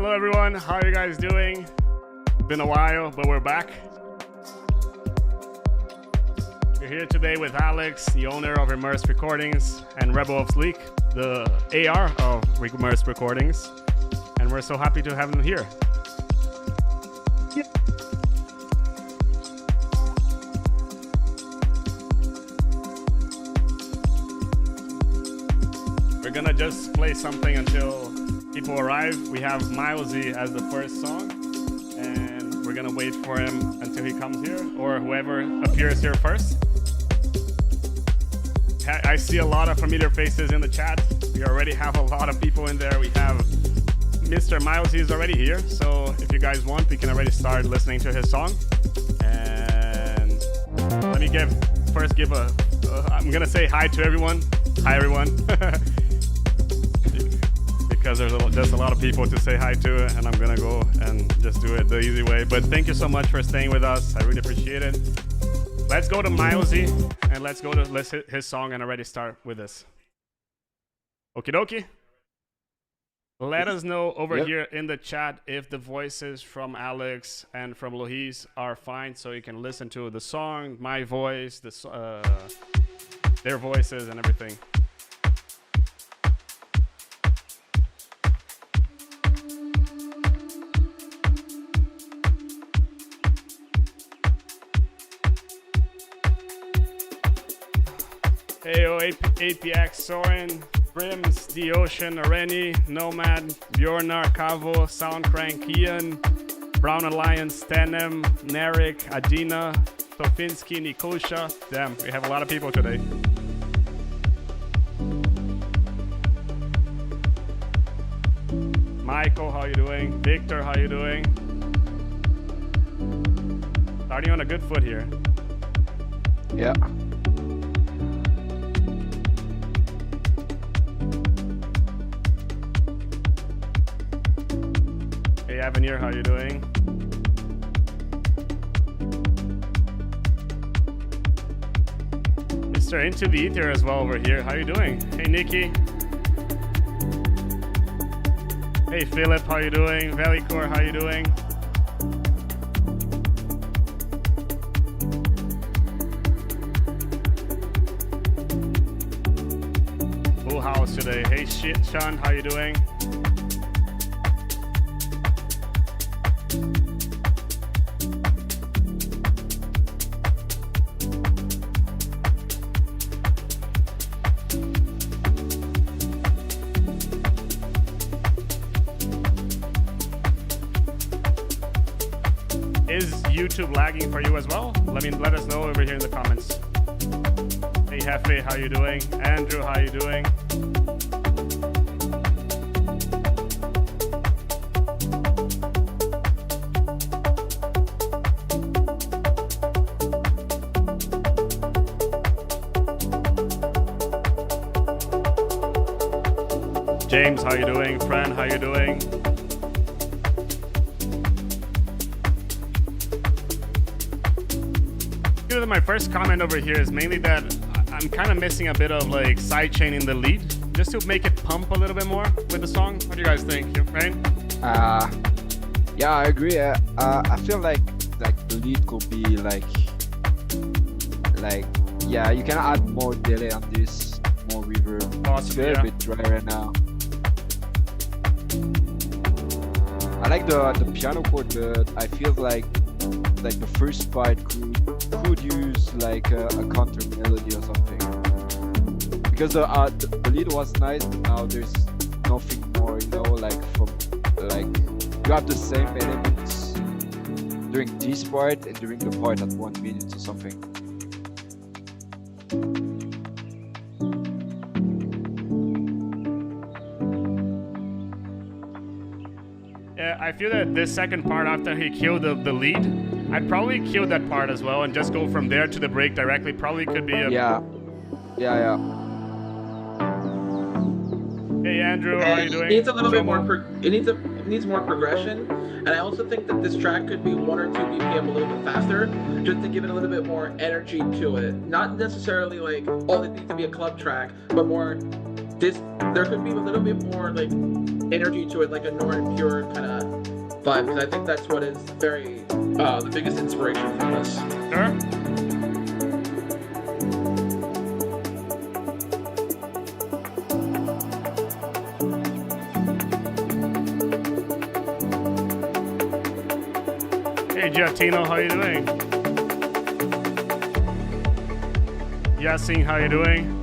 Hello everyone, how are you guys doing? Been a while, but we're back. We're here today with Alex, the owner of Immersed Recordings, and Rebel of Sleek, the AR of Immersed Recordings. And we're so happy to have them here. Yep. We're gonna just play something until people arrive. We have Milesy as the first song, and we're gonna wait for him until he comes here, or whoever appears here first. I see a lot of familiar faces in the chat. We already have a lot of people in there. We have Mr. Milesy is already here, so if you guys want, we can already start listening to his song. And let me first give I'm gonna say hi to everyone. Hi everyone. Because there's just a lot of people to say hi to, and I'm gonna go and just do it the easy way. But thank you so much for staying with us. I really appreciate it. Let's go to Milesy, and let's hit his song and already start with this. Okie dokie. Let us know over here in the chat if the voices from Alex and from Lohis are fine, so you can listen to the song, my voice, their voices, and everything. Heyo, APX, Soren, Brims, The Ocean, Areni, Nomad, Bjorner, Kavo, Soundcrank, Ian, Brown Alliance, Tenem, Narek, Adina, Tofinski, Nikosha. Damn, we have a lot of people today. Michael, how you doing? Victor, how you doing? Starting on a good foot here. Yeah. Hey Avenir, how you doing? Mr. Into the Ether as well over here. How you doing? Hey Nikki. Hey Philip, how you doing? Valleycore, how you doing? Full house today. Hey Sean, how you doing? Is YouTube lagging for you as well? Let us know over here in the comments. Hey Hefe, how you doing? Andrew, how you doing? James, how you doing? Fran, how you doing? My first comment over here is mainly that I'm kind of missing a bit of like sidechain in the lead, just to make it pump a little bit more with the song. What do you guys think, right? Yeah, I agree. I feel like the lead could be like yeah, you can add more delay on this, more reverb. Possibly, it's a bit dry right now. I like the piano chord, but I feel like the first part could use like a counter melody or something, because the lead was nice, but now there's nothing more, you know, like you have the same elements during this part and during the part at 1 minute or something. Yeah, I feel that this second part, after he killed the lead, I'd probably kill that part as well and just go from there to the break directly. Probably could be a... Yeah. Hey Andrew, how are you doing? It needs a little bit more. It needs more progression, and I also think that this track could be 1 or 2 BPM a little bit faster, just to give it a little bit more energy to it. Not necessarily like, oh, it needs to be a club track, but more there could be a little bit more like energy to it, like a Northern Pure kind of vibe, because I think that's what is very the biggest inspiration from this. Sure. Hey Giattino, how you doing? Yassine, how you doing?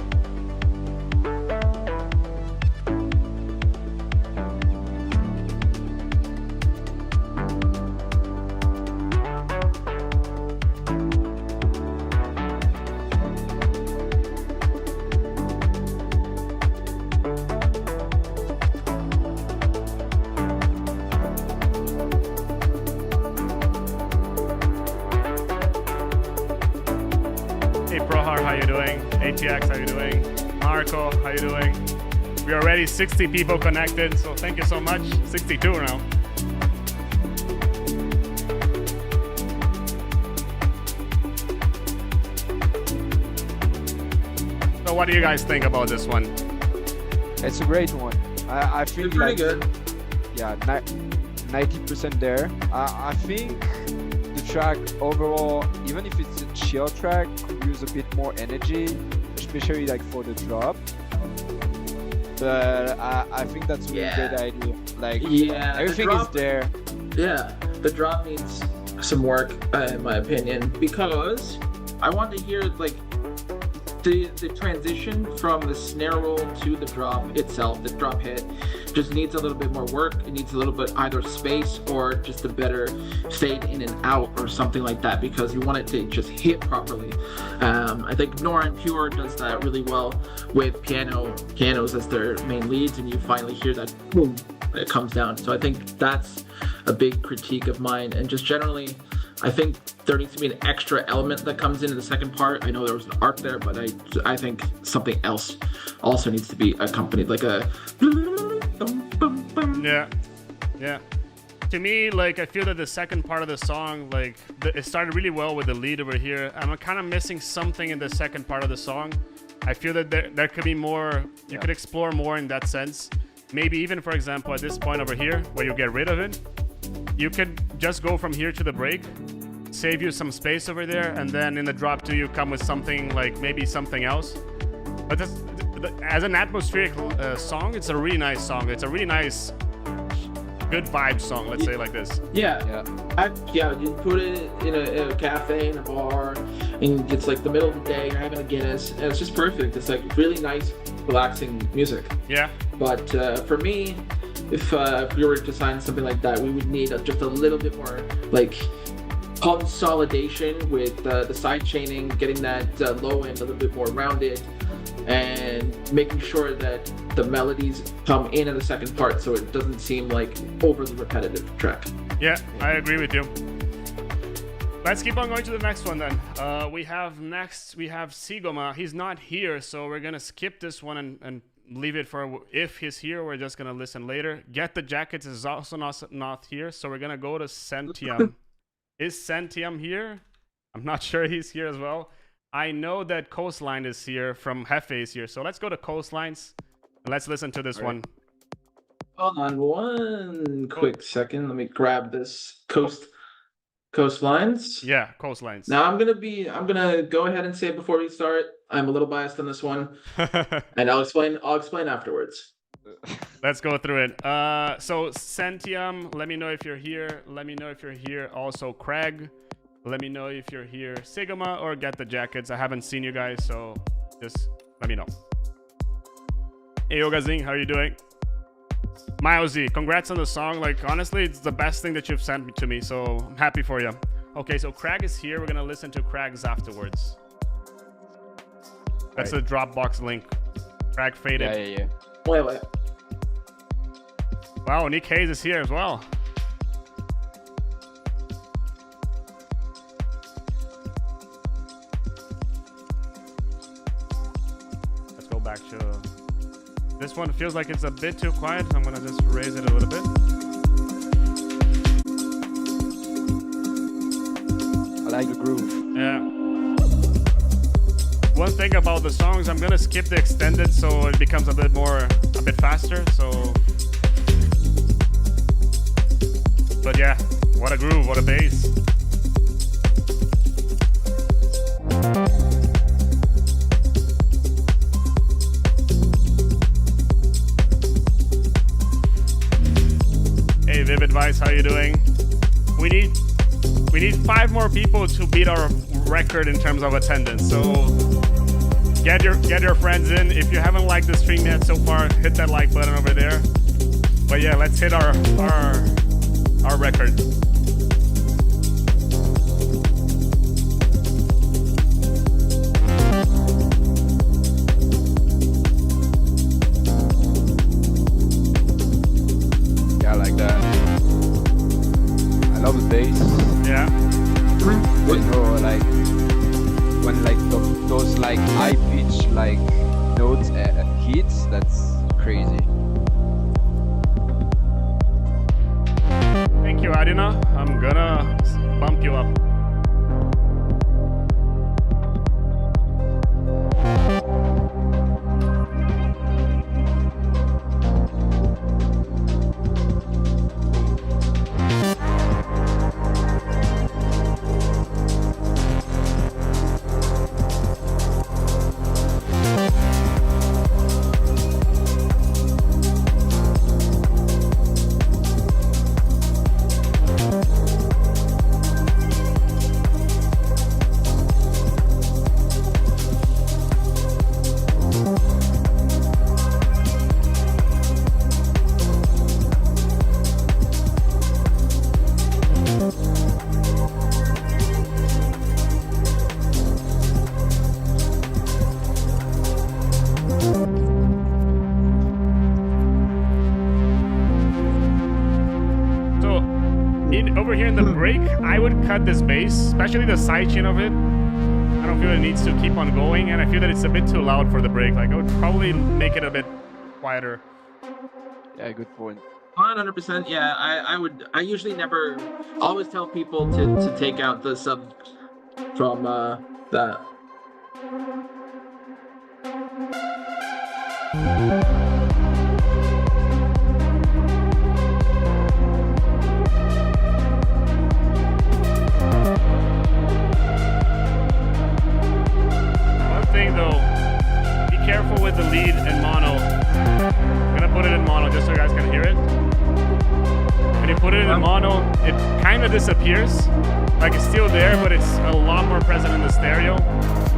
ATX, how you doing? Marco, how you doing? We are already 60 people connected, so thank you so much. 62 now. So what do you guys think about this one? It's a great one. I feel It's pretty like good. yeah, 90% there. I think the track overall, even if it's a chill track, could use a bit more energy, especially like for the drop. But I think that's a really Yeah. great idea. Like Yeah, the everything drop- is there. Yeah, the drop needs some work, in my opinion, because I want to hear like the transition from the snare roll to the drop itself, the drop hit, just needs a little bit more work. It needs a little bit either space or just a better fade in and out or something like that, because you want it to just hit properly. I think Nora and Pure does that really well with pianos as their main leads, and you finally hear that boom, it comes down. So I think that's a big critique of mine, and just generally, I think there needs to be an extra element that comes into the second part. I know there was an arc there, but I think something else also needs to be accompanied, like a Yeah. To me, like, I feel that the second part of the song, like, it started really well with the lead over here. I'm kind of missing something in the second part of the song. I feel that there could be more, you could explore more in that sense. Maybe even, for example, at this point over here, where you get rid of it, you could just go from here to the break, save you some space over there, and then in the drop 2 you come with something like maybe something else. But as an atmospheric song, it's a really nice song. It's a really nice, good vibe song, let's say like this. Yeah. You put it in a cafe, in a bar, and it's like the middle of the day, you're having a Guinness, and it's just perfect. It's like really nice, relaxing music. Yeah. But for me, if we were to design something like that, we would need just a little bit more like consolidation with the side chaining, getting that low end a little bit more rounded, and making sure that the melodies come in the second part, so it doesn't seem like overly repetitive track. Yeah, I agree with you. Let's keep on going to the next one then. We have Sigoma. He's not here, so we're gonna skip this one and leave it for if he's here. We're just gonna listen later. Get the Jackets is also not here, so we're gonna go to Centium. Is Centium here? I'm not sure he's here as well. I know that Coastline is here from Hefe is here, so let's go to Coastlines and let's listen to this one. Hold on one quick second. Let me grab this coastlines. Yeah, Coastlines. Now I'm gonna go ahead and say before we start, I'm a little biased on this one, and I'll explain afterwards. Let's go through it. So Centium, let me know if you're here. Let me know if you're here. Also Craig, let me know if you're here. Sigma or Get the Jackets. I haven't seen you guys, so just let me know. Hey Ogazing, how are you doing? Milesy, congrats on the song. Like, honestly, it's the best thing that you've sent to me, so I'm happy for you. Okay, so Craig is here. We're gonna listen to Craig's afterwards. That's the Dropbox link. Craig faded. Yeah. Wait. Wow, Nick Hayes is here as well. Let's go back to... This one feels like it's a bit too quiet. I'm gonna just raise it a little bit. I like the groove. Yeah. one thing about the songs, I'm gonna skip the extended so it becomes a bit faster. So, but yeah, what a groove, what a bass. Hey, Vivid Vice, how you doing? We need 5 more people to beat our record in terms of attendance. So get your friends in. If you haven't liked the stream yet so far, hit that like button over there. But yeah, let's hit our record. Yeah, I like that. I love the bass. Yeah. You know, like when like those like high pitch like notes hits, that's crazy. Thank you, Adina. I'm gonna bump you up. Over here in the break, I would cut this bass, especially the sidechain of it. I don't feel it needs to keep on going, and I feel that it's a bit too loud for the break. Like, I would probably make it a bit quieter. Yeah, good point. 100%. Yeah, I usually never. Always tell people to take out the sub from that. Though, be careful with the lead and mono. I'm gonna put it in mono just so you guys can hear it. When you put it in mono, it kind of disappears. Like it's still there, but it's a lot more present in the stereo.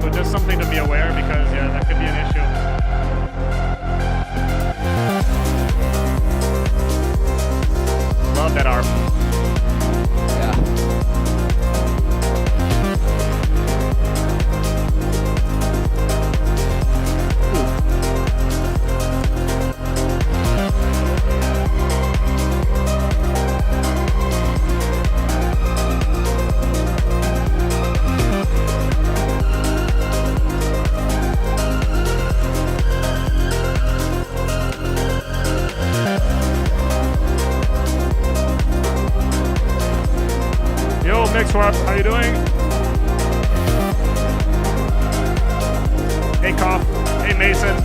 So just something to be aware because yeah, that could be an issue. Love that arp. Yeah. Swap, how you doing? Hey Koff, hey Mason.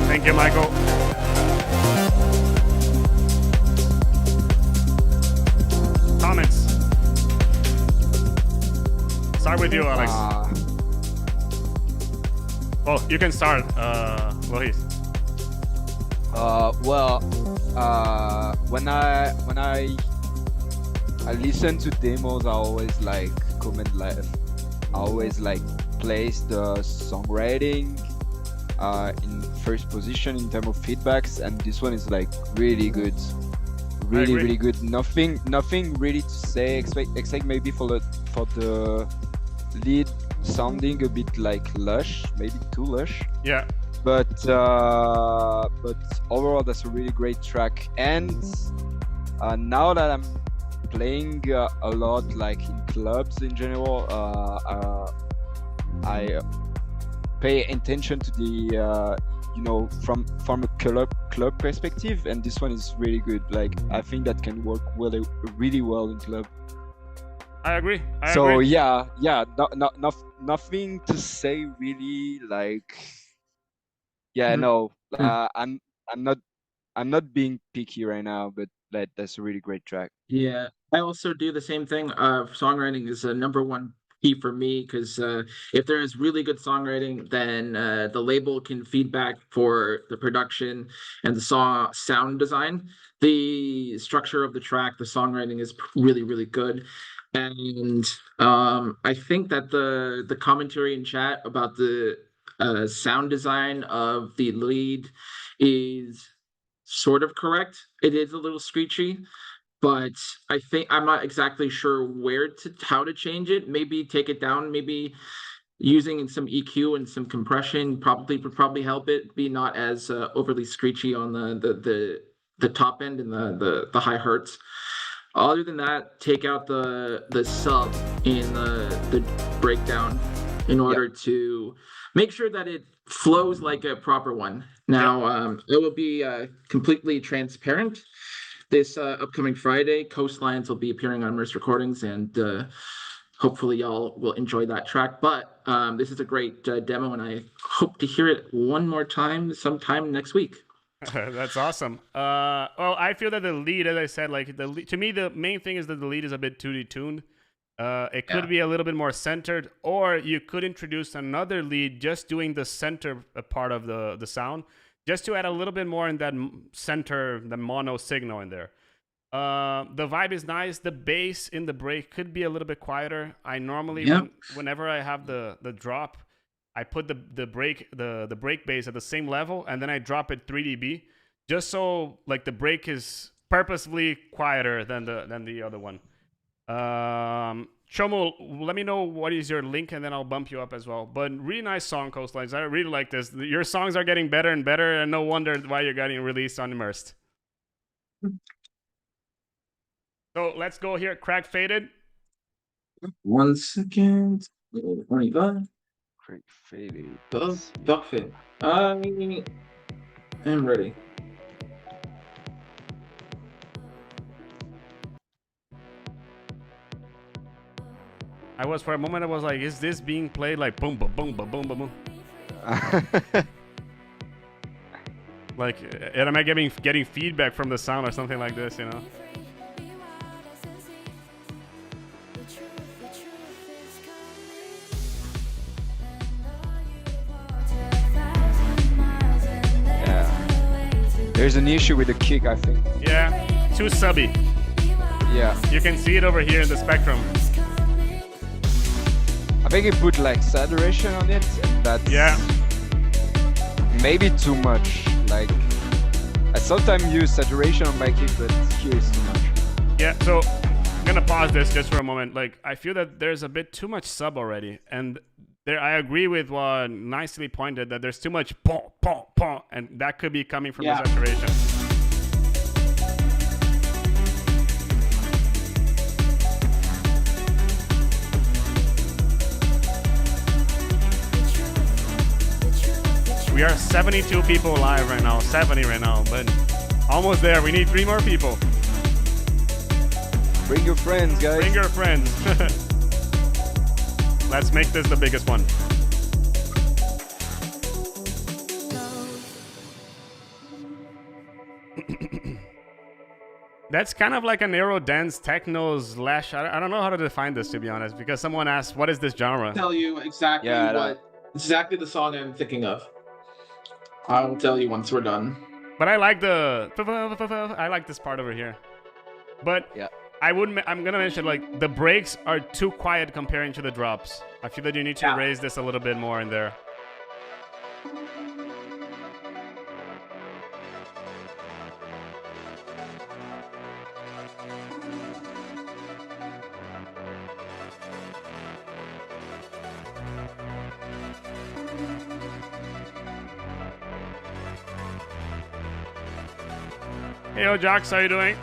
Thank you, Michael. Comments. Start with you, Alex. Well, you can start, Lohis. When I listen to demos, I always like comment live. I always like place the songwriting in first position in terms of feedbacks, and this one is like really good. Really good. Nothing really to say except maybe for the lead sounding a bit like lush, maybe too lush. Yeah. But overall that's a really great track. And now that I'm playing a lot like in clubs in general, I pay attention to the from a club perspective, and this one is really good. Like I think that can work really well in club. I agree. So yeah, nothing to say really. Like no, I'm not being picky right now, but that's a really great track. Yeah, I also do the same thing. Songwriting is a number one key for me because if there is really good songwriting, then the label can feedback for the production and the sound design. The structure of the track, the songwriting is really, really good. And I think that the commentary in chat about the sound design of the lead is sort of correct. It is a little screechy, but I think I'm not exactly sure how to change it. Maybe take it down. Maybe using some EQ and some compression would probably help it be not as overly screechy on the top end and the high hertz. Other than that, take out the sub in the breakdown in order to make sure that it flows like a proper one. Now, it will be completely transparent. This upcoming Friday, Coastlines will be appearing on Immersed Recordings, and hopefully y'all will enjoy that track. But this is a great demo, and I hope to hear it one more time sometime next week. That's awesome. Well, I feel that the lead, as I said, like to me, the main thing is that the lead is a bit too detuned. It could be a little bit more centered, or you could introduce another lead just doing the center part of the sound, just to add a little bit more in that center, the mono signal in there. The vibe is nice. The bass in the break could be a little bit quieter. I normally, whenever I have the drop, I put the break bass at the same level, and then I drop it 3 dB, just so like the break is purposefully quieter than the other one. Chomo, let me know what is your link, and then I'll bump you up as well. But really nice song, Coastlines. I really like this. Your songs are getting better and better, and no wonder why you're getting released on Immersed. So let's go here. Crack Faded. 1 second. 25. Crack Faded. Parfait. I am ready. I was, for a moment, I was like, is this being played like boom, boom, boom, boom, boom, boom? Like, am I getting feedback from the sound or something like this, you know? Yeah. There's an issue with the kick, I think. Yeah, too subby. Yeah. You can see it over here in the spectrum. I think he put like saturation on it, and that's maybe too much. Like I sometimes use saturation on my kick, but here is too much. Yeah, so I'm gonna pause this just for a moment. Like I feel that there's a bit too much sub already, and there I agree with what nicely pointed that there's too much pom pom pom, and that could be coming from the saturation. We are 72 people live right now, 70 right now, but almost there. We need 3 more people. Bring your friends, guys. Bring your friends. Let's make this the biggest one. That's kind of like an aero dance techno slash. I don't know how to define this, to be honest, because someone asked, "What is this genre?" I'll tell you exactly exactly the song I'm thinking of. I'll tell you once we're done. But I like I like this part over here. But I'm gonna mention like the breaks are too quiet comparing to the drops. I feel that you need to raise this a little bit more in there. Hey, Jox, how you doing?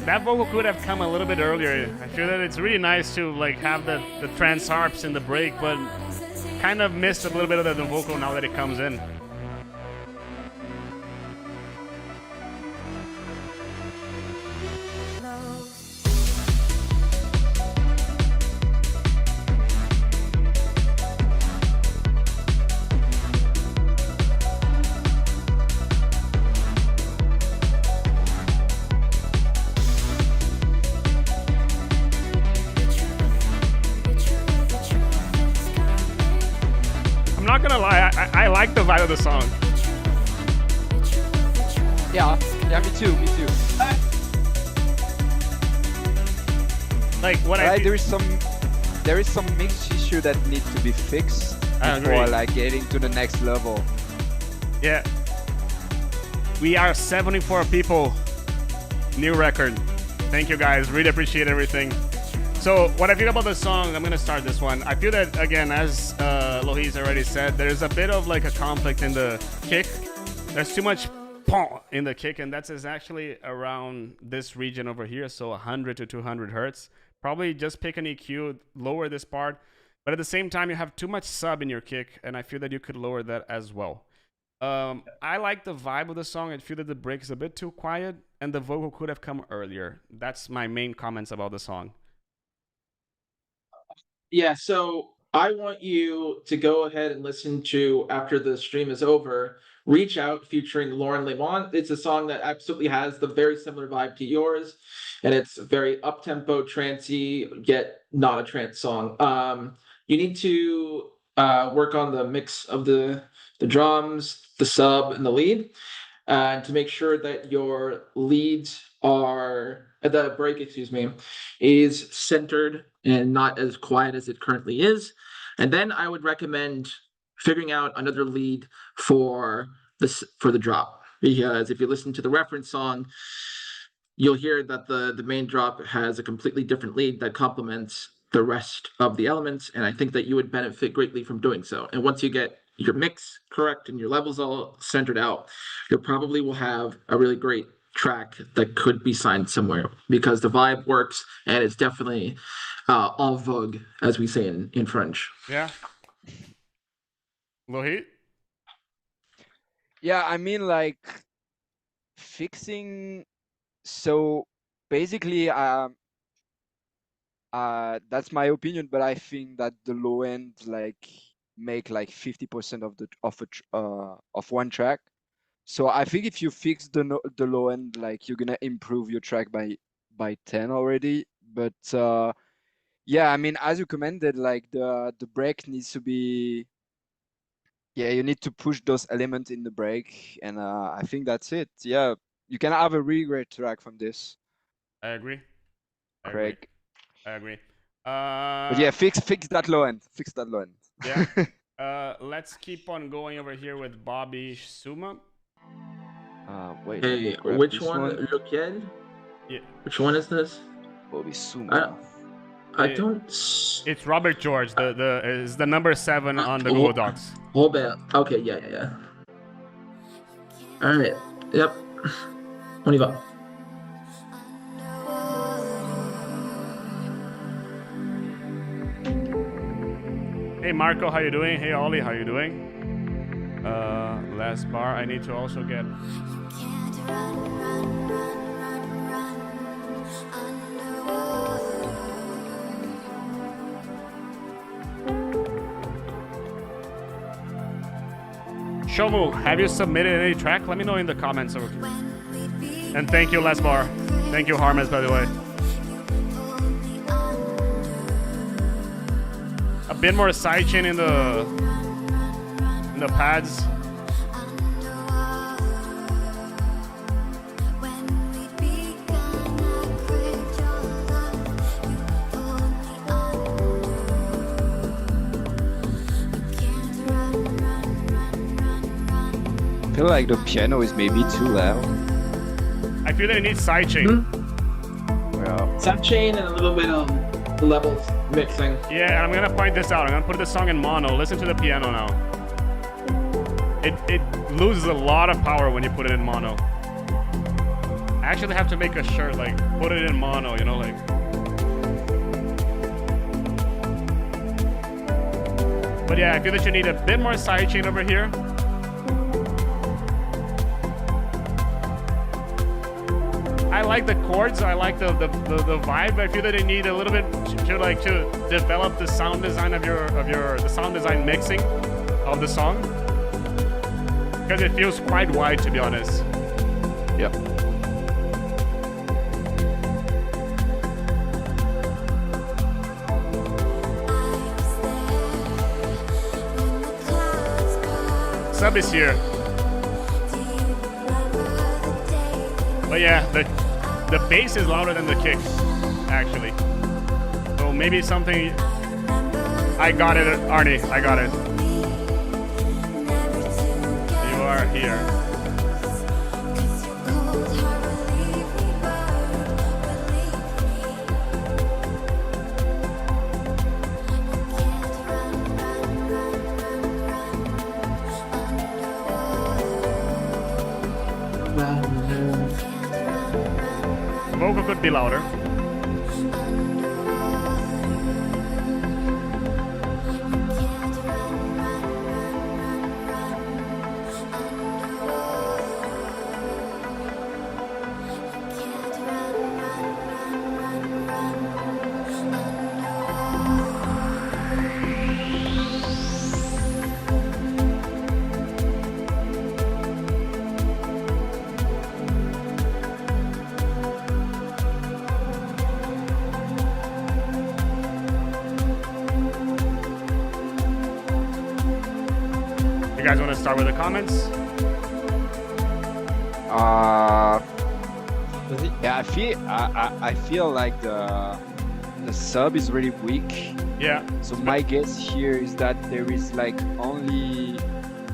that vocal could have come a little bit earlier. I feel that it's really nice to like have the trance harps in the break, but kind of missed a little bit of the vocal now that it comes in. I'm not gonna lie, I like the vibe of the song. Yeah, me too. Like what there is some mix issue that needs to be fixed before like getting to the next level. Yeah. We are 74 people. New record. Thank you guys. Really appreciate everything. So what I feel about the song, I'm gonna start this one. I feel that again, as Lohis already said, there's a bit of like a conflict in the kick. There's too much pong in the kick, and that's actually around this region over here, so 100 to 200 hertz. Probably just pick an EQ, lower this part, but at the same time you have too much sub in your kick, and I feel that you could lower that as well. I like the vibe of the song. I feel that the break is a bit too quiet, and the vocal could have come earlier. That's my main comments about the song. Yeah, so I want you to go ahead and listen to, after the stream is over, Reach Out featuring Lauren Lemont. It's a song that absolutely has the very similar vibe to yours, and it's very up-tempo, trancey, yet not a trance song. You need to work on the mix of the drums, the sub, and the lead, to make sure that your leads are, the break, is centered and not as quiet as it currently is. And then I would recommend figuring out another lead for the drop, because if you listen to the reference song, you'll hear that the main drop has a completely different lead that complements the rest of the elements, and I think that you would benefit greatly from doing so. And once you get your mix correct and your levels all centered out, you probably will have a really great track that could be signed somewhere, because the vibe works and it's definitely en vogue, as we say in French. Yeah. Lohit? Yeah, I mean, like, fixing. So basically, that's my opinion, but I think that the low end like make like 50% of one track. So I think if you fix the low end, like you're gonna improve your track by 10 already. But yeah, I mean, as you commented, like the break needs to be. Yeah, you need to push those elements in the break, and I think that's it. Yeah, you can have a really great track from this. I agree. Craig. I agree. But yeah, fix that low end. Fix that low end. Yeah. Let's keep on going over here with Bobby Suma. Wait. Hey, which one? Lequel? Yeah. Which one is this? Bobby Suma. I don't. It's Robert George. Is the number 7 on the Google Docs. Robert. Okay, yeah. All right. Yep. On y va. Hey Marco, how you doing? Hey Ollie, how you doing? Last bar. I need to also get. Shomu, have you submitted any track? Let me know in the comments over here. And thank you, Les Bar. Thank you, Harmes, by the way. A bit more sidechain in the pads. I feel like the piano is maybe too loud. I feel that it needs sidechain. Yeah. Sidechain and a little bit of levels mixing. Yeah, and I'm gonna point this out. I'm gonna put this song in mono. Listen to the piano now. It loses a lot of power when you put it in mono. I actually have to make a shirt, like put it in mono, you know, like. But yeah, I feel that you need a bit more sidechain over here. I like the chords, I like the vibe, but I feel that they need a little bit to develop the sound design of the sound design mixing of the song. Because it feels quite wide, to be honest. Yep. Sub is here. But yeah, the bass is louder than the kick, actually. So maybe something. I got it, Arnie. I got it. You are here. Vocal could be louder. You guys want to start with the comments? Yeah, I feel like the sub is really weak. Yeah. So my guess here is that there is like only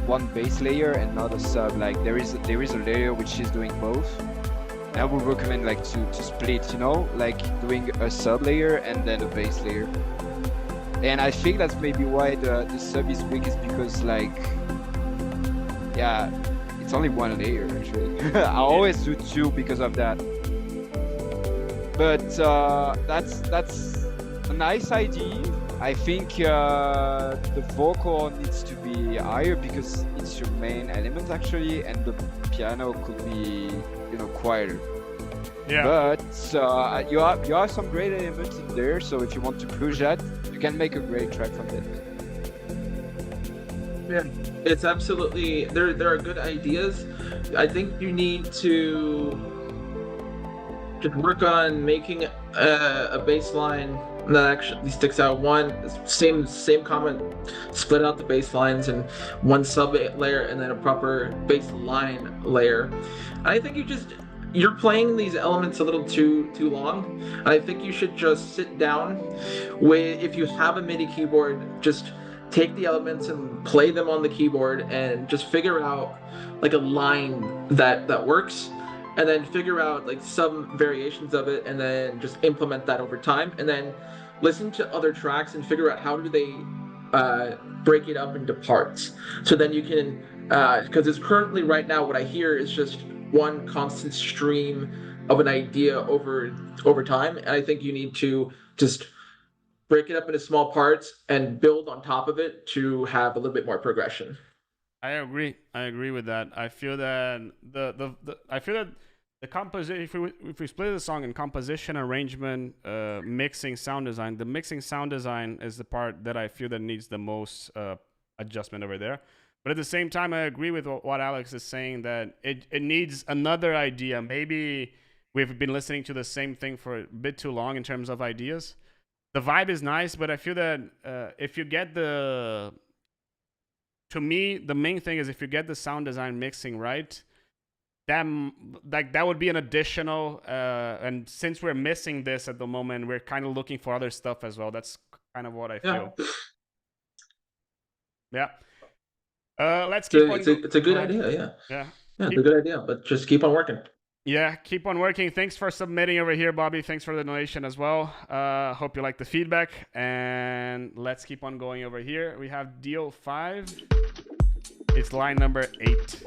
one bass layer and not a sub. Like there is a layer which is doing both. And I would recommend like to split, you know, like doing a sub layer and then a bass layer. And I think that's maybe why the sub is weak, is because like, yeah, it's only one layer actually. I always do two because of that. But that's a nice idea. I think the vocal needs to be higher because it's your main element actually, and the piano could be, you know, quieter. Yeah. But you have some great elements in there, so if you want to push that, you can make a great track from it. Yeah, it's absolutely, there are good ideas. I think you need to just work on making a bass line that actually sticks out. One, same comment, split out the bass lines and one sub layer and then a proper bass line layer. I think you're playing these elements a little too long. I think you should just sit down with, if you have a MIDI keyboard, just take the elements and play them on the keyboard and just figure out like a line that works, and then figure out like some variations of it and then just implement that over time, and then listen to other tracks and figure out how do they break it up into parts. So then you can, because it's currently right now what I hear is just one constant stream of an idea over time, and I think you need to just break it up into small parts and build on top of it to have a little bit more progression. I agree with that. I feel that the composition, if we split the song in composition, arrangement, mixing, sound design, the mixing sound design is the part that I feel that needs the most adjustment over there. But at the same time, I agree with what Alex is saying, that it needs another idea. Maybe we've been listening to the same thing for a bit too long in terms of ideas. The vibe is nice, but I feel that if you get to me, the main thing is if you get the sound design mixing right, that would be an additional, and since we're missing this at the moment, we're kind of looking for other stuff as well. That's kind of what I feel. Yeah. Let's keep on. It's a good idea, yeah. Yeah. Yeah, it's a good idea, but just keep on working. Yeah, keep on working. Thanks for submitting over here, Bobby. Thanks for the donation as well. Hope you like the feedback. And let's keep on going over here. We have deal 5. It's line number 8.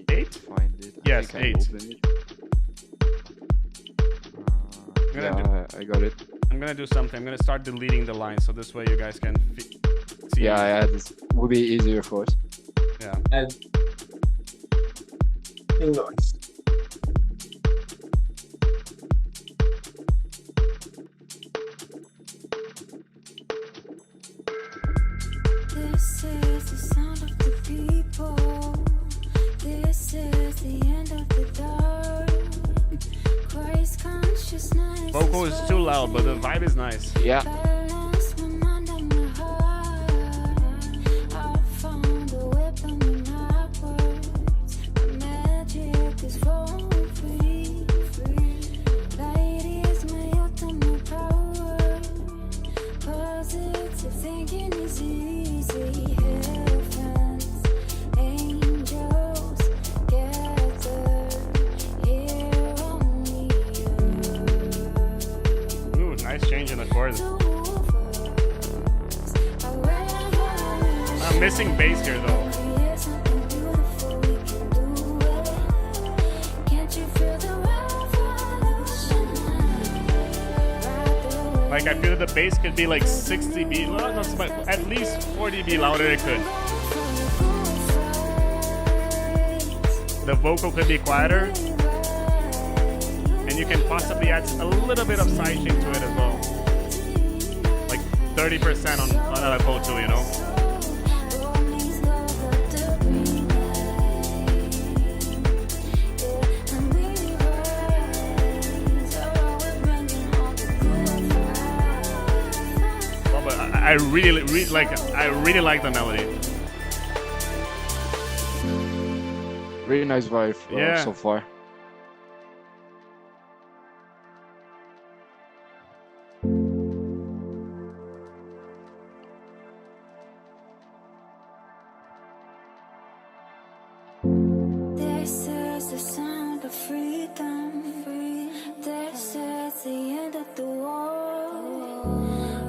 8? find it. Yes, I think 8. I opened it. I got it. I'm gonna do something. I'm gonna start deleting the lines so this way you guys can see. Yeah, this would be easier for us. Yeah. And noise. This is the sound of the people. This is the end of the dark. Christ consciousness. Vocal is too loud, but the vibe is nice. Yeah. Balance my mind and my heart. I found a weapon in my words. The magic is flowing free. Light is my ultimate power. Positive thinking is easy. Heavens, angels gather here on the earth. Ooh, nice change in the chords. I'm missing bass here though. Like I feel that the bass could be like 60 dB, not so much, at least 40 dB louder it could. The vocal could be quieter. And you can possibly add a little bit of sidechain to it as well. Like 30% on a Pro 2, you know? I really like the melody. Really nice vibe Yeah. so far. This is the sound of freedom. This is the end of the war.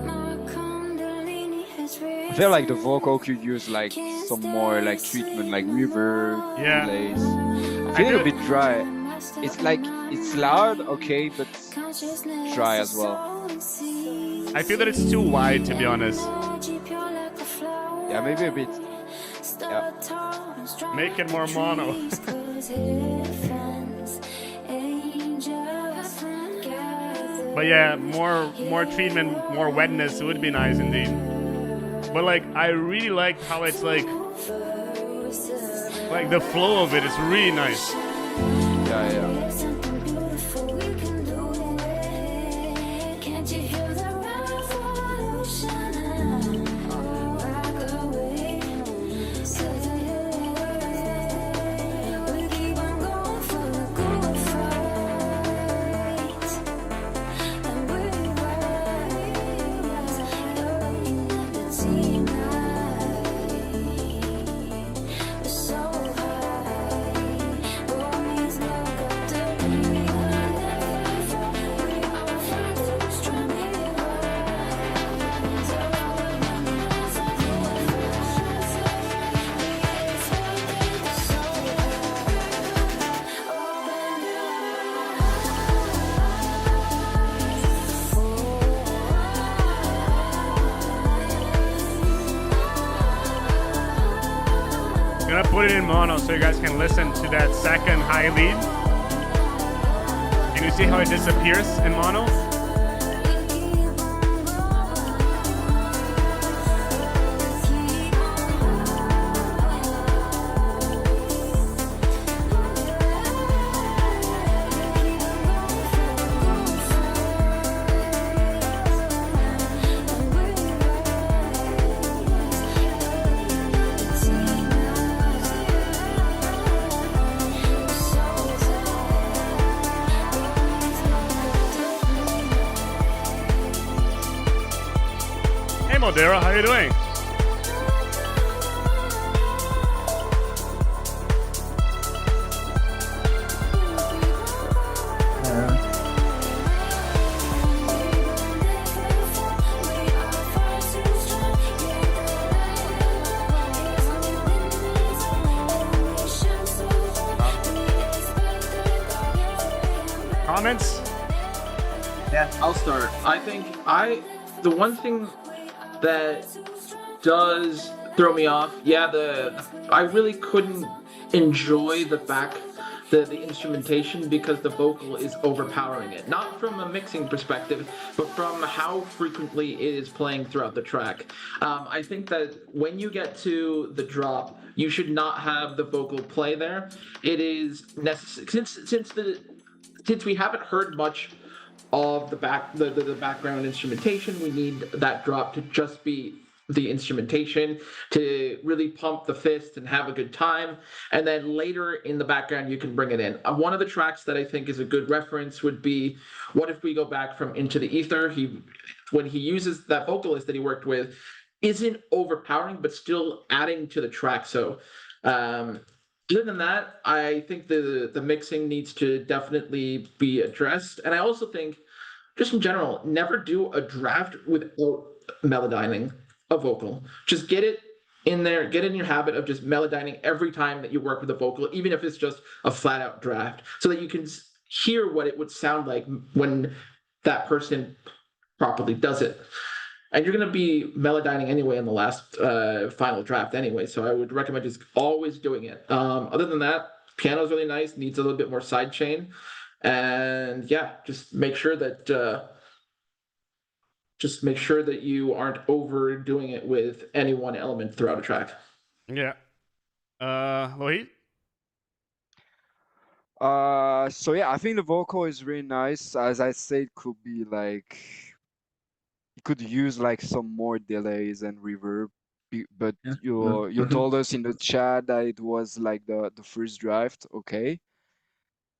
My Kundalini has I feel like the vocal could use like some more like treatment, like reverb, Yeah. delays. I feel it a bit dry. It's like it's loud, okay, but dry as well. I feel that it's too wide, to be honest. Yeah, maybe a bit. Yeah. Make it more mono. But yeah, more treatment, more wetness would be nice indeed. But like, I really like how it's like the flow of it is really nice. Yeah, yeah. I'm gonna put it in mono so you guys can listen to that second high lead. And you see how it disappears in mono? Hey Modera, how you doing? comments? Yeah, I'll start. I think the one thing that does throw me off, I really couldn't enjoy the instrumentation because the vocal is overpowering it. Not from a mixing perspective, but from how frequently it is playing throughout the track. I think that when you get to the drop, you should not have the vocal play there. It is necessary since we haven't heard much of the background instrumentation. We need that drop to just be the instrumentation to really pump the fist and have a good time, and then later in the background you can bring it in. One of the tracks that I think is a good reference would be What If We Go Back from Into the Ether. When he uses that vocalist that he worked with, isn't overpowering but still adding to the track. So other than that, I think the mixing needs to definitely be addressed. And I also think, just in general, never do a draft without melodyning a vocal. Just get it in there, get in your habit of just melodyning every time that you work with a vocal, even if it's just a flat out draft, so that you can hear what it would sound like when that person properly does it. And you're going to be melodyning anyway in the last final draft anyway, so I would recommend just always doing it. Other than that, piano's really nice, needs a little bit more side chain, and yeah, just make sure that you aren't overdoing it with any one element throughout a track. Yeah. Lohit? So yeah, I think the vocal is really nice. As I said, could be like, you could use like some more delays and reverb, but you told us in the chat that it was like the first draft. Okay.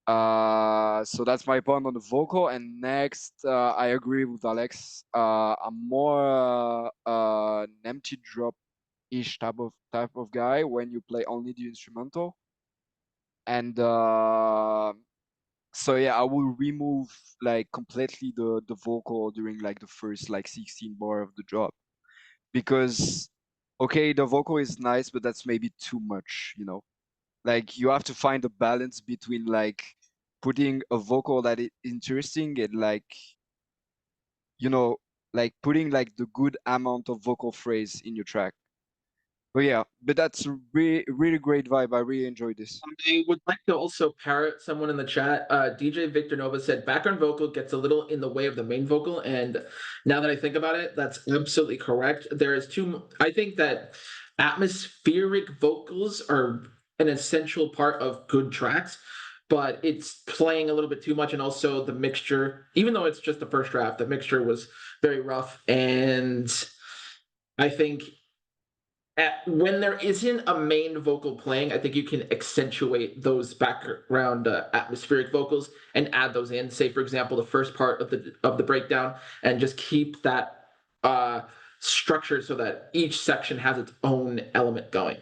So that's my point on the vocal. And next, I agree with Alex. I'm more an empty drop-ish type of guy when you play only the instrumental. And so yeah, I will remove like completely the vocal during like the first like 16 bar of the drop, because okay, the vocal is nice, but that's maybe too much, you know. Like you have to find a balance between like putting a vocal that is interesting and like, you know, like putting like the good amount of vocal phrase in your track. But yeah, but that's really great vibe. I really enjoyed this. I would like to also parrot someone in the chat. DJ Victor Nova said background vocal gets a little in the way of the main vocal, and now that I think about it, that's absolutely correct. I think that atmospheric vocals are an essential part of good tracks, but it's playing a little bit too much, and also the mixture, even though it's just the first draft, the mixture was very rough, and I think when there isn't a main vocal playing, I think you can accentuate those background atmospheric vocals and add those in. Say, for example, the first part of the breakdown, and just keep that structure so that each section has its own element going.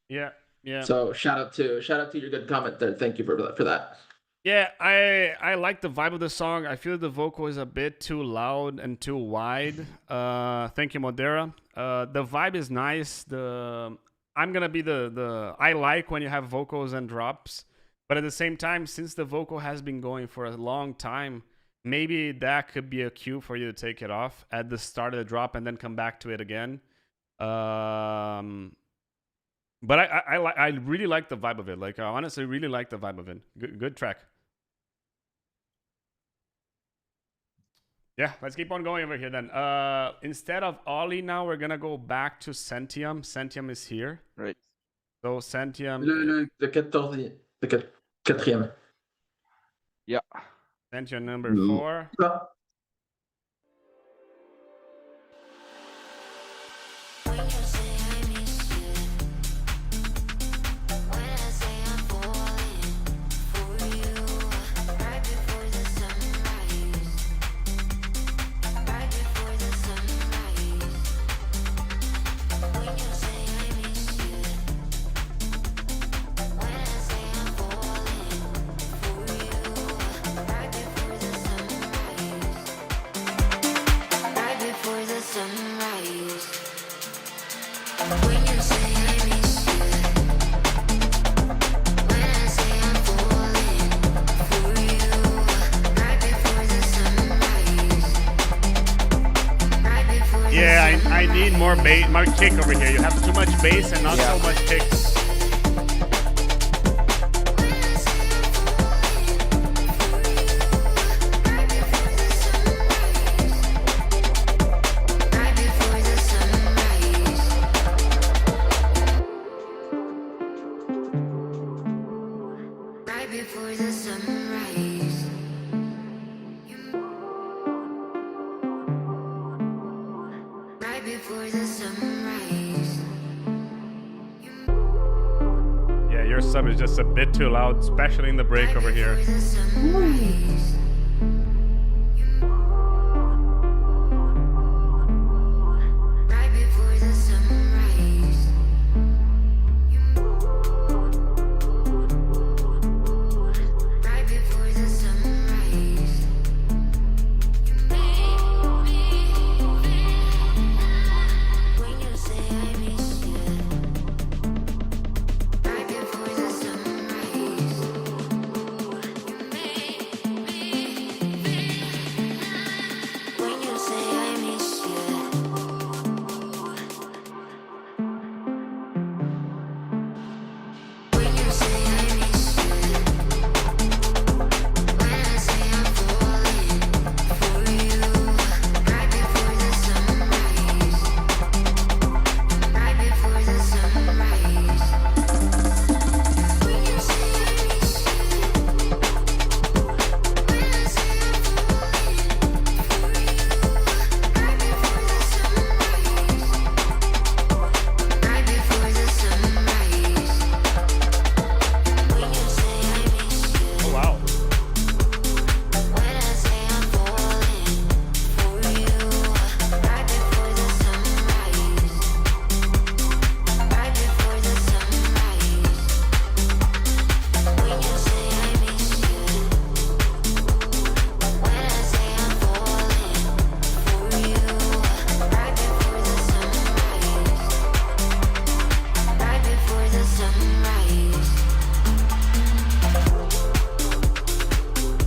Yeah, yeah. So shout out to your good comment there. Thank you for that. Yeah, I like the vibe of the song. I feel the vocal is a bit too loud and too wide. Thank you, Modera. The vibe is nice. I'm gonna be I like when you have vocals and drops, but at the same time, since the vocal has been going for a long time, maybe that could be a cue for you to take it off at the start of the drop and then come back to it again. But I really like the vibe of it. Like I honestly really like the vibe of it. Good track. Yeah, let's keep on going over here then. Instead of Ollie now, we're gonna go back to Centium. Centium is here. Right. So Centium. Le quatrième. Yeah. Centium number 4. need more bass, more kick over here. You have too much bass and not so much kick. Yeah, your sub is just a bit too loud, especially in the break over here.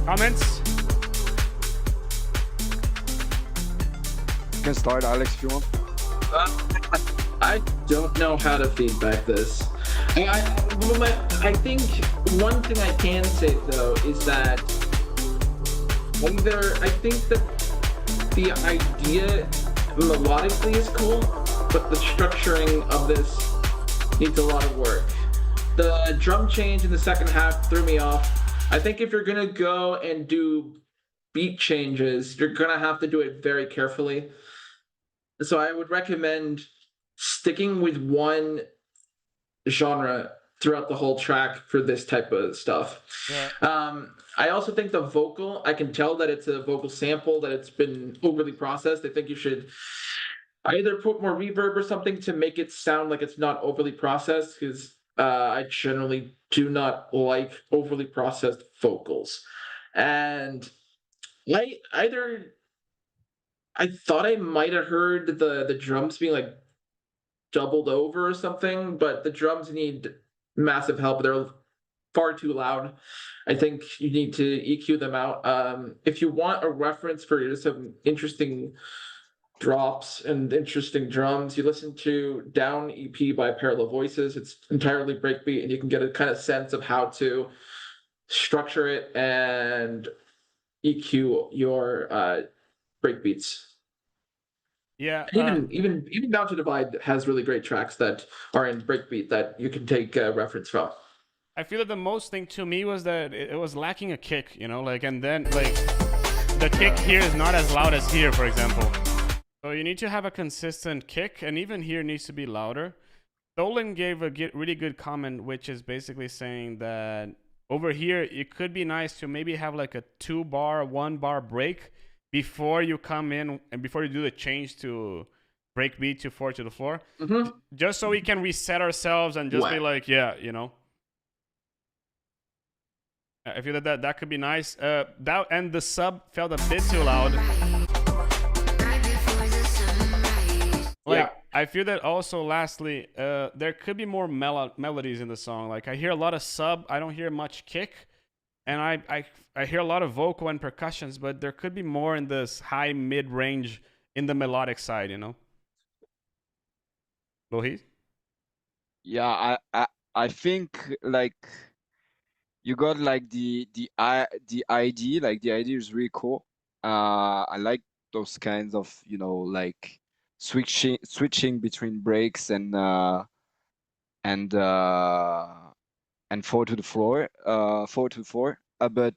Comments? You can start, Alex, if you want. I don't know how to feedback this. I think one thing I can say though is that I think that the idea melodically is cool, but the structuring of this needs a lot of work. The drum change in the second half threw me off. I think if you're gonna go and do beat changes, you're gonna have to do it very carefully. So I would recommend sticking with one genre throughout the whole track for this type of stuff. Yeah. I also think the vocal, I can tell that it's a vocal sample, that it's been overly processed. I think you should either put more reverb or something to make it sound like it's not overly processed, because I generally do not like overly processed vocals. And I thought I might have heard the drums being like doubled over or something, but the drums need massive help. They're far too loud. I think you need to EQ them out. If you want a reference for some interesting drops and interesting drums, you listen to Down EP by Parallel Voices. It's entirely breakbeat, and you can get a kind of sense of how to structure it and EQ your breakbeats. Yeah. Even Bound to Divide has really great tracks that are in breakbeat that you can take reference from. I feel that the most thing to me was that it was lacking a kick, you know, like, and then like the kick here is not as loud as here, for example. So you need to have a consistent kick, and even here needs to be louder. Dolan gave a really good comment, which is basically saying that over here it could be nice to maybe have like a 2-bar, 1-bar break before you come in and before you do the change to breakbeat to 4 to the floor, just so we can reset ourselves and just be like, yeah, you know. I feel that could be nice. That and the sub felt a bit too loud. Like, I feel that also, lastly, there could be more melodies in the song. Like, I hear a lot of sub, I don't hear much kick, and I hear a lot of vocal and percussions, but there could be more in this high mid-range in the melodic side, you know? Lohis? Yeah, I think like you got like the ID, like the ID is really cool. I like those kinds of, you know, like switching between breaks and four to the floor, 4-4. But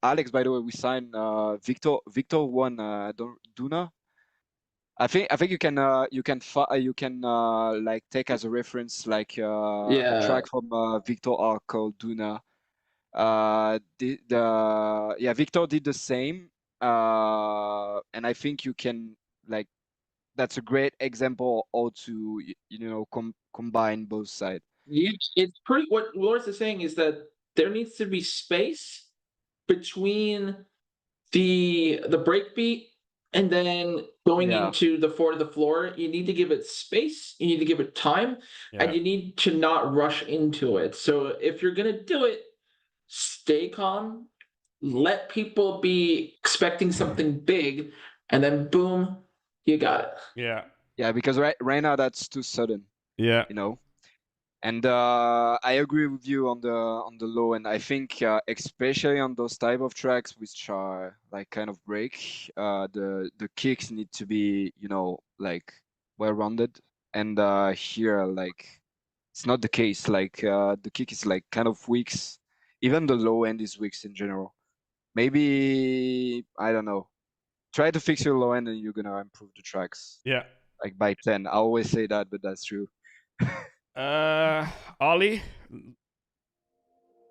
Alex, by the way, we signed Victor won Duna. I think you can like take as a reference like a Yeah. track from Victor R called Duna. Yeah, Victor did the same, and I think you can like that's a great example how to you know combine both sides. It's pretty. What Loris is saying is that there needs to be space between the breakbeat and then going Yeah, into the four to the floor. You need to give it space. You need to give it time, and Yeah. you need to not rush into it. So if you're gonna do it, stay calm. Let people be expecting something big, and then boom, you got it. Yeah. yeah, because right now that's too sudden, Yeah. you know. And I agree with you on the low end. I think especially on those type of tracks which are like kind of break, the kicks need to be, you know, like well rounded. And here like it's not the case. Like the kick is like kind of weak. Even the low end is weak in general. Maybe I don't know. Try to fix your low end and you're gonna improve the tracks Yeah. like by 10. I always say that, but that's true. Ollie.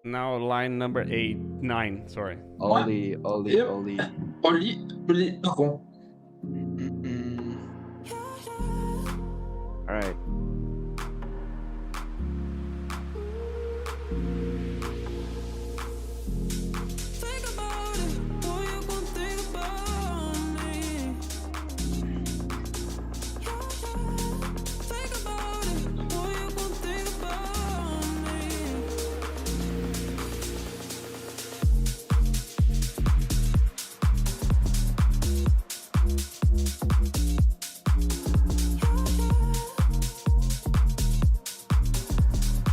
Now line number 9. Sorry. Ollie, Ollie, Yep. Ollie. Pardon. Mm-mm. All right. Think about it, boy, you gon' think about me. Think about it, boy, you gon' think about me.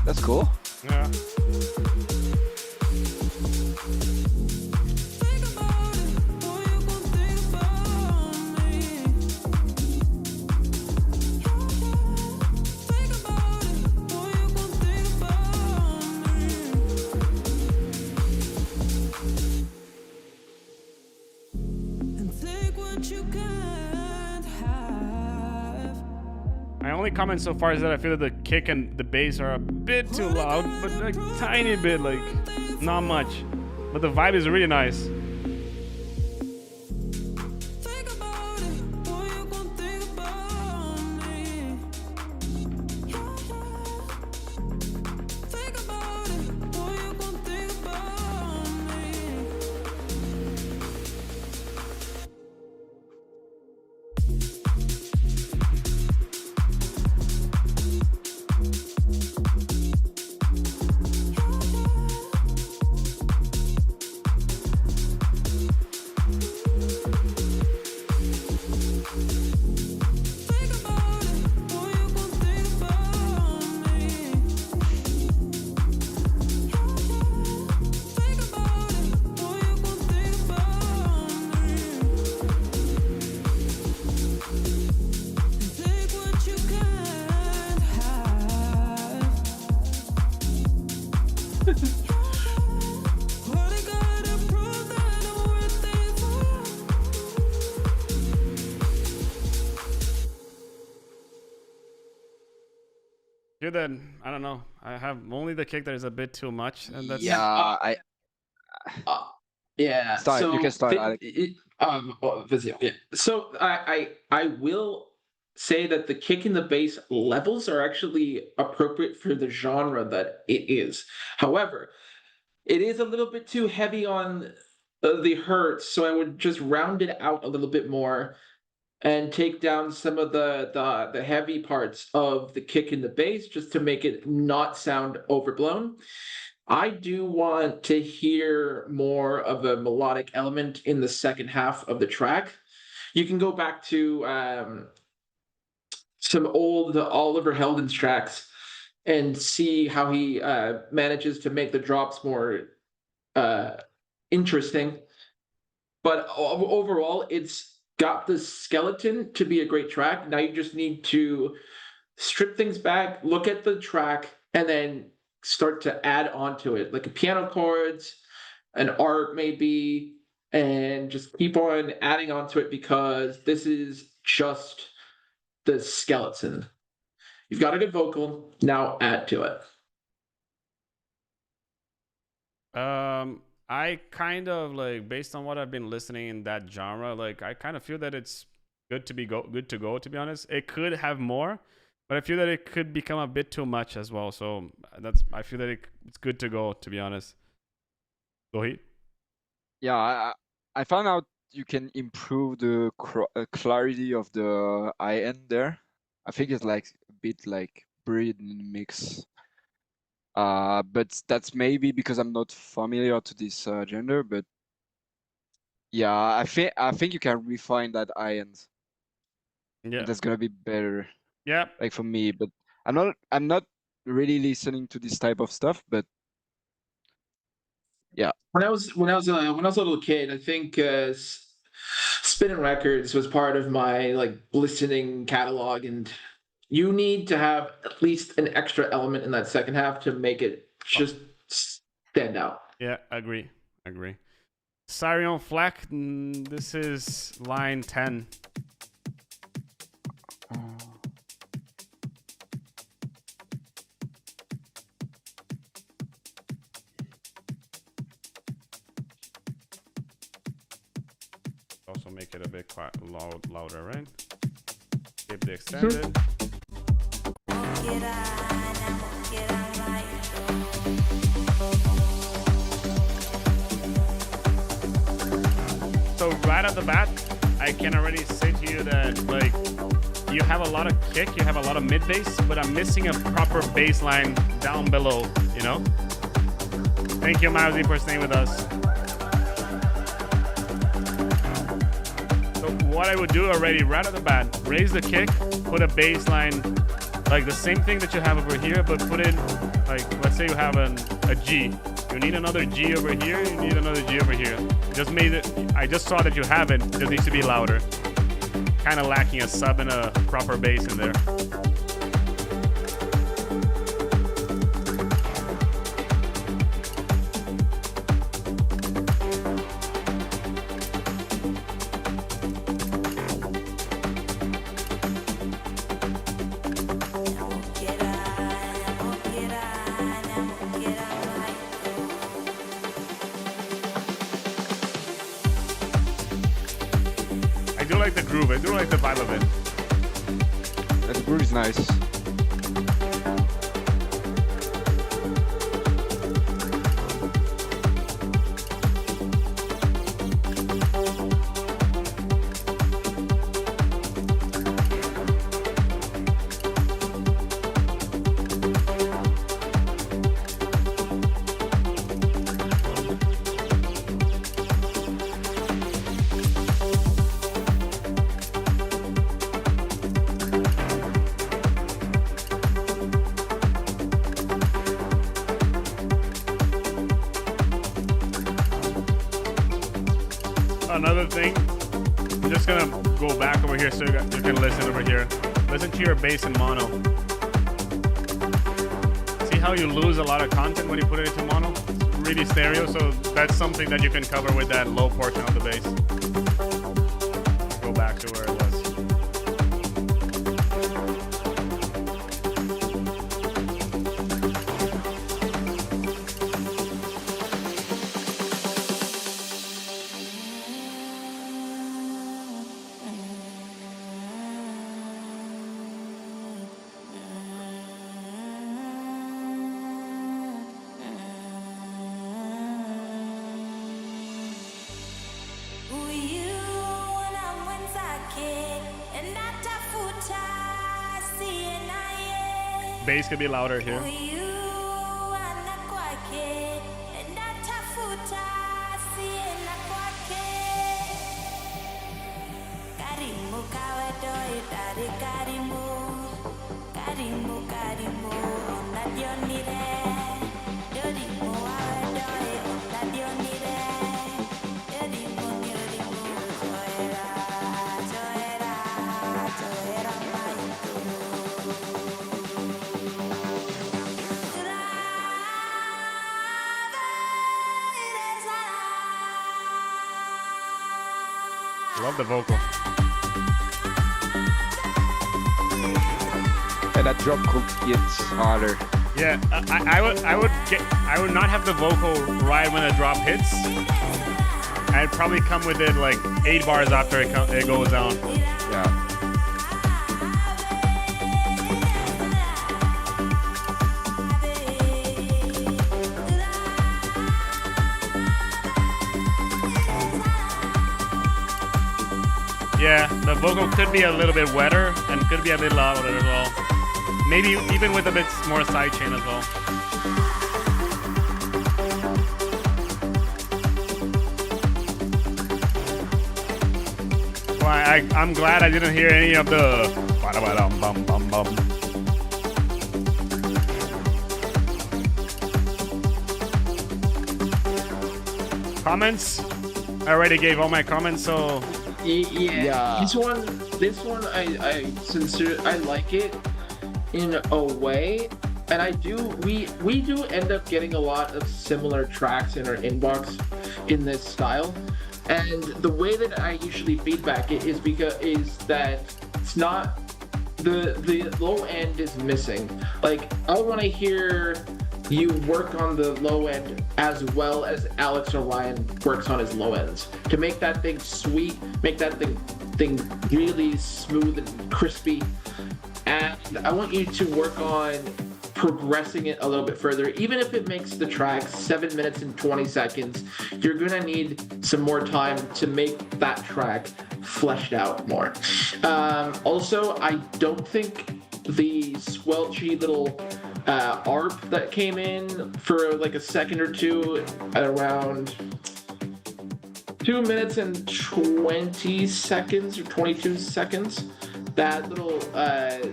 That's cool. Yeah. Think about it, boy, you gon' think about me. Think about it, boy, you gon' think about me. And take what you can't have. My only comment so far is that I feel that the kick and the bass are a bit too loud, but like tiny bit, like not much. But the vibe is really nice. Think about it, boy, you gon' think about me. Think about it, boy, you gon' think about me. Think about it, boy, you gon' think about me. Think about it, boy, you gon' think about me. And take what you can't have. What I gotta prove that I'm worth it for. Feel that I don't know. I have only the kick that is a bit too much, and that's Yeah, I Yeah. start. So You can start, Alex. Vizio, yeah. So I will say that the kick and the bass levels are actually appropriate for the genre that it is. However, it is a little bit too heavy on the hertz, so I would just round it out a little bit more and take down some of the heavy parts of the kick and the bass just to make it not sound overblown. I do want to hear more of a melodic element in the second half of the track. You can go back to some old Oliver Heldens tracks and see how he manages to make the drops more interesting. But overall, it's got the skeleton to be a great track. Now you just need to strip things back, look at the track, and then start to add onto it, like a piano chords, an art maybe, and just keep on adding onto it because this is just the skeleton. You've got a good vocal, now add to it. I kind of like, based on what I've been listening in that genre, like I kind of feel that it's good to go. To be honest, it could have more, but I feel that it could become a bit too much as well. So I feel that it's good to go. To be honest, Lohit. Yeah, I found out you can improve the clarity of the high end there. I think it's like a bit like buried in the mix. But that's maybe because I'm not familiar to this genre. But yeah, I think you can refine that high end. Yeah, And that's gonna be better. yeah. Like for me, but I'm not really listening to this type of stuff. But yeah, When I was a little kid, I think spinning records was part of my like listening catalog, and you need to have at least an extra element in that second half to make it just stand out. Yeah, agree. Sirion Flack, this is line 10. Also make it a bit louder, right? Keep the extended. So right at the bat, I can already say to you that like you have a lot of kick, you have a lot of mid bass, but I'm missing a proper bass line down below, you know? Thank you, Mousy, for staying with us. So what I would do already right at the bat, raise the kick, put a bass line, like the same thing that you have over here, but put in, like, let's say you have a G. You need another G over here, you need another G over here. I just saw that you have it, it just needs to be louder. Kind of lacking a sub and a proper bass in there. I do like the groove, I do like the vibe of it. the groove is nice. Another thing, I'm just gonna go back over here so you can listen over here. Listen to your bass in mono. See how you lose a lot of content when you put it into mono? It's really stereo, so that's something that you can cover with that low portion of the bass. Go back to where it was. Bass could be louder here. Love the vocal. And that drop could get harder. Yeah, I would not have the vocal right when the drop hits. I'd probably come with it like 8 bars after it goes down. Yeah. Yeah, the vocal could be a little bit wetter and could be a bit louder as well. Maybe even with a bit more sidechain as well. Well, I'm glad I didn't hear any of the ba-da-ba-dum-bum-bum-bum. Comments? I already gave all my comments, so Yeah. This one, I like it in a way, and we do end up getting a lot of similar tracks in our inbox in this style, and the way that I usually feedback it is that it's not the low end is missing. Like, I want to hear you work on the low end as well as Alex Orion works on his low ends to make that thing sweet, make that thing really smooth and crispy. And I want you to work on progressing it a little bit further. Even if it makes the track 7 minutes and 20 seconds, you're gonna need some more time to make that track fleshed out more. Also, I don't think the squelchy little ARP that came in for like a second or two at around 2 minutes and 20 seconds or 22 seconds, that little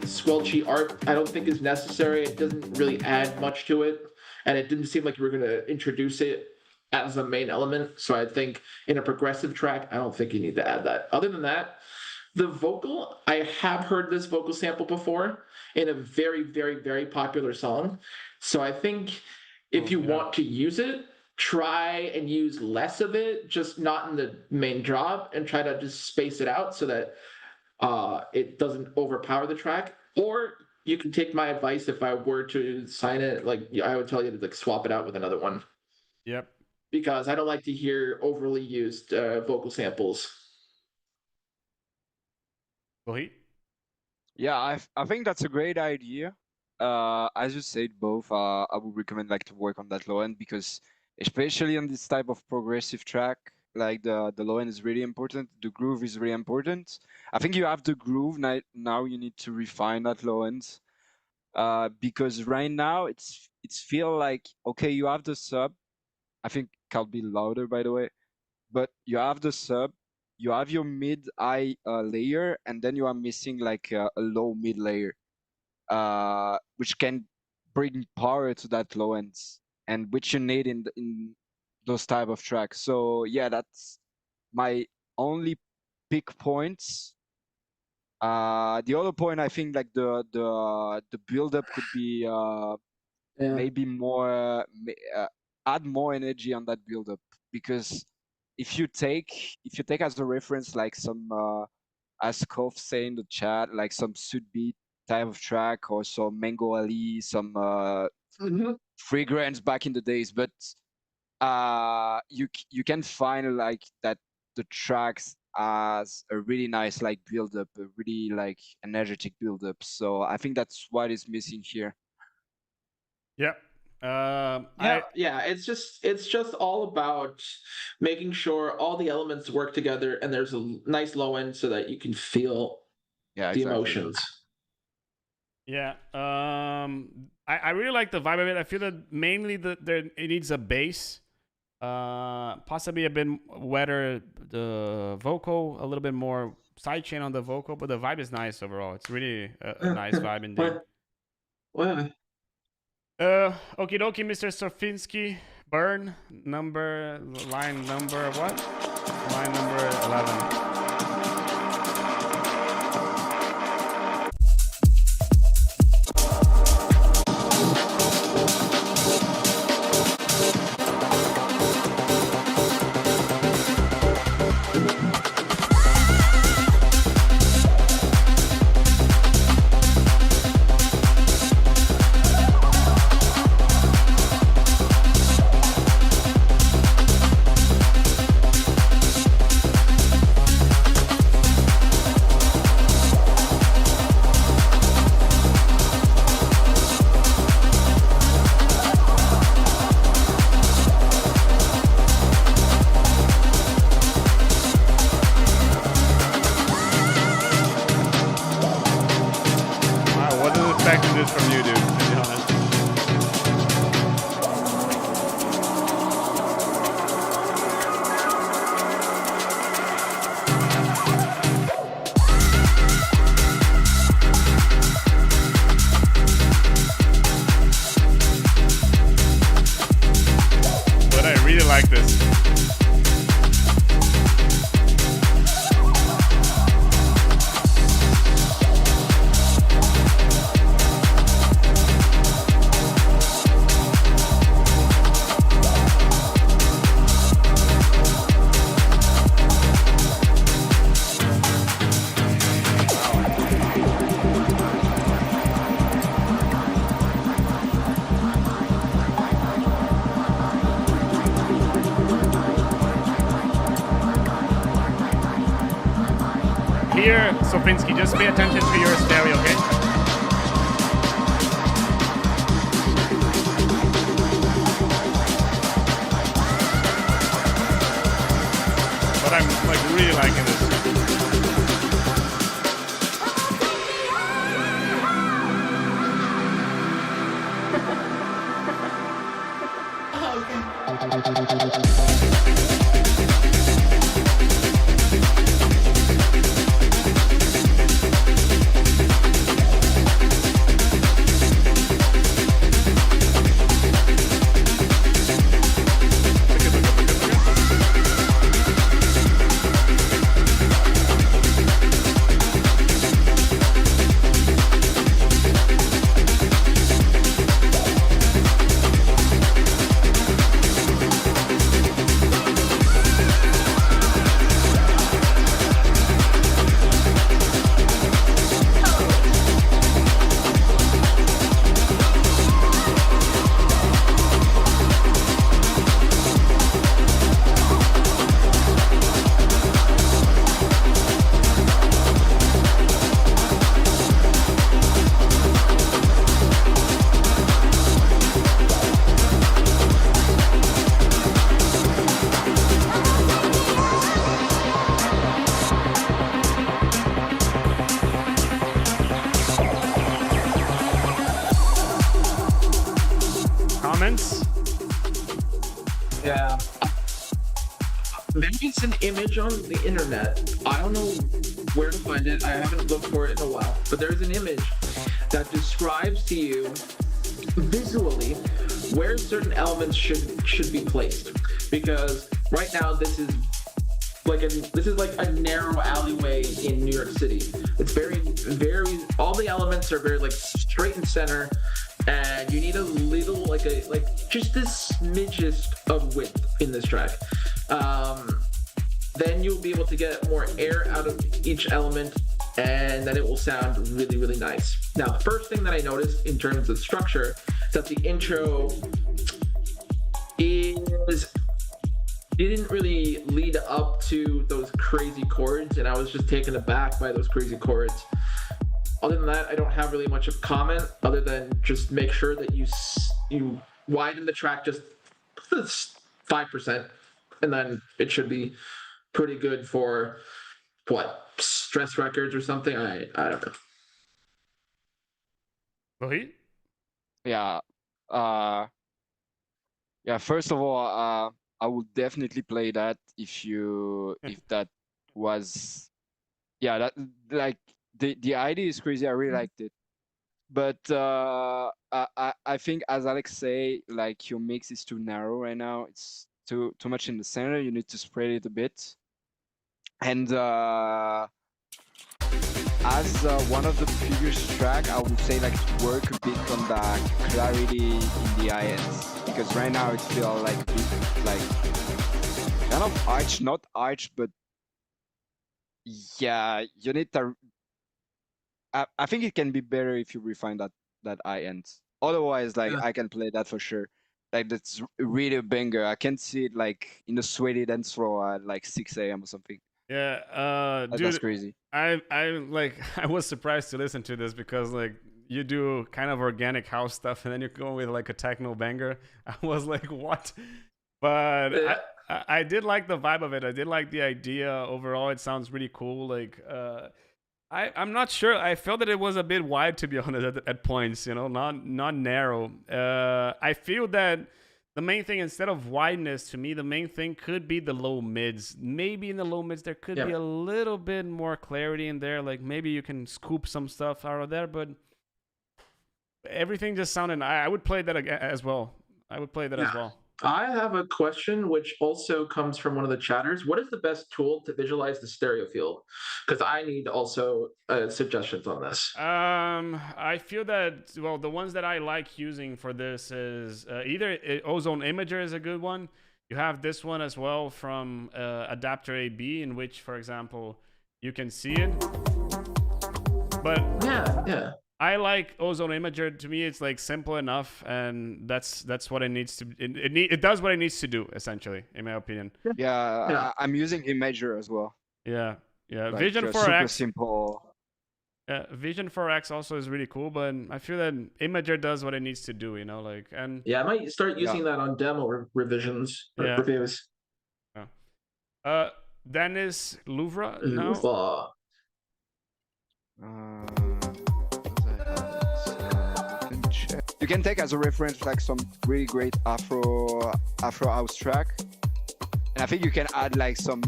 squelchy ARP I don't think is necessary. It doesn't really add much to it, and it didn't seem like you were going to introduce it as a main element. So I think in a progressive track, I don't think you need to add that. Other than that, the vocal, I have heard this vocal sample before in a very, very, very popular song. So I think if you want to use it, try and use less of it, just not in the main drop, and try to just space it out so that it doesn't overpower the track. Or you can take my advice. If I were to sign it, like, I would tell you to like swap it out with another one. Yep. Because I don't like to hear overly used vocal samples. Wahid? Yeah, I think that's a great idea. As you said, both, I would recommend like to work on that low end, because especially on this type of progressive track, like the low end is really important. The groove is really important. I think you have the groove now. You need to refine that low end, because right now it's feel like, okay, you have the sub. I think can be louder, by the way, but you have the sub. You have your mid-high layer, and then you are missing like a low mid layer, which can bring power to that low end, and which you need in those type of tracks. So yeah, that's my only big points. The other point, I think, like the build-up could be maybe more add more energy on that build-up, because if you take as a reference like some as Kof say in the chat, like some Sud beat type of track, or some Mango Ali, some Fragrance back in the days, but you can find like that the tracks as a really nice like build up, a really like energetic build up. So I think that's what is missing here. Yep. It's just all about making sure all the elements work together and there's a nice low end so that you can feel the emotions. Yeah. I really like the vibe of it. I feel that mainly it needs a bass. Possibly a bit wetter the vocal, a little bit more sidechain on the vocal, but the vibe is nice overall. It's really a nice vibe indeed. Well, Okie dokie, Mr. Sofinski. Burn line number what? Line number 11. From you, dude, to be honest. But I really like this. Here, Sofinski, just pay attention to your stereo, okay? But I'm like really liking this. Comments? yeah. Maybe it's an image on the internet. I don't know where to find it. I haven't looked for it in a while. But there's an image that describes to you visually where certain elements should be placed. Because right now this is like a narrow alleyway in New York City. It's very all the elements are very like straight and center, and you need a little like just this smidgest of width in this track. Then you'll be able to get more air out of each element, and then it will sound really, really nice. Now, the first thing that I noticed in terms of structure is that the intro didn't really lead up to those crazy chords, and I was just taken aback by those crazy chords. Other than that, I don't have really much of a comment, other than just make sure that you widen the track just 5%, and then it should be pretty good for what, Stress Records or something. I don't know. Rohit? Yeah. Yeah. First of all, I would definitely play that if that was, yeah, that like the idea is crazy. I really liked it, But I think, as Alex say, like your mix is too narrow right now. It's too much in the center. You need to spread it a bit. And as one of the previous track, I would say like to work a bit on the clarity in the high ends, because right now it feels like a bit like kind of arch, not arch, but yeah, you need to. I think it can be better if you refine that high end. Otherwise, like Yeah. I can play that for sure. Like that's really a banger. I can see it like in a sweaty dance floor at like 6 a.m. or something. Yeah, That's dude, crazy. I like I was surprised to listen to this because like you do kind of organic house stuff and then you go with like a techno banger. I was like, what? But Yeah. I did like the vibe of it. I did like the idea overall. It sounds really cool. Like I'm not sure. I felt that it was a bit wide, to be honest, at points. You know, not narrow. I feel that the main thing, instead of wideness, to me, the main thing could be the low mids. Maybe in the low mids there could be a little bit more clarity in there. Like maybe you can scoop some stuff out of there, but everything just sounded. I would play that as well. I would play that as well. I have a question which also comes from one of the chatters. What is the best tool to visualize the stereo field? Because I need also suggestions on this. I feel that, well, the ones that I like using for this is either Ozone Imager is a good one. You have this one as well from Adapter AB, in which, for example, you can see it. But Yeah. I like Ozone Imager. To me, it's like simple enough, and that's what it needs to. It does what it needs to do, essentially, in my opinion. Yeah. I'm using Imager as well. Yeah. Like, Vision super 4X. simple. Vision 4X also is really cool, but I feel that Imager does what it needs to do, you know, like, and Yeah, I might start using that on demo revisions or Yeah. reviews. Dennis Louvre now. You can take as a reference like some really great Afro house track, and I think you can add like some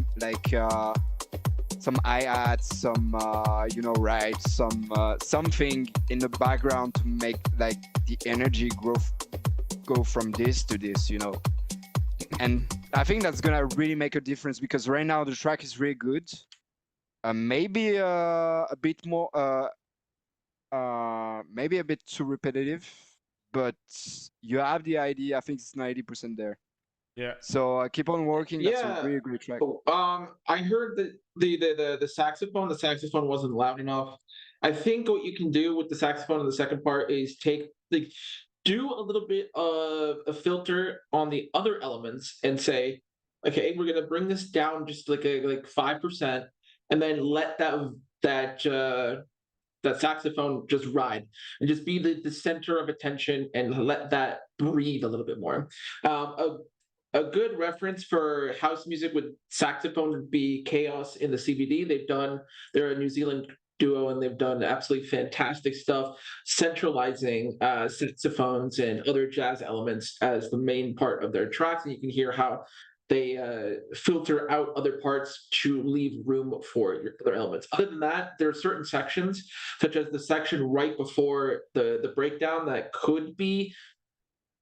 hi-hats, some rides, something in the background to make like the energy go from this to this, you know. And I think that's gonna really make a difference, because right now the track is really good. Maybe a bit more, maybe a bit too repetitive, but you have the idea. I think it's 90% there. Yeah. So keep on working. That's a really great track. I heard that the saxophone wasn't loud enough. I think what you can do with the saxophone in the second part is do a little bit of a filter on the other elements and say, okay, we're gonna bring this down just like 5%, and then let that saxophone just ride and just be the center of attention and let that breathe a little bit more. A good reference for house music with saxophone would be Chaos in the CBD. They're a New Zealand duo, and they've done absolutely fantastic stuff, centralizing saxophones and other jazz elements as the main part of their tracks. And you can hear how they filter out other parts to leave room for your other elements. Other than that, there are certain sections, such as the section right before the breakdown, that could be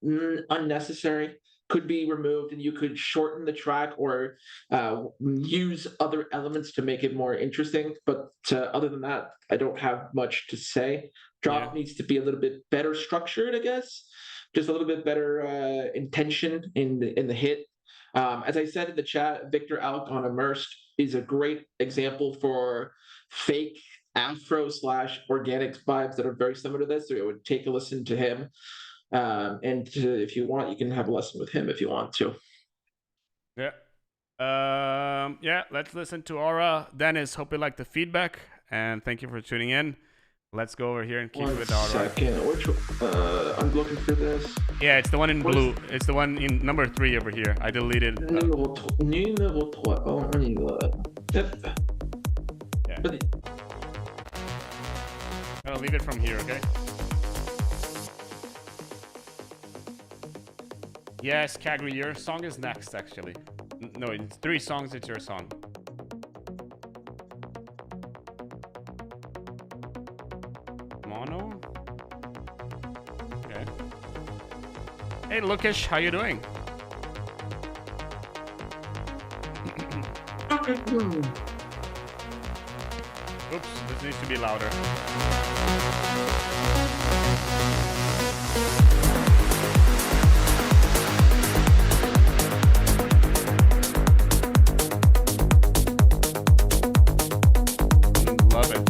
unnecessary, could be removed, and you could shorten the track or use other elements to make it more interesting. But other than that, I don't have much to say. Drop needs to be a little bit better structured, I guess. Just a little bit better intention in the hit. As I said in the chat, Victor Alec on Immersed is a great example for fake Afro / organic vibes that are very similar to this. So I would take a listen to him. If you want, you can have a lesson with him if you want to. Yeah. Let's listen to Aura. Dennis, hope you like the feedback, and thank you for tuning in. Let's go over here and keep it with Aura. Second, I'm looking for this. Yeah, it's the one in blue. It's the one in number 3 over here. I deleted. Numéro 3. Oh, on y va. Yep. Yeah. I'll leave it from here, okay? Yes, Kagri, your song is next, actually. No, it's 3 songs, it's your song. Mono? Hey, Lukesh, how you doing? Oops, this needs to be louder. Love it.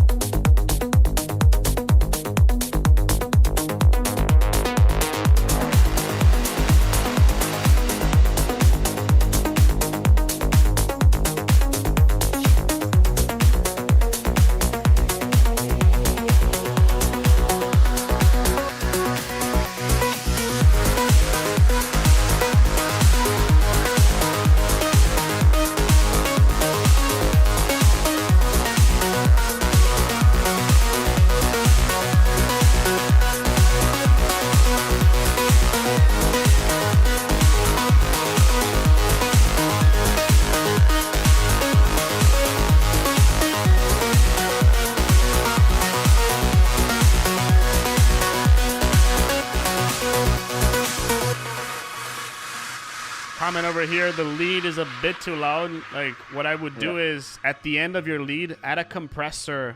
Comment over here, the lead is a bit too loud. Like, what I would do is, at the end of your lead, add a compressor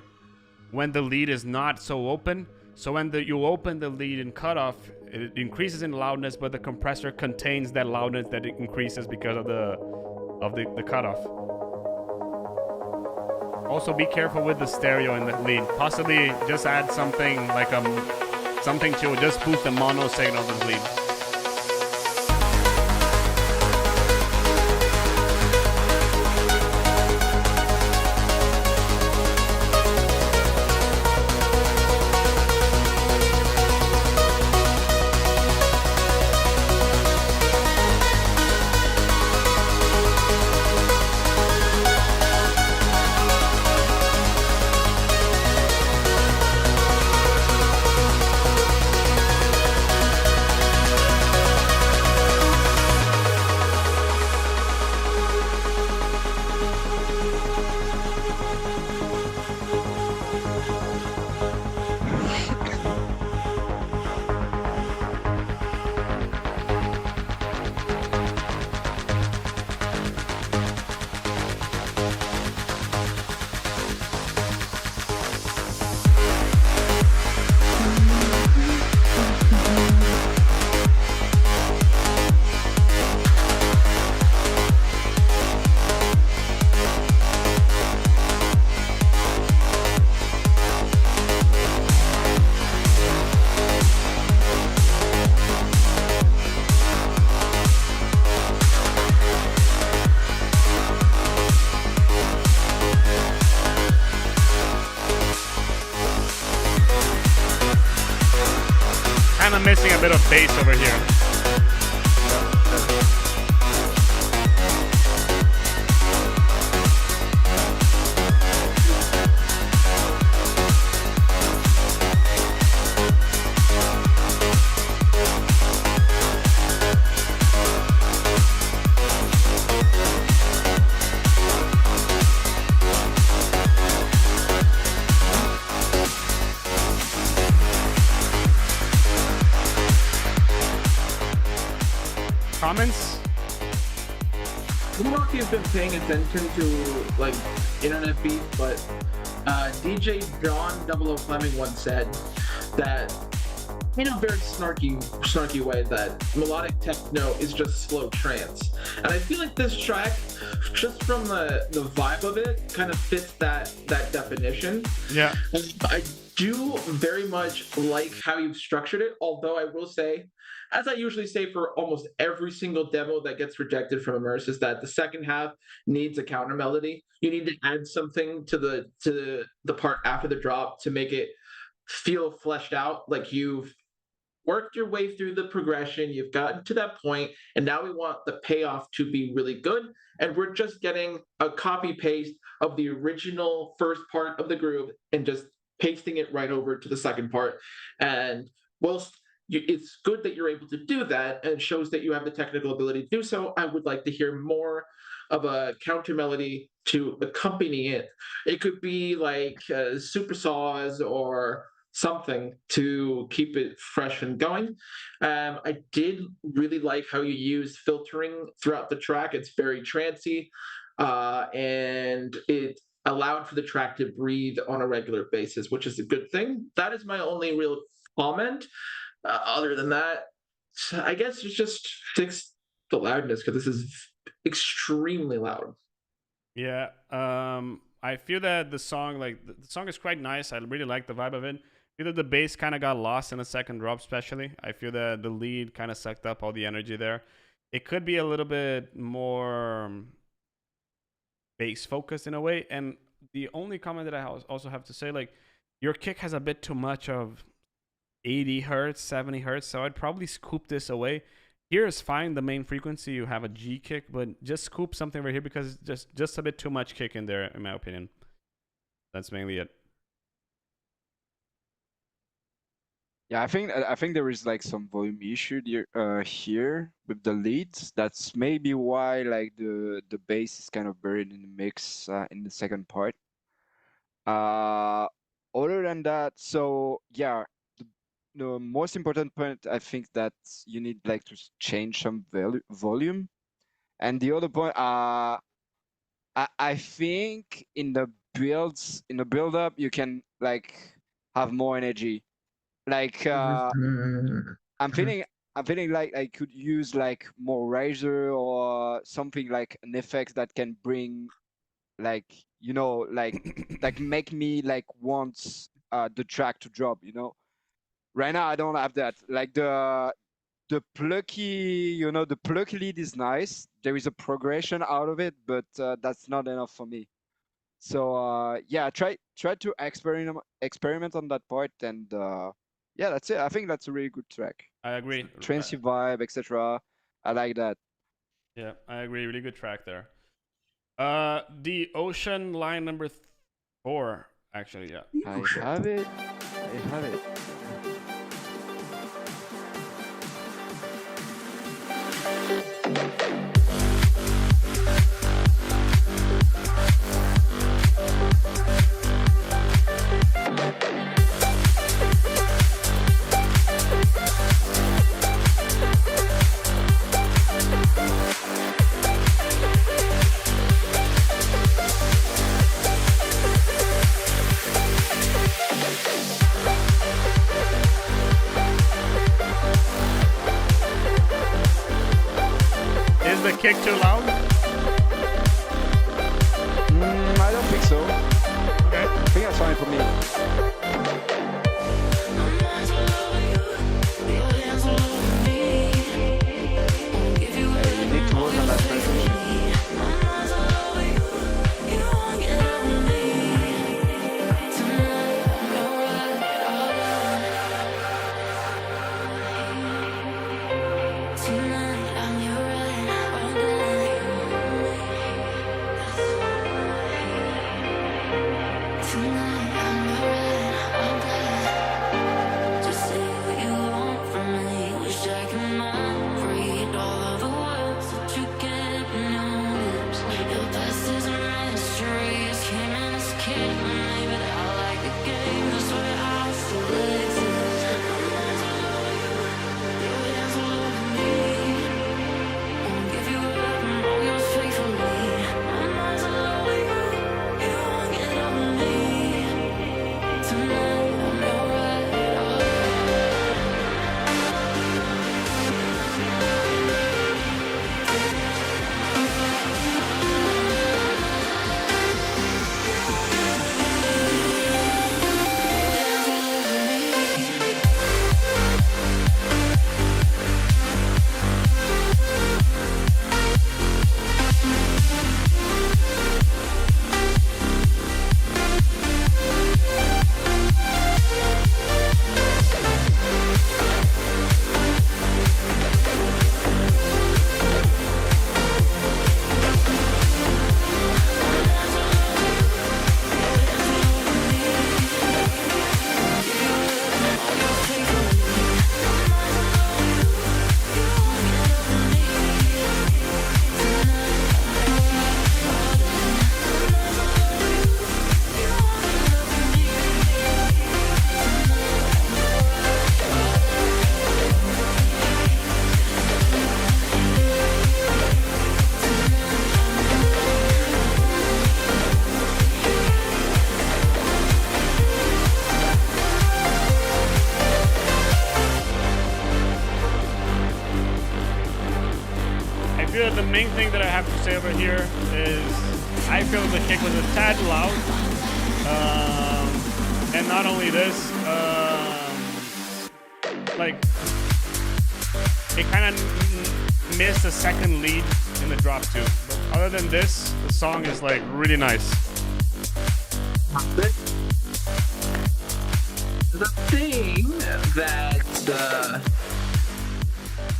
when the lead is not so open. So when you open the lead in cutoff, it increases in loudness, but the compressor contains that loudness that it increases because of the cutoff. Also, be careful with the stereo in the lead. Possibly just add something like something to just boost the mono signal of the lead. Missing a bit of bass over here. Comments? I don't know if you've been paying attention to like internet beats, but DJ John 00 Fleming once said that in a very snarky way that melodic techno is just slow trance. And I feel like this track, just from the vibe of it, kind of fits that definition. Yeah. And I do very much like how you've structured it, although I will say, as I usually say for almost every single demo that gets rejected from Immersed, is that the second half needs a counter melody. You need to add something to the part after the drop to make it feel fleshed out, like you've worked your way through the progression, you've gotten to that point, and now we want the payoff to be really good. And we're just getting a copy paste of the original first part of the groove and just pasting it right over to the second part. And whilst it's good that you're able to do that, and it shows that you have the technical ability to do so, I would like to hear more of a counter melody to accompany it. It could be like super saws or something to keep it fresh and going. I did really like how you used filtering throughout the track. It's very trancey, and it allowed for the track to breathe on a regular basis, which is a good thing. That is my only real comment. Other than that, I guess it's just fix the loudness because this is extremely loud. Yeah, I feel that the song, like the song, is quite nice. I really like the vibe of it. I feel that the bass kind of got lost in the second drop, especially. I feel that the lead kind of sucked up all the energy there. It could be a little bit more bass focused in a way. And the only comment that I also have to say, like, your kick has a bit too much of 80 hertz, 70 hertz, so I'd probably scoop this away. Here is fine, the main frequency, you have a G kick, but just scoop something right here because it's just a bit too much kick in there, in my opinion. That's mainly it. Yeah, I think there is like some volume issue here with the leads. That's maybe why like the bass is kind of buried in the mix in the second part. Other than that, so yeah, the most important point, I think that you need like to change some volume. And the other point, I think in the build-up, you can like have more energy. Like I'm feeling like I could use like more riser or something, like an effect that can bring like, you know, like make me like want the track to drop, you know. Right now I don't have that. Like the plucky, you know, the plucky lead is nice. There is a progression out of it, but that's not enough for me. So yeah, try to experiment on that part, and yeah, that's it. I think that's a really good track. I agree. Trancy vibe, etc. I like that. Yeah, I agree. Really good track there. The Ocean line number 4, actually, yeah. I have it. I have it. Is the kick too loud? I don't think so. Okay. I think that's fine for me. You need to work on that transition. say over here is I feel the kick was a tad loud. And not only this, like it kind of missed a second lead in the drop too. But other than this, the song is like really nice. The thing that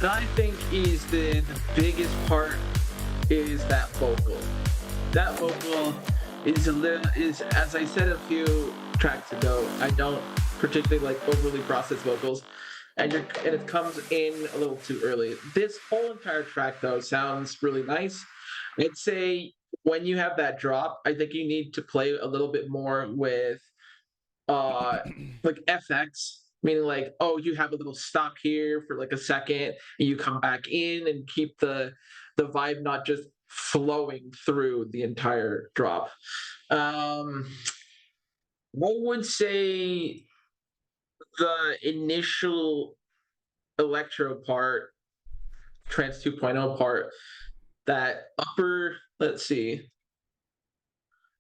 I think is the biggest part is that vocal. That vocal is as I said a few tracks ago, I don't particularly like overly processed vocals, and it comes in a little too early. This whole entire track though sounds really nice. I'd say when you have that drop, I think you need to play a little bit more with like FX, meaning like, oh, you have a little stop here for like a second and you come back in and keep the vibe not just flowing through the entire drop. I would say the initial electro part, trance 2.0 part, that upper, let's see,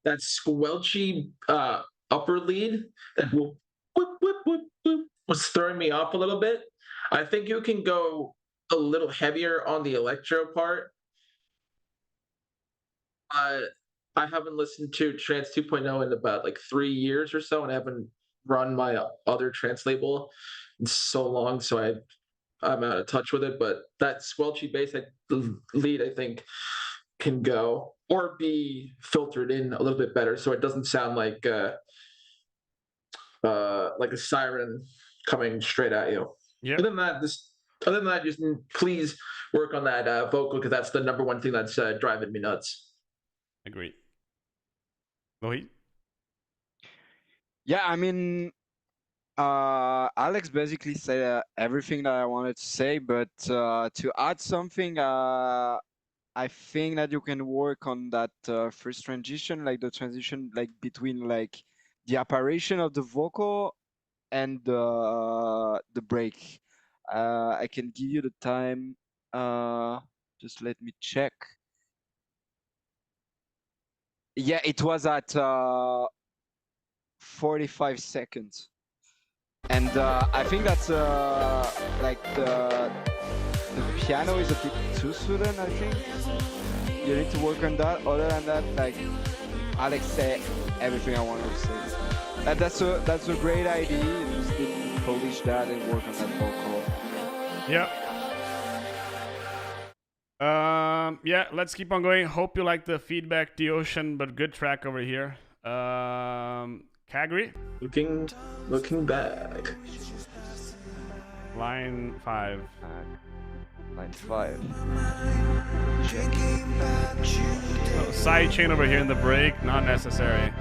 that squelchy upper lead that will whoop, whoop, whoop, whoop, was throwing me off a little bit. I think you can go a little heavier on the electro part. I haven't listened to Trance 2.0 in about like 3 years or so, and I haven't run my other trance label in so long, so I'm out of touch with it. But that squelchy bass lead, I think, can go or be filtered in a little bit better, so it doesn't sound like a siren coming straight at you. Yeah. Other than that, just please work on that vocal, because that's the number one thing that's driving me nuts. Agreed. Lohit? Yeah, I mean, Alex basically said everything that I wanted to say, but to add something, I think that you can work on that first transition, like the transition like between like the apparition of the vocal and the break. I can give you the time. Just let me check. Yeah, it was at 45 seconds. And I think that's like the piano is a bit too sudden, I think. You need to work on that. Other than that, like Alex said everything I wanted to say. That's a great idea. You just need to polish that and work on that vocal. Yeah. Yeah, let's keep on going. Hope you like the feedback, the ocean, but good track over here. Kagri? Looking back. Line 5. Line 5. Oh, side chain over here in the break, not necessary.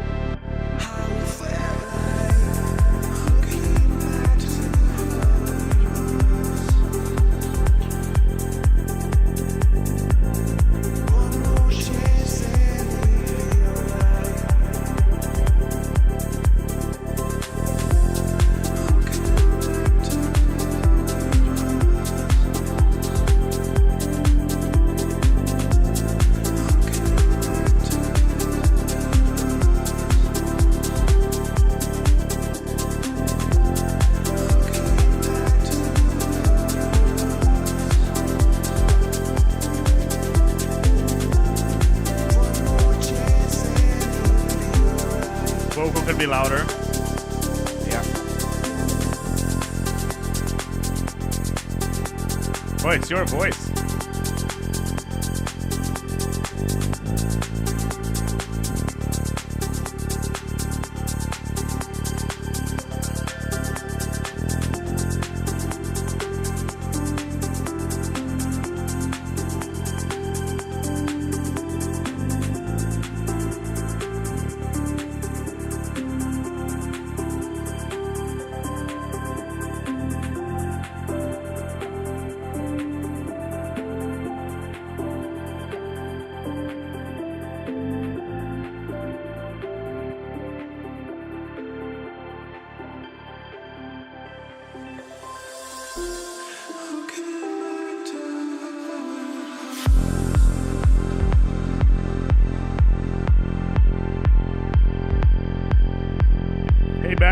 Vocal could be louder. Yeah. Oh, it's your voice.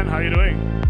man? How you doing?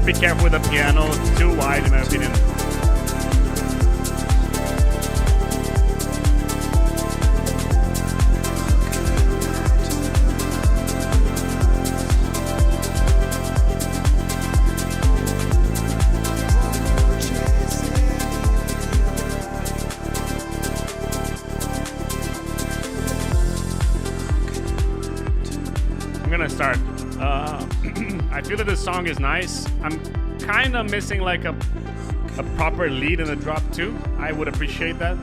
Be careful with the piano, it's too wide in my opinion. I'm gonna start. I feel that this song is nice. I'm kind of missing like a proper lead in the drop too. I would appreciate that.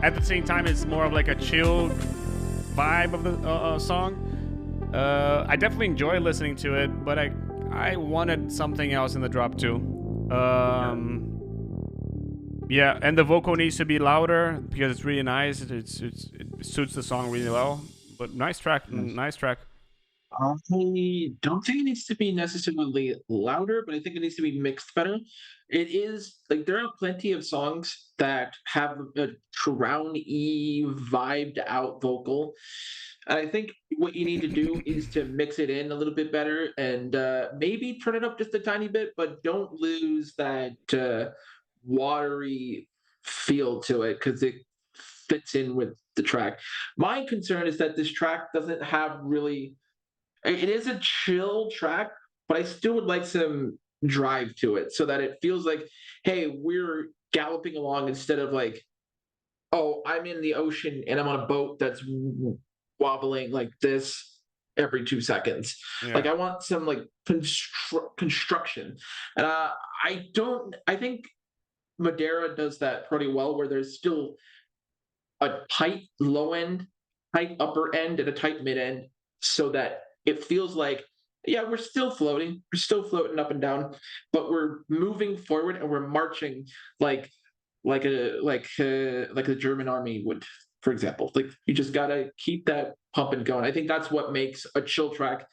At the same time, it's more of like a chill vibe of the song. I definitely enjoy listening to it, but I wanted something else in the drop too. Yeah, and the vocal needs to be louder because it's really nice. It suits the song really well. But nice track, nice track. I don't think it needs to be necessarily louder, but I think it needs to be mixed better. It is like there are plenty of songs that have a drowny, vibed out vocal. And I think what you need to do is to mix it in a little bit better and maybe turn it up just a tiny bit, but don't lose that watery feel to it because it fits in with the track. My concern is that this track doesn't have really it is a chill track, but I still would like some drive to it so that it feels like, hey, we're galloping along instead of like, oh, I'm in the ocean and I'm on a boat that's wobbling like this every 2 seconds. Yeah. Like I want some like construction. And I think Madeira does that pretty well where there's still a tight low end, tight upper end, and a tight mid end so that it feels like yeah we're still floating up and down but we're moving forward and we're marching like the German army would, for example. Like you just gotta keep that pumping going. I think that's what makes a chill track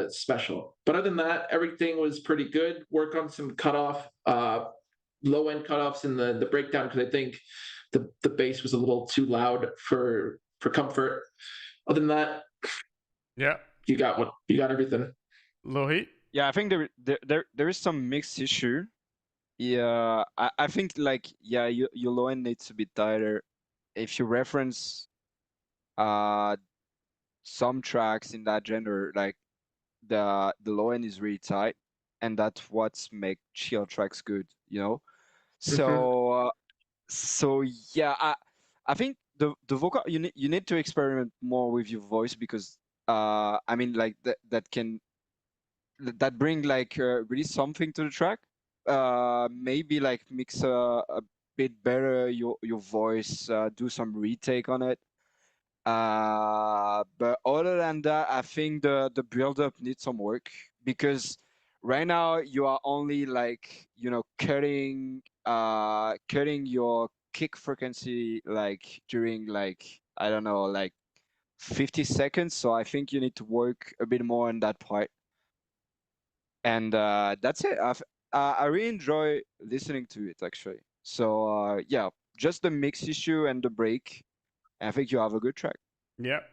special. But other than that, everything was pretty good. Work on some cutoff low end cutoffs in the breakdown because I think the bass was a little too loud for comfort. Other than that, Yeah. you got everything. Lohit? Yeah, I think there is some mixed issue. Yeah, I think like yeah, your low end needs to be tighter. If you reference some tracks in that genre, like the low end is really tight, and that's what's make chill tracks good, you know. So yeah, I think the vocal you need to experiment more with your voice because I mean like that bring like really something to the track. Maybe like mix a bit better your voice, do some retake on it. But other than that, I think the build up needs some work because right now you are only like cutting your kick frequency like during like I don't know like 50 seconds. So I think you need to work a bit more on that part. And that's it. I really enjoy listening to it actually. So yeah, just the mix issue and the break. I think you have a good track. Yep.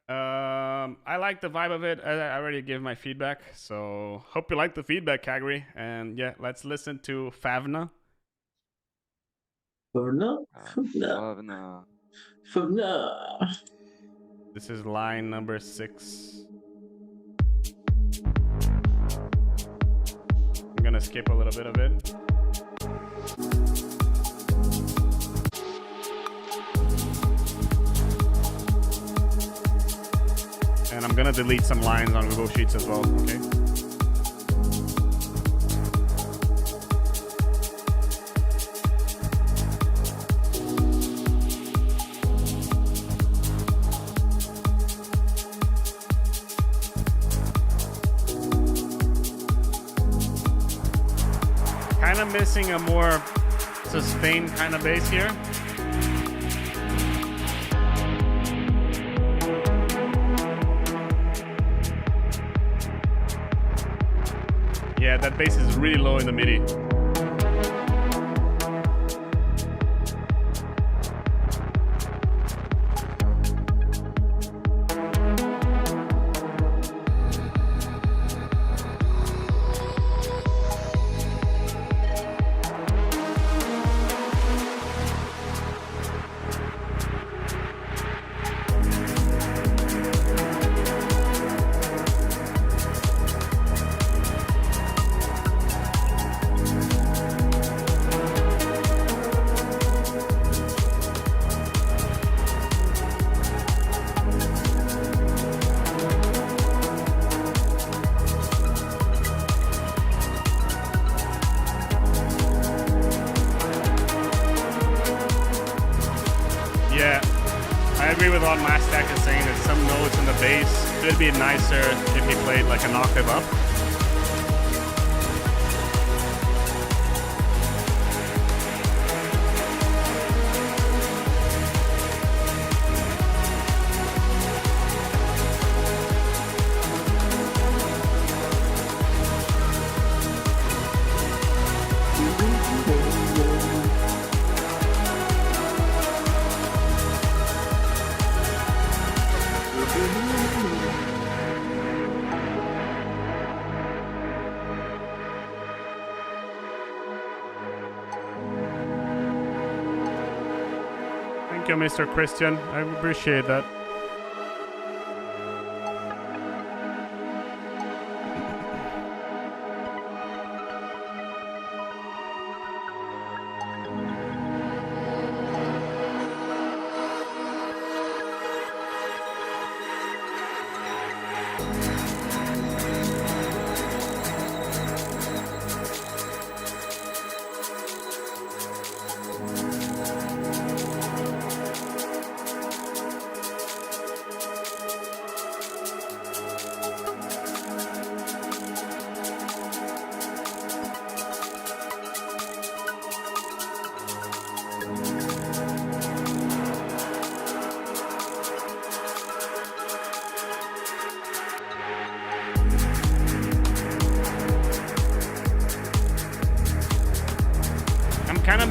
I like the vibe of it. I already gave my feedback, so hope you like the feedback, Kagri. And yeah, let's listen to Favna. Favna. Favna. This is line number 6. gonna skip a little bit of it. And I'm gonna delete some lines on Google Sheets as well, okay? Kind of missing a more sustained kind of bass here. Yeah, that bass is really low in the MIDI. It'd be nicer if he played like an octave up. Thank you, Mr. Christian. I appreciate that.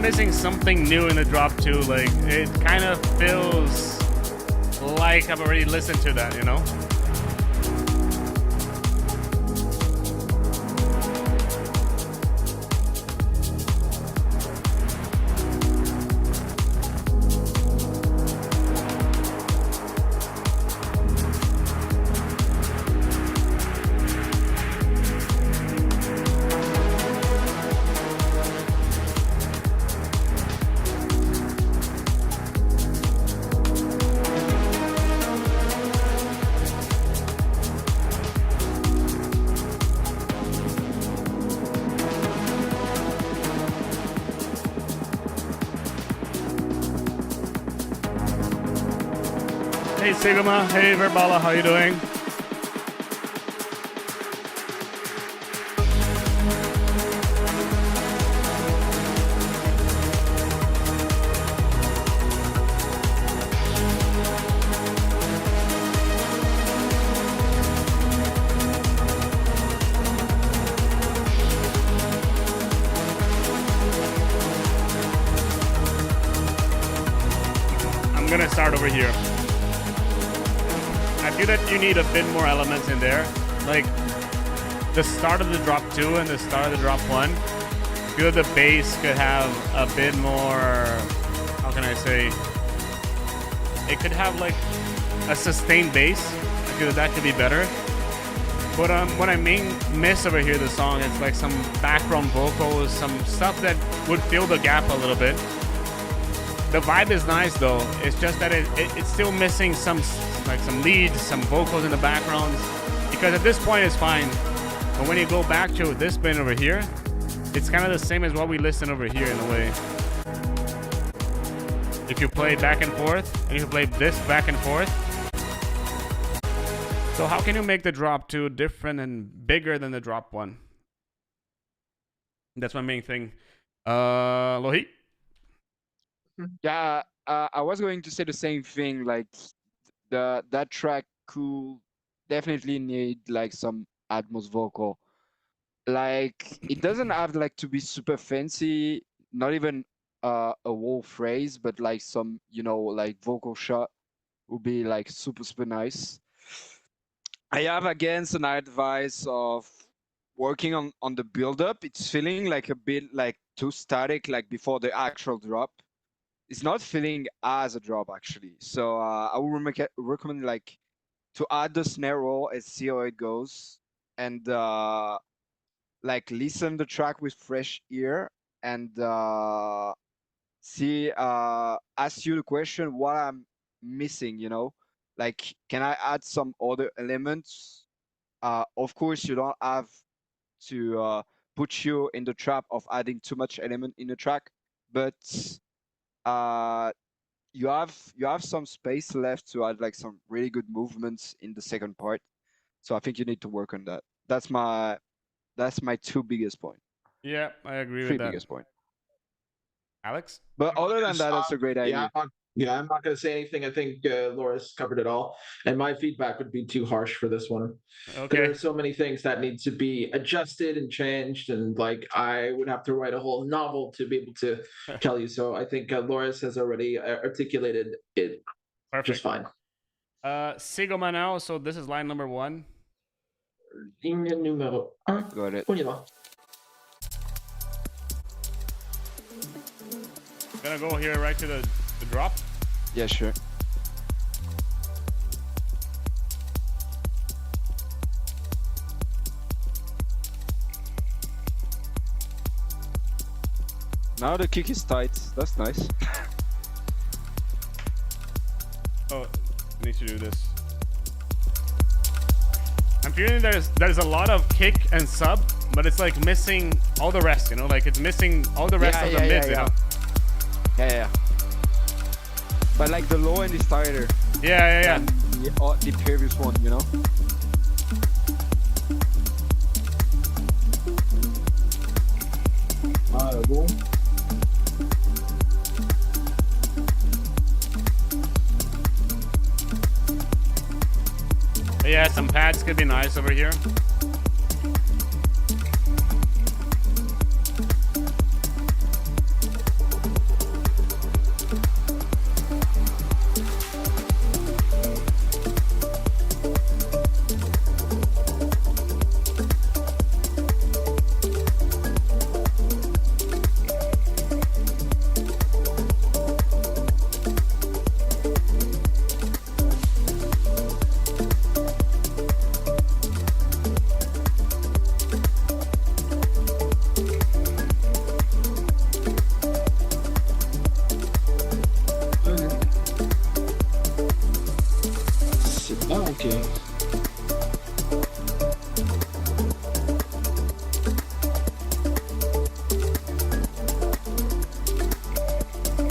Missing something new in the drop too. Like it kind of feels like I've already listened to that, you know? Hey Sigma, hey Verbala, how you doing? I'm gonna start over here. I feel that you need a bit more elements in there. Like the start of the drop 2 and the start of the drop 1. I feel the bass could have a bit more, how can I say? It could have like a sustained bass. I feel that could be better. But what I miss over here, the song, it's like some background vocals, some stuff that would fill the gap a little bit. The vibe is nice though. It's just that it's still missing some leads, some vocals in the backgrounds. Because at this point it's fine. But when you go back to this bit over here, it's kind of the same as what we listen over here in a way. If you play back and forth, and you play this back and forth. So how can you make the drop 2 different and bigger than the drop 1? That's my main thing. Lohi? Yeah, I was going to say the same thing. Like that track could definitely need like some Atmos vocal. Like it doesn't have like to be super fancy, not even a whole phrase, but like some, you know, like vocal shot would be like super nice. I have again an advice of working on the build up. It's feeling like a bit like too static, like before the actual drop. It's not feeling as a drop actually. So I would recommend like to add the snare roll and see how it goes, and like listen the track with fresh ear and see ask you the question what I'm missing, you know, like can I add some other elements? Of course you don't have to put you in the trap of adding too much element in the track, but you have some space left to add like some really good movements in the second part. So I think you need to work on that. That's my 2 biggest point. Yeah, I agree 3 with that. biggest point. Alex? But other than that, that's a great idea. I'm not going to say anything. I think Laura's covered it all. And my feedback would be too harsh for this one. Okay. There are so many things that need to be adjusted and changed. And like, I would have to write a whole novel to be able to tell you. So I think Laura's has already articulated it just fine. Sigoma now. So this is line number 1. Ligne numéro 1. Got it. On y va. Gonna go here right to the drop. Yeah, sure. Now the kick is tight. That's nice. Oh, I need to do this. I'm feeling there's a lot of kick and sub, but it's like missing all the rest, you know? Like it's missing all the rest of the mids, you know? Yeah. But like the low end is tighter. Yeah. than the previous one, you know? Bon. Yeah, some pads could be nice over here.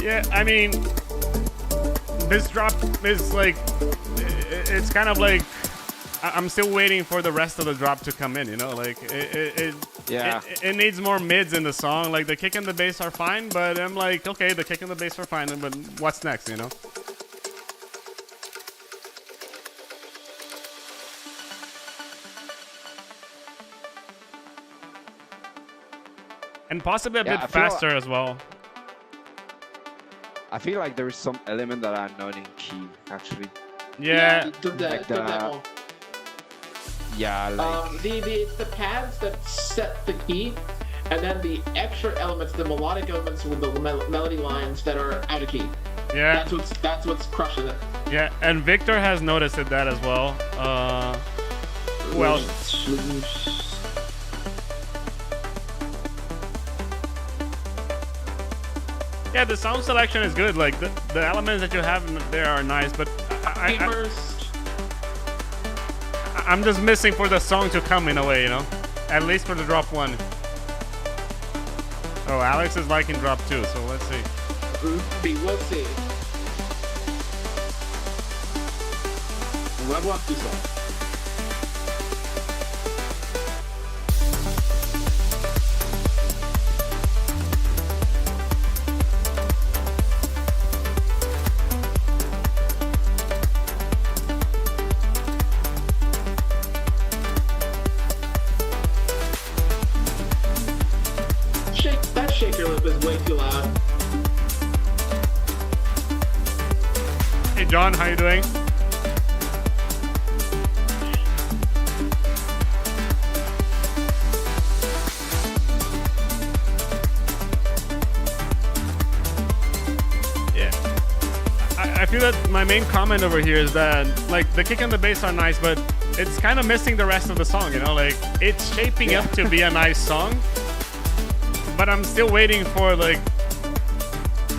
Yeah, I mean, this drop is like, it's kind of like, I'm still waiting for the rest of the drop to come in, you know, like it needs more mids in the song. Like the kick and the bass are fine, but I'm like, okay, the kick and the bass are fine, but what's next, you know? And possibly a bit faster as well. I feel like there is some element that are not in key, actually. Yeah. Like it's the pads that set the key, and then the extra elements, the melodic elements with the melody lines that are out of key. Yeah. That's what's crushing it. Yeah, and Victor has noticed that as well. Who else? Yeah, the sound selection is good. Like the elements that you have in there are nice, but I'm just missing for the song to come in a way, you know? At least for the drop one. Oh, Alex is liking drop two, so let's see. We'll see. On va voir tout ça. That shaker loop is way too loud. Hey John, how you doing? Yeah. I feel that my main comment over here is that like the kick and the bass are nice, but it's kind of missing the rest of the song, you know? Like it's shaping up to be a nice song, but I'm still waiting for like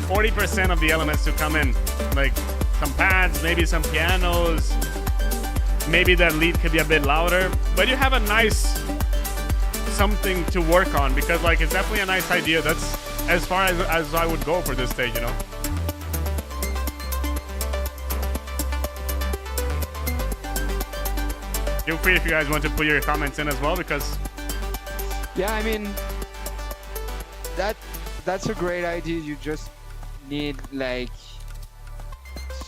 40% of the elements to come in. Like some pads, maybe some pianos, maybe that lead could be a bit louder, but you have a nice something to work on, because like it's definitely a nice idea. That's as far as I would go for this stage, you know. Feel free if you guys want to put your comments in as well, because Yeah, I mean, that's a great idea. You just need like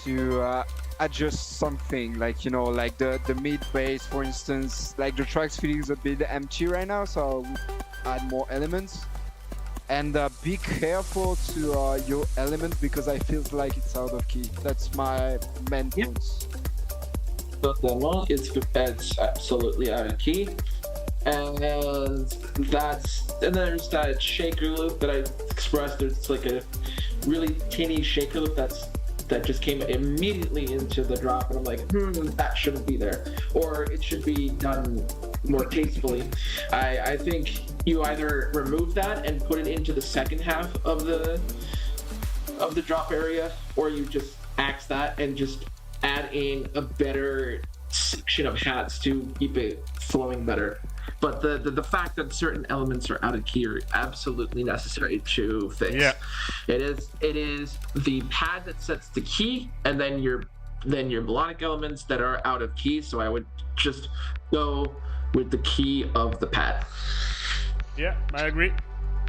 to adjust something, like, you know, like the mid bass, for instance. Like the track's feeling a bit empty right now, so I'll add more elements. And be careful to your element, because I feel like it's out of key. That's my main points. It's absolutely out of key, and there's that shaker loop that I expressed. There's like a really tinny shaker loop that just came immediately into the drop, and I'm like, that shouldn't be there, or it should be done more tastefully. I think you either remove that and put it into the second half of the drop area, or you just axe that and just add in a better section of hats to keep it flowing better. But the fact that certain elements are out of key are absolutely necessary to fix. Yeah. It is the pad that sets the key, and then your melodic elements that are out of key. So I would just go with the key of the pad. yeah, I agree.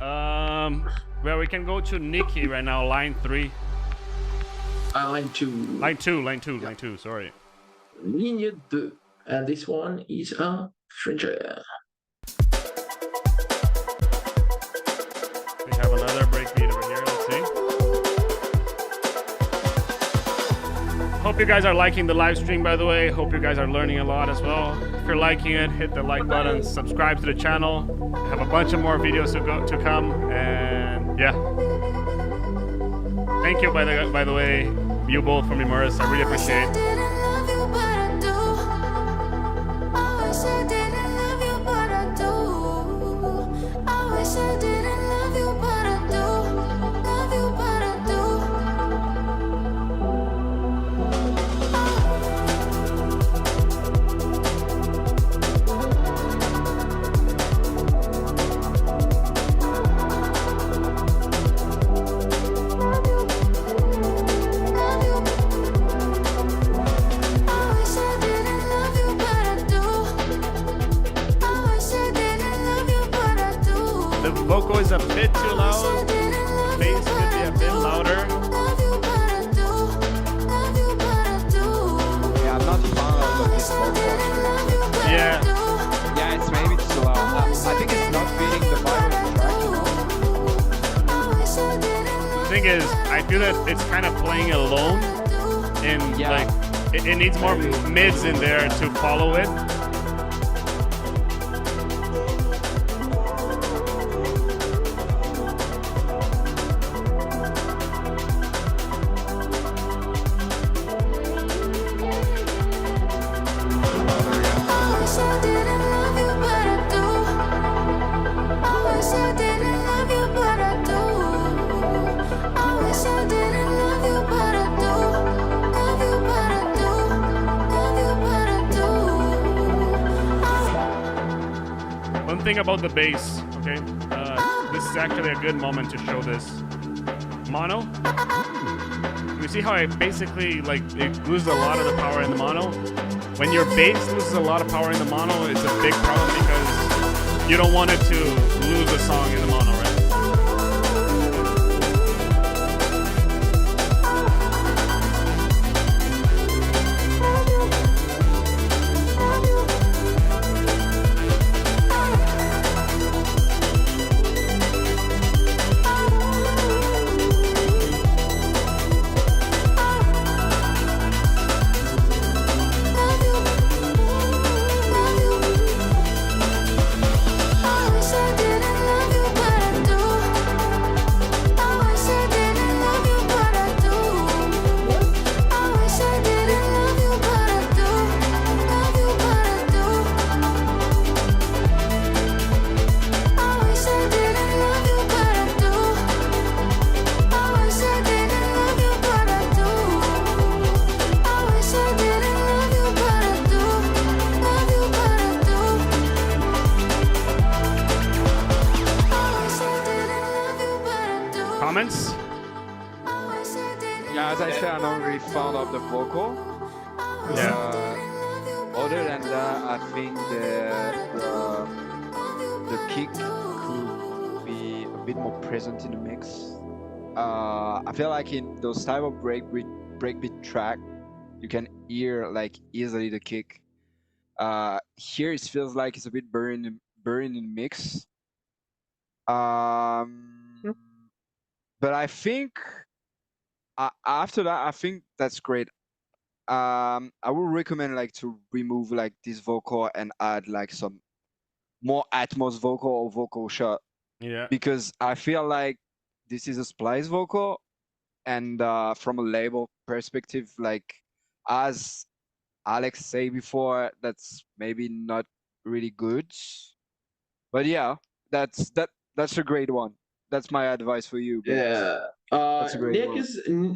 Well, we can go to Nikki right now, line 3. Line 2. Line 2, sorry. Ligne 2. And this one is a Fringer. We have another breakbeat over here, let's see. Hope you guys are liking the live stream, by the way. Hope you guys are learning a lot as well. If you're liking it, hit the like button, subscribe to the channel. Have a bunch of more videos to come, and yeah. Thank you, by the way, you both from Immersed. I really appreciate it. Vocal is a bit too loud. Bass could be a bit louder. Yeah, I'm not a fan of this vocal, actually. Yeah. It's maybe too loud. I think it's not fitting the vibe of the track, you know? The thing is, I feel that it's kind of playing alone, and like it needs more mids in there to follow it. thing about the bass, okay? This is actually a good moment to show this. Mono. You see how I basically, like, it loses a lot of the power in the mono? When your bass loses a lot of power in the mono, it's a big problem because you don't want it to lose a song in the mono, right? Comments? Yeah, as I said, I'm not really fond of the vocal. Other than that, I think the kick could be a bit more present in the mix. I feel like in those type of breakbeat track, you can hear like easily the kick. Here it feels like it's a bit buried in the mix. But I think after that, I think that's great. I would recommend like to remove like this vocal and add like some more Atmos vocal or vocal shot. Yeah. Because I feel like this is a splice vocal, and from a label perspective, like as Alex said before, that's maybe not really good. But yeah, that's a great one. That's my advice for you. But Yeah. that's a great one.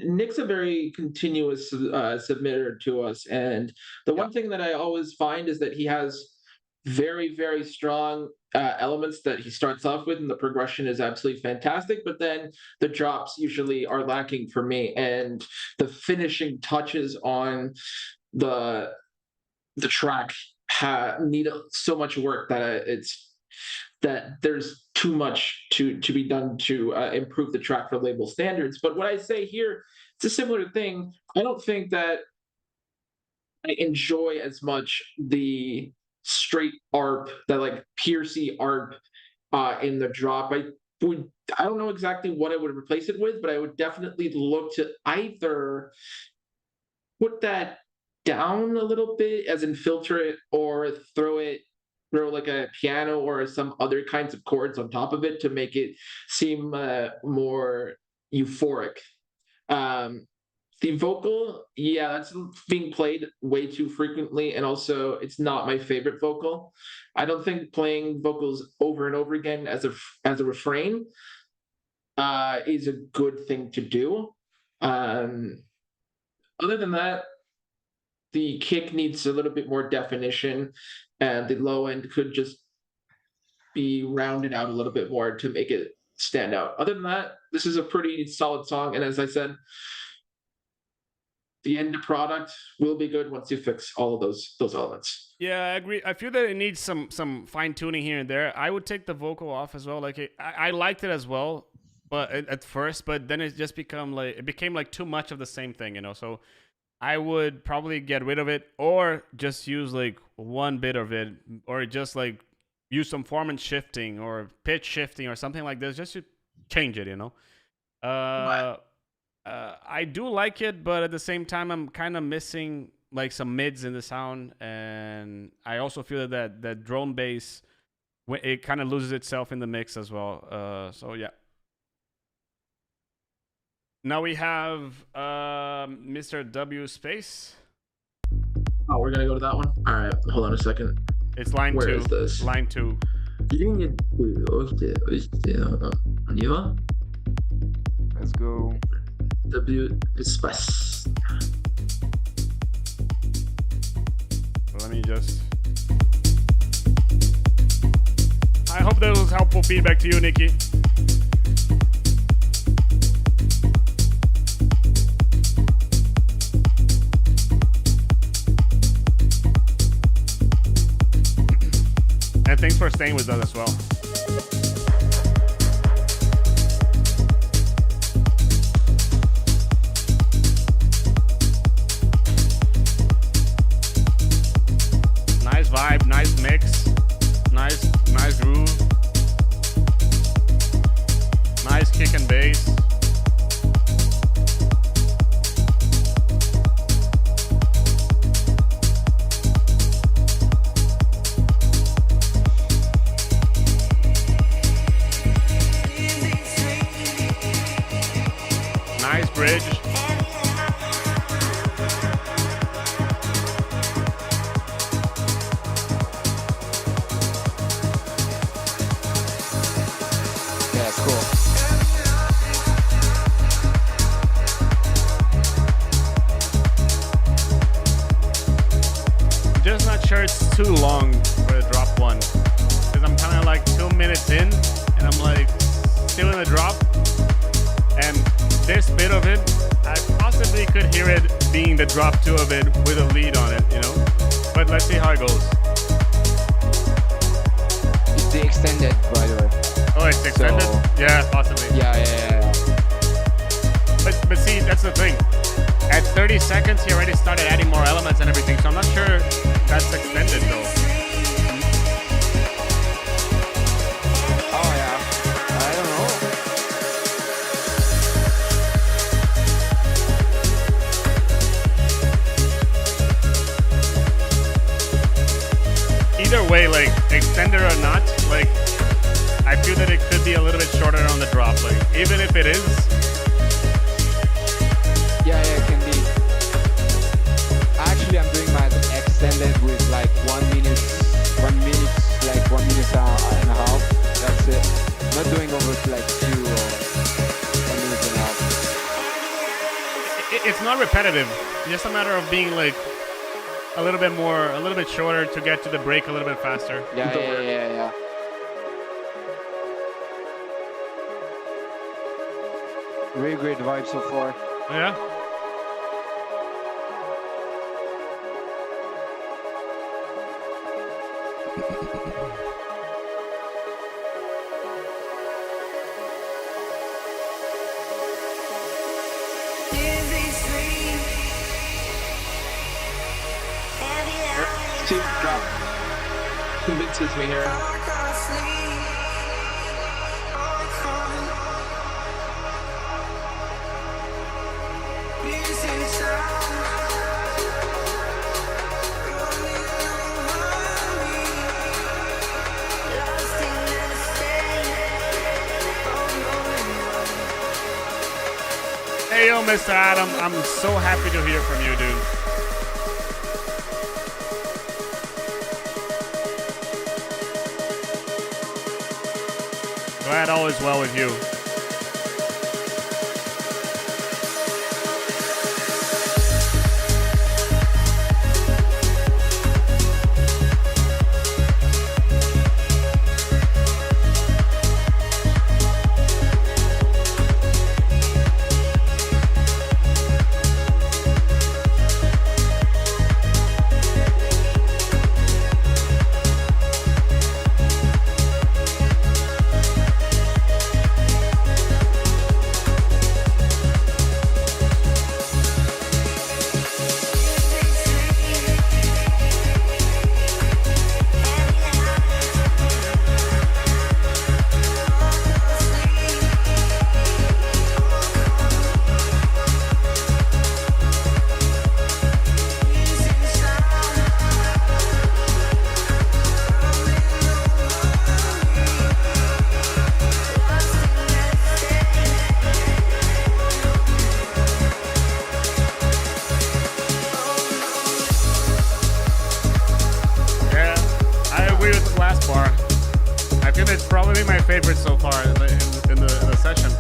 Nick's a very continuous submitter to us, and the one thing that I always find is that he has very, very strong elements that he starts off with, and the progression is absolutely fantastic. But then the drops usually are lacking for me, and the finishing touches on the track need so much work that there's too much to be done to improve the track for label standards. But what I say here, it's a similar thing. I don't think that I enjoy as much the straight ARP, that like Piercy ARP in the drop. I don't know exactly what I would replace it with, but I would definitely look to either put that down a little bit, as in filter it, or throw like a piano or some other kinds of chords on top of it to make it seem more euphoric. The vocal, that's being played way too frequently, and also it's not my favorite vocal. I don't think playing vocals over and over again as a refrain is a good thing to do. Other than that, the kick needs a little bit more definition, and the low end could just be rounded out a little bit more to make it stand out. Other than that, this is a pretty solid song, and as I said, the end product will be good once you fix all of those elements. Yeah, I agree. I feel that it needs some fine tuning here and there. I would take the vocal off as well. Like I liked it as well, but at first, but then it just became like too much of the same thing, you know. So I would probably get rid of it, or just use like one bit of it, or just like use some formant shifting or pitch shifting or something like this, just to change it, you know. I do like it, but at the same time, I'm kind of missing like some mids in the sound, and I also feel that drone bass, it kind of loses itself in the mix as well. So yeah. Now we have Mr. W Space. Oh, we're gonna go to that one. All right, hold on a second. It's line Where 2. is this? Line 2. On y va? Let's go. W Space. Let me just. I hope that was helpful feedback to you, Nikki. And thanks for staying with us as well. Nice vibe, nice mix, nice groove, nice kick and bass. Nice bridge. Just not sure it's too long for the drop one, because I'm kind of like 2 minutes in and I'm like still in the drop, and this bit of it I possibly could hear it being the drop 2 of it with a lead on it, you know, but let's see how it goes. It's the extended, by the way. Oh, it's extended? So, yeah, possibly. Yeah. But see, that's the thing. At 30 seconds, he already started adding more elements and everything, so I'm not sure that's extended though. Oh yeah, I don't know. Either way, like, extended or not, like, I feel that it could be a little bit shorter on the drop, like, even if it is. Yeah, it can be. Actually, I'm doing my extended with like 1 minute, like 1 minute and a half. That's it. Not doing over like 2 or 1 minute and a half. It's not repetitive. It's just a matter of being like a little bit shorter to get to the break a little bit faster. Yeah. Really great vibe so far. Yeah. Two drop convinces me here. Hey yo, Mr. Adam, I'm so happy to hear from you, dude. Glad all is well with you. Favorite so far in the session.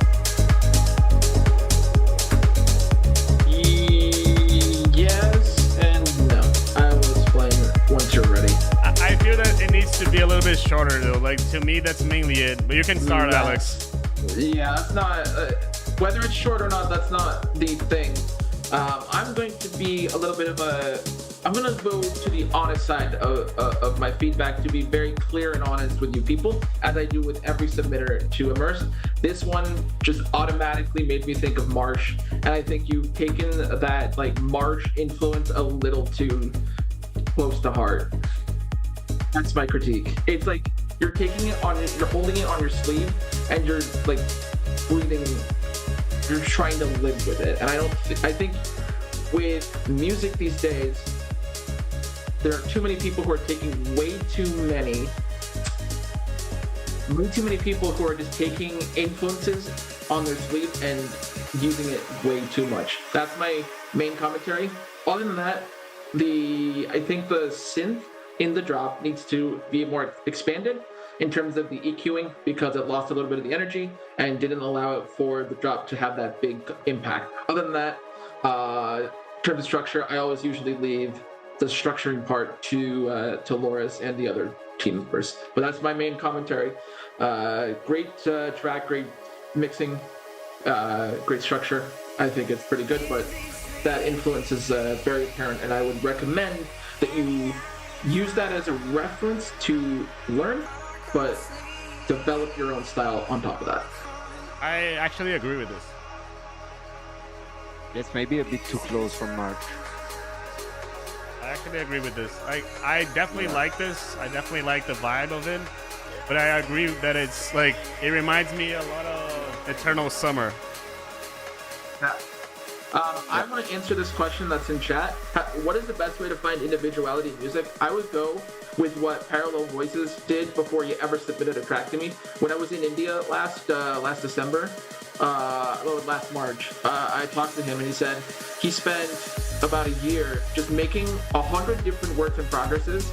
Yes and no. I will explain once you're ready. I feel that it needs to be a little bit is shorter though. Like to me, that's mainly it. But you can start, Yeah. Alex. Yeah, that's not whether it's short or not. That's not the thing. I'm going to be a little bit of a. I'm going to go to the honest side of my feedback to be very clear and honest with you people, as I do with every submitter to Immersed. This one just automatically made me think of Marsh, and I think you've taken that like Marsh influence a little too close to heart. That's my critique. It's like you're taking it on, you're holding it on your sleeve, and you're like breathing. You're trying to live with it, and I think with music these days, there are too many people who are taking way too many people who are just taking influences on their sleeve and using it way too much. That's my main commentary. Other than that, I think the synth in the drop needs to be more expanded in terms of the EQing, because it lost a little bit of the energy and didn't allow it for the drop to have that big impact. Other than that, in terms of structure, I always usually leave the structuring part to Loris and the other team members. But that's my main commentary. Great track, great mixing, great structure. I think it's pretty good, but that influence is very apparent, and I would recommend that you use that as a reference to learn, but develop your own style on top of that. I actually agree with this. It's maybe a bit too close for March. I actually agree with this. I definitely like this. I definitely like the vibe of it. But I agree that it's like, it reminds me a lot of Eternal Summer. Yeah. I want to answer this question that's in chat. What is the best way to find individuality in music? I would go with what Parallel Voices did before you ever submitted a track to me. When I was in India last December, last March, I talked to him and he said he spent about a year just making 100 different works in progresses.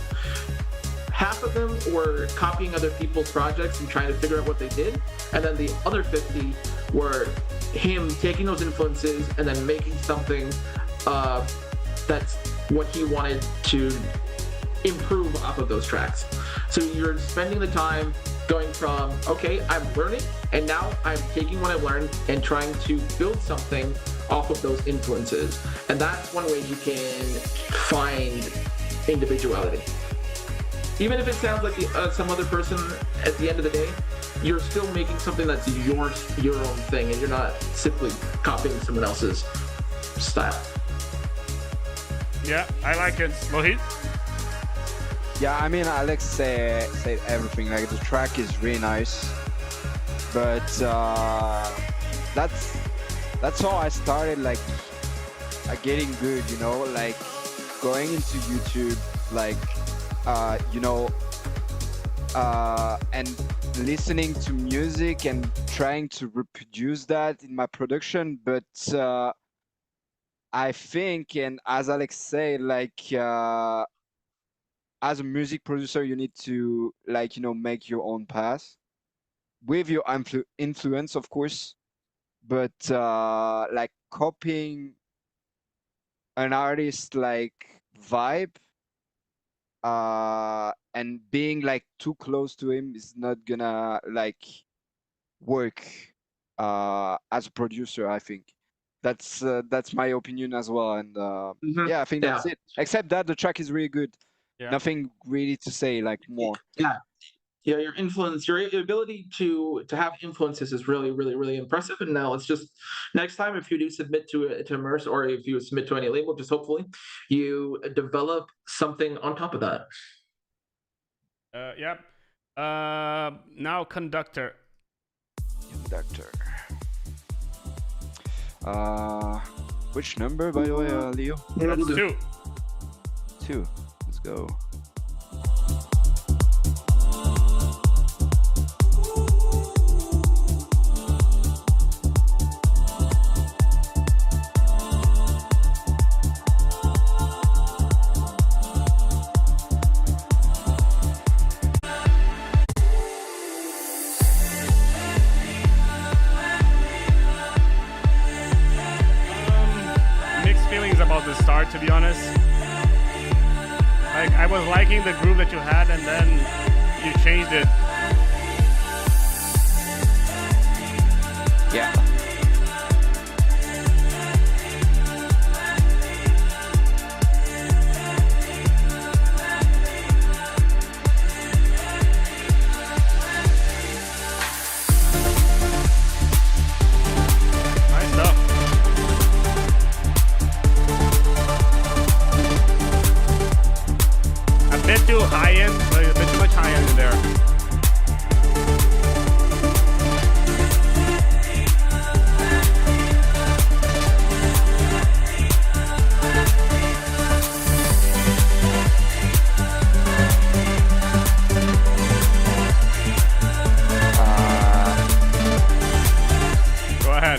Half of them were copying other people's projects and trying to figure out what they did, and then the other 50 were him taking those influences and then making something that's what he wanted to improve off of those tracks. So you're spending the time going from, okay, I'm learning, and now I'm taking what I've learned and trying to build something off of those influences. And that's one way you can find individuality. Even if it sounds like some other person at the end of the day, you're still making something that's your own thing, and you're not simply copying someone else's style. Yeah, I like it. Mohit? Yeah, I mean, Alex said everything. Like, the track is really nice, but that's how I started, like getting good, you know, like going into YouTube, like and listening to music and trying to reproduce that in my production. But I think, and as Alex said, like as a music producer, you need to, like, make your own path with your influence, of course, but like copying an artist like vibe and being like too close to him is not gonna like work as a producer. I think that's my opinion as well. And yeah, I think that's it. Except that the track is really good. Yeah. Nothing really to say like more. Yeah, your influence, your ability to have influences is really, really, really impressive. And now it's just, next time if you do submit to Immerse, or if you submit to any label, just hopefully you develop something on top of that. Yep. Now Conductor. Which number, by the way, Leo? That's 2. 2. Let's go. About the start, to be honest. Like, I was liking the groove that you had, and then you changed it. Yeah. Nice stuff. A bit too high end, like a bit too much high end in there.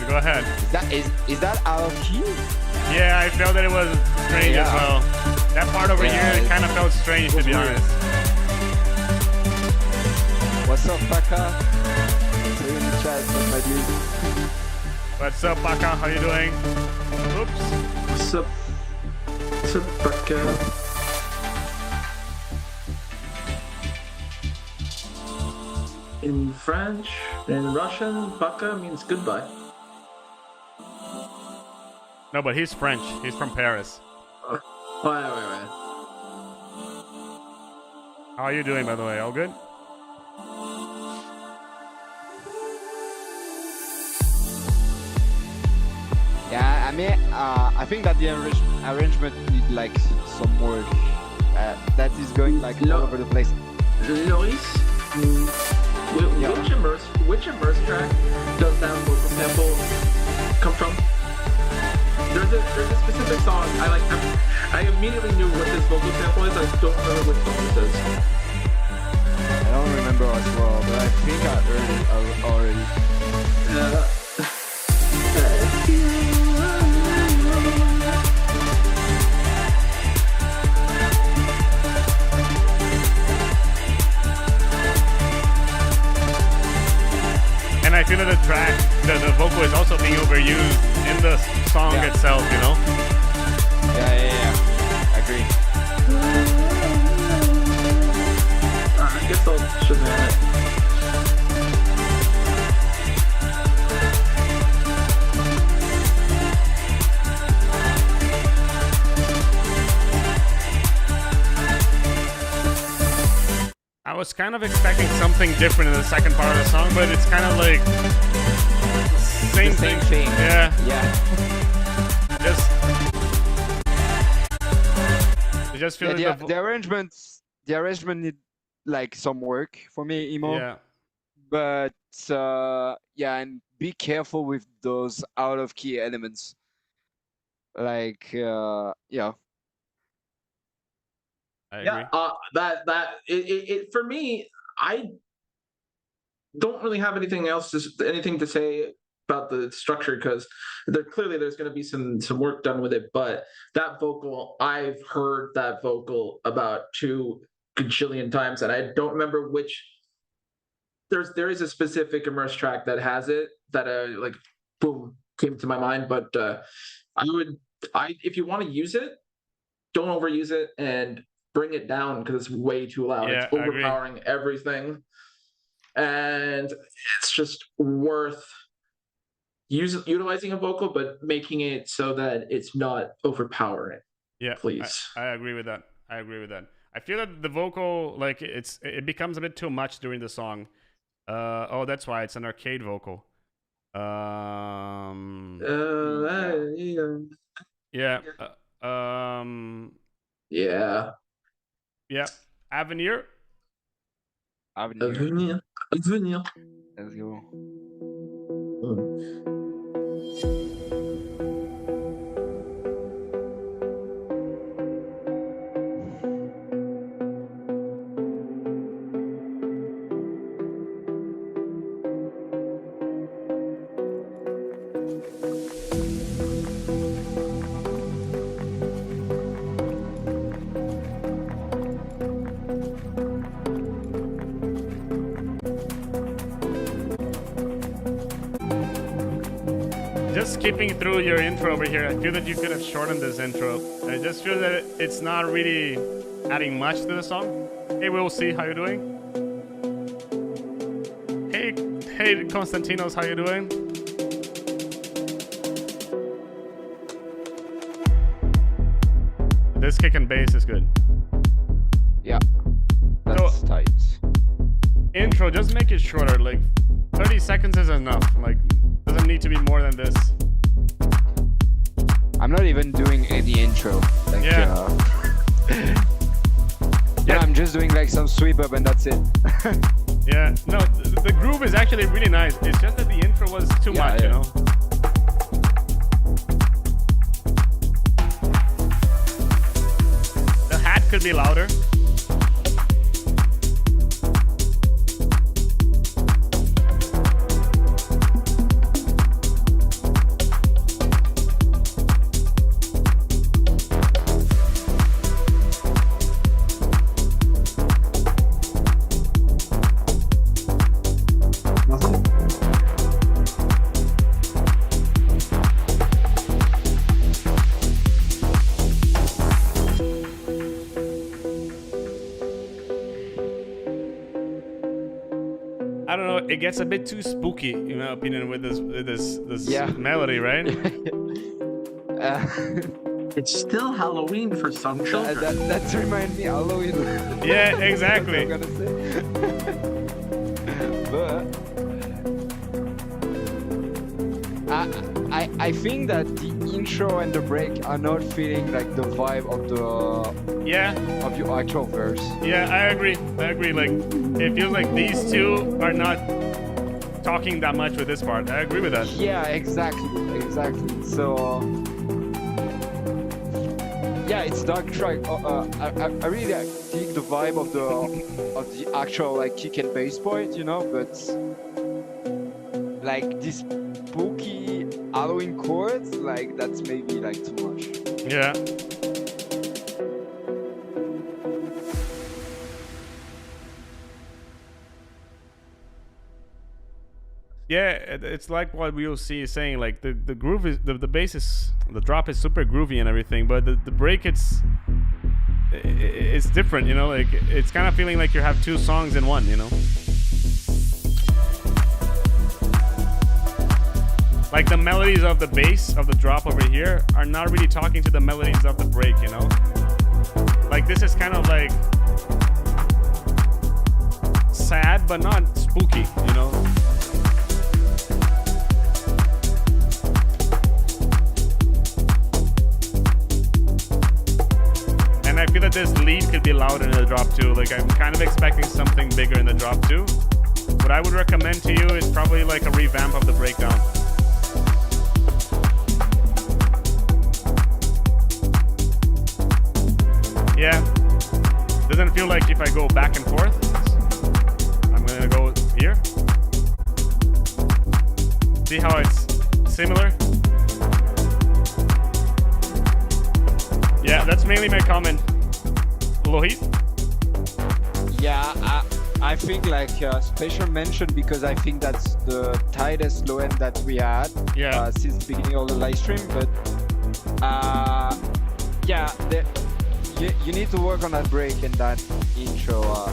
Go ahead. Is that out of key? Yeah, I felt that it was strange as well. That part over here, it kind of felt strange to be honest. What's up, Paka? See you in the chat, my dude. What's up, Paka? How you doing? Oops. What's up? What's up, Baka? In French, in Russian, Baka means goodbye. No, but he's French. He's from Paris. Wait. How are you doing, by the way? All good? Yeah, I mean, I think that the arrangement need like some work. That is going like all over the place. Loris, which immerse track does that vocal sample come from? There's a specific song I immediately knew what this vocal sample is. I don't remember which song it is. I don't remember as well, but I think I heard it already. And I feel that the track, the vocal is also being overused in the song itself, you know? Yeah. I agree. I guess I'll shazam it. I was kind of expecting something different in the second part of the song, but it's kind of like same thing. Yeah. I just feel Yeah, like the arrangement need like some work for me, Emo. yeah. But and be careful with those out of key elements. Like I agree. It for me, I don't really have anything to say about the structure because there's going to be some work done with it. But that vocal, I've heard that vocal about 2 gajillion times, and I don't remember which. There is a specific immerse track that has it that like boom came to my mind. But if you want to use it, don't overuse it and bring it down because it's way too loud. Yeah, it's overpowering everything, and it's just worth utilizing a vocal, but making it so that it's not overpowering. Yeah, please. I agree with that. I feel that the vocal, like it becomes a bit too much during the song. That's why it's an arcade vocal. Yeah. Yeah. Avenir. Avenir. Let's go. Just skipping through your intro over here, I feel that you could have shortened this intro. I just feel that it's not really adding much to the song. Hey, we'll see how you're doing. Hey, Konstantinos, how you doing? This kick and bass is good. Yeah, that's tight. Intro, just make it shorter. Like 30 seconds is enough. Like, doesn't need to be more than this. I'm not even doing any intro. Like, Yeah. Yeah, I'm just doing like some sweep up and that's it. Yeah, no, the groove is actually really nice. It's just that the intro was too much, you know? The hat could be louder. I don't know. It gets a bit too spooky, in my opinion, with this melody, right? It's still Halloween for some children. That reminds me of Halloween. Yeah, exactly. That's what I'm gonna say. But I think that the intro and the break are not feeling like the vibe of your actual verse. Yeah, I agree. Like, it feels like these two are not talking that much with this part. I agree with that. Yeah, exactly. So yeah, it's dark track. I really dig the vibe of the actual like kick and bass point, you know, but like this spooky Halloween chords, like that's maybe like too much. Yeah. Yeah, it's like what we will see saying, like the groove is the bass is the drop is super groovy and everything, but the break it's different, you know, like it's kind of feeling like you have two songs in one, you know. Like the melodies of the bass of the drop over here are not really talking to the melodies of the break, you know. Like this is kind of like sad but not spooky, you know. I feel that this lead could be louder in the drop too. Like I'm kind of expecting something bigger in the drop too. What I would recommend to you is probably like a revamp of the breakdown. Yeah, doesn't feel like if I go back and forth. I'm gonna go here. See how it's similar? Yeah, that's mainly my comment. Lohit? Yeah, I think like special mention because I think that's the tightest low end that we had since the beginning of the live stream. But yeah, you need to work on that break and that intro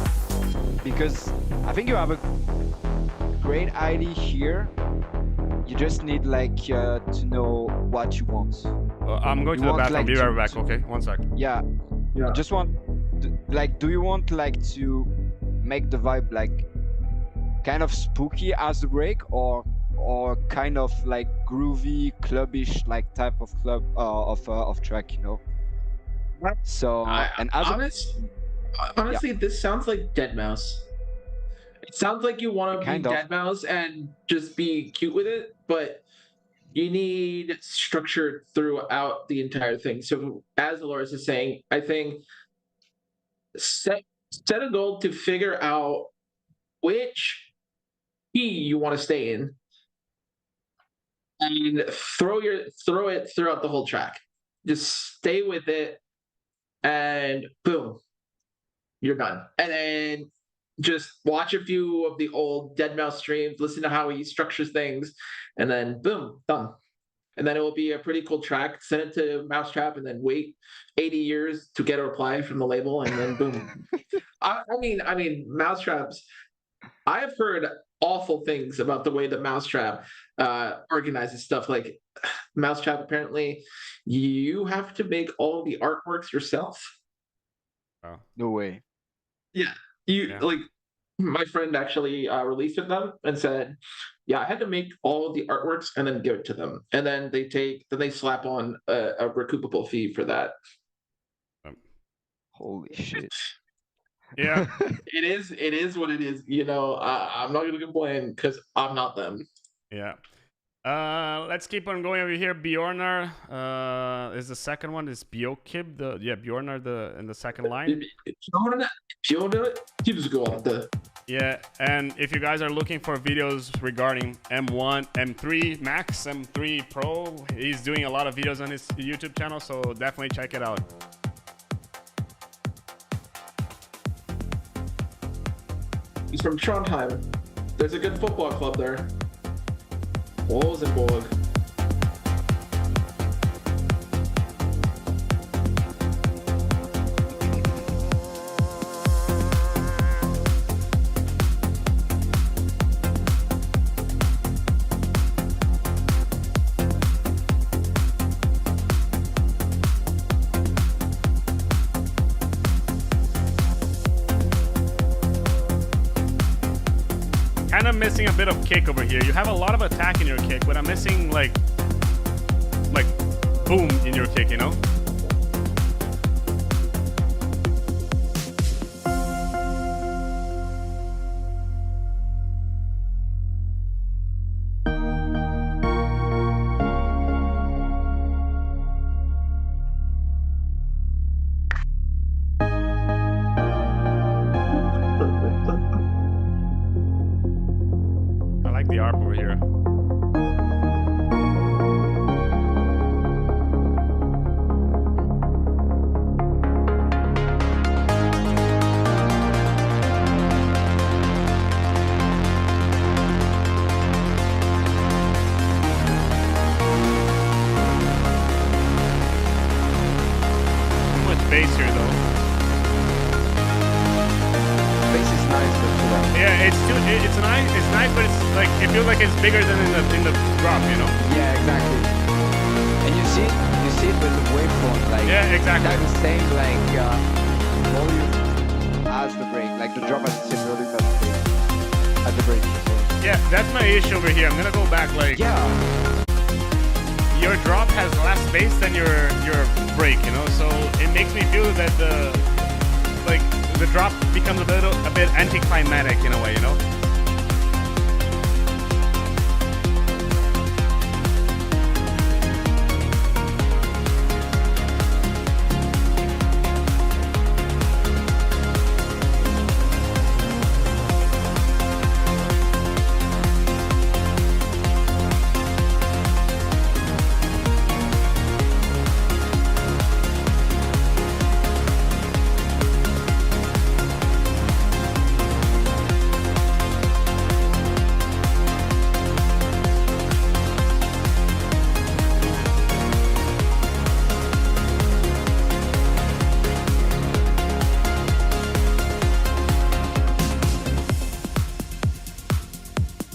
because I think you have a great idea here. You just need like to know what you want. I'm going to the bathroom. Be right back. Okay, 1 sec. Yeah. I just want, like, do you want like to make the vibe like kind of spooky as the break, or kind of like groovy, clubbish like type of club of track, you know? So and as honestly, this sounds like Deadmau5. It sounds like you want to be Deadmau5 and just be cute with it, but you need structure throughout the entire thing. So as Dolores is saying, I think set a goal to figure out which key you want to stay in and throw it throughout the whole track. Just stay with it and boom, you're done. And then just watch a few of the old Deadmau5 streams, listen to how he structures things, and then boom, done. And then it will be a pretty cool track. Send it to Mousetrap and then wait 80 years to get a reply from the label, and then boom. I mean, Mousetraps. I've heard awful things about the way that Mousetrap organizes stuff. Like Mousetrap, apparently, you have to make all the artworks yourself. Oh, No way. Yeah, you Yeah. like my friend actually released with them and said, "Yeah, I had to make all the artworks and then give it to them, and then they slap on a recoupable fee for that." Holy shit. yeah. It is what it is. You know, I'm not gonna complain because I'm not them. Yeah. Let's keep on going over here. Bjorner is the second one. Is Bjokib Bjorner in the second line. Yeah, and if you guys are looking for videos regarding M1, M3 Max, M3 Pro, he's doing a lot of videos on his YouTube channel, so definitely check it out. He's from Trondheim. There's a good football club there. Rosenborg. Kind of missing a bit of kick over here. You have a lot of attack in your kick, but I'm missing like boom in your kick, you know? I like the ARP over here. Too much bass here though. Bass is nice, but too loud. Yeah, it's nice, but it's like it feels like it's bigger than in the drop, you know? Yeah, exactly. And you see it with the waveform, like Yeah, exactly. that's the same like volume as the break, like the drop has the same volume as the break. So. Yeah, that's my issue over here. I'm gonna go back like Yeah, your drop has less bass than your break, you know, so it makes me feel that the drop becomes a bit anticlimactic in a way, you know.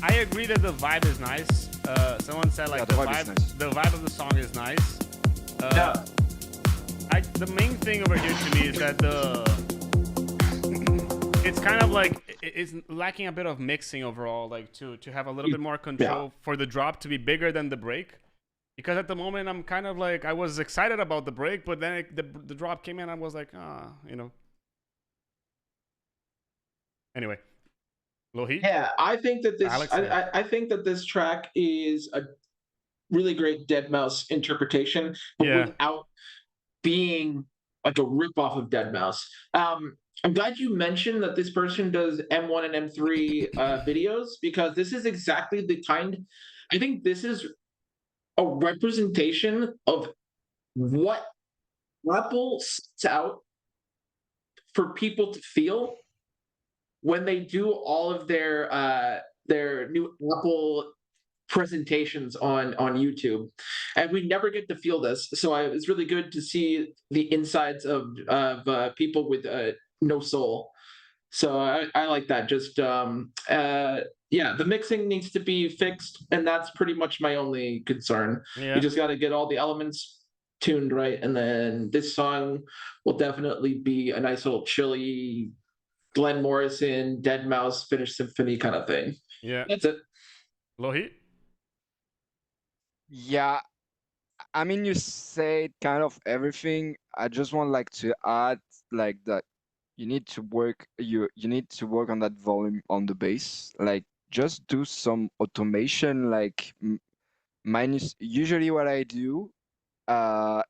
I agree that the vibe is nice. Someone said like Yeah, the the vibe is nice. the vibe of the song is nice. Yeah. The main thing over here to me is that it's kind of like it's lacking a bit of mixing overall, like to have a little bit more control for the drop to be bigger than the break. Because at the moment I'm kind of like I was excited about the break, but then the drop came in, I was like, you know. Anyway, Lohi. Yeah, I think that this Alex, I think that this track is a really great Dead Mouse interpretation, but Yeah. without being like a ripoff of Dead Mouse. I'm glad you mentioned that this person does M1 and M3 videos, because this is exactly the kind. I think this is a representation of what Apple sets out for people to feel when they do all of their new Apple presentations on YouTube, and we never get to feel this. So it's really good to see the insides of people with no soul. So I like that. Just yeah, the mixing needs to be fixed, and that's pretty much my only concern. Yeah. You just got to get all the elements tuned right, and then this song will definitely be a nice little chilly Glenn Morrison, Dead Mouse, Finnish Symphony kind of thing. Yeah. That's it. Lohit? Yeah, I mean, you said kind of everything. I just want like to add like that you need to work you need to work on that volume on the bass. Like just do some automation like minus usually what I do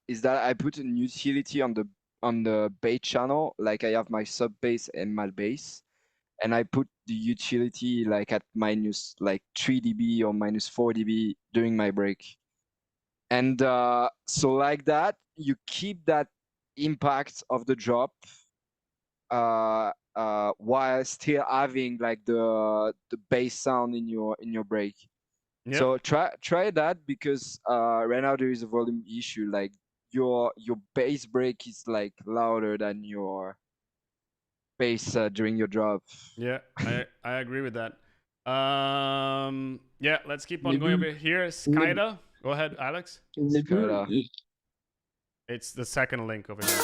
is that I put an utility on the bass channel, like I have my sub bass and my bass, and I put the utility like at minus like 3 dB or minus 4 dB during my break. And so like that, you keep that impact of the drop while still having like the bass sound in your break. Yeah. So try that, because right now there is a volume issue. Like your bass break is like louder than your bass during your drop. Yeah, I agree with that. Yeah, let's keep on going over here. Skyda. Go ahead, Alex. Skyda. It's the second link over here.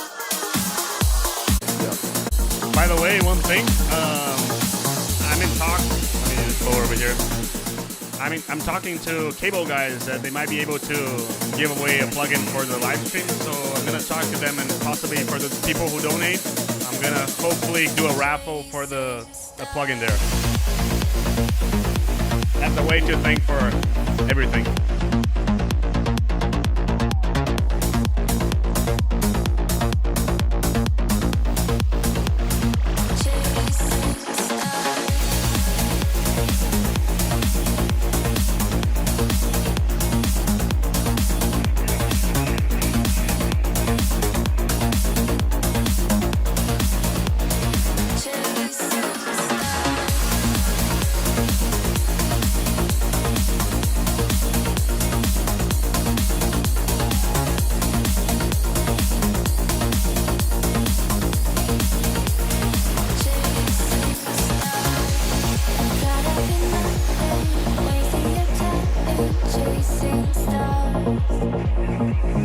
By the way, one thing, I'm in talks. Let me just go over here. I'm talking to cable guys that they might be able to give away a plugin for the live stream. So I'm gonna talk to them, and possibly for the people who donate, I'm gonna hopefully do a raffle for the plugin there. That's a way to thank for everything.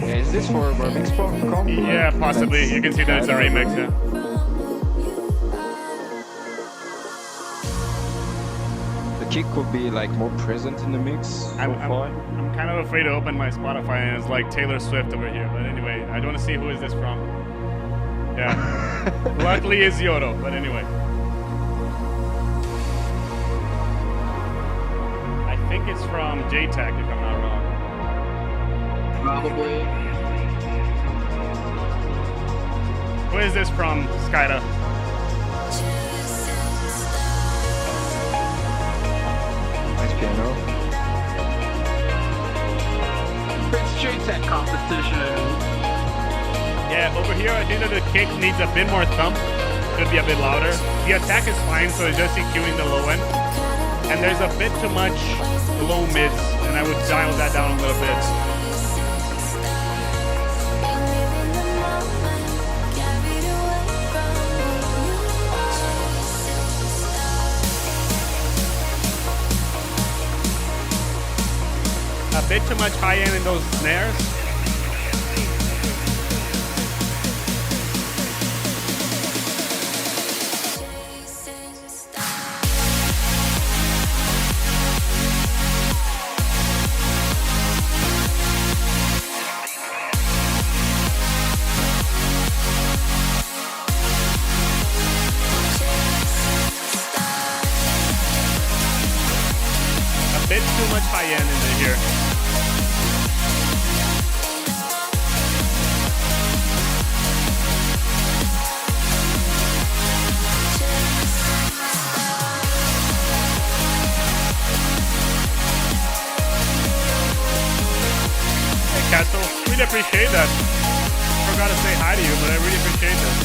Is this for remix comp? Yeah, possibly. You can see that it's a remix. Yeah. The kick could be like more present in the mix so far. I'm kind of afraid to open my Spotify, and it's like Taylor Swift over here. But anyway, I don't want to see who is this from. Yeah. Luckily it's Yodo, but anyway. I think it's from JTech, if I'm not wrong. Probably. Who is this from, Skyda? Nice piano. It's JTech competition. Yeah, over here I think that the kick needs a bit more thump. Could be a bit louder. The attack is fine, so it's just EQing the low end. And there's a bit too much low mids, and I would dial that down a little bit. A bit too much high end in those snares. A bit too much high end in here. Castle, really appreciate that. Forgot to say hi to you, but I really appreciate that.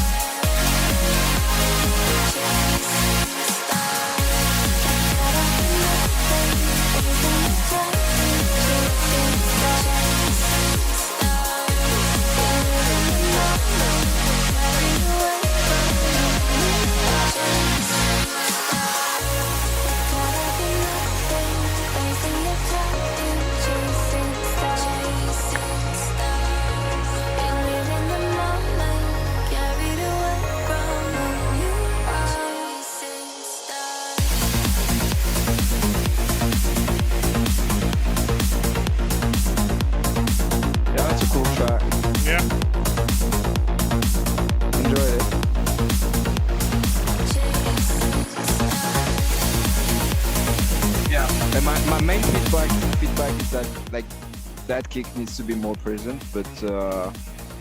that kick needs to be more present, but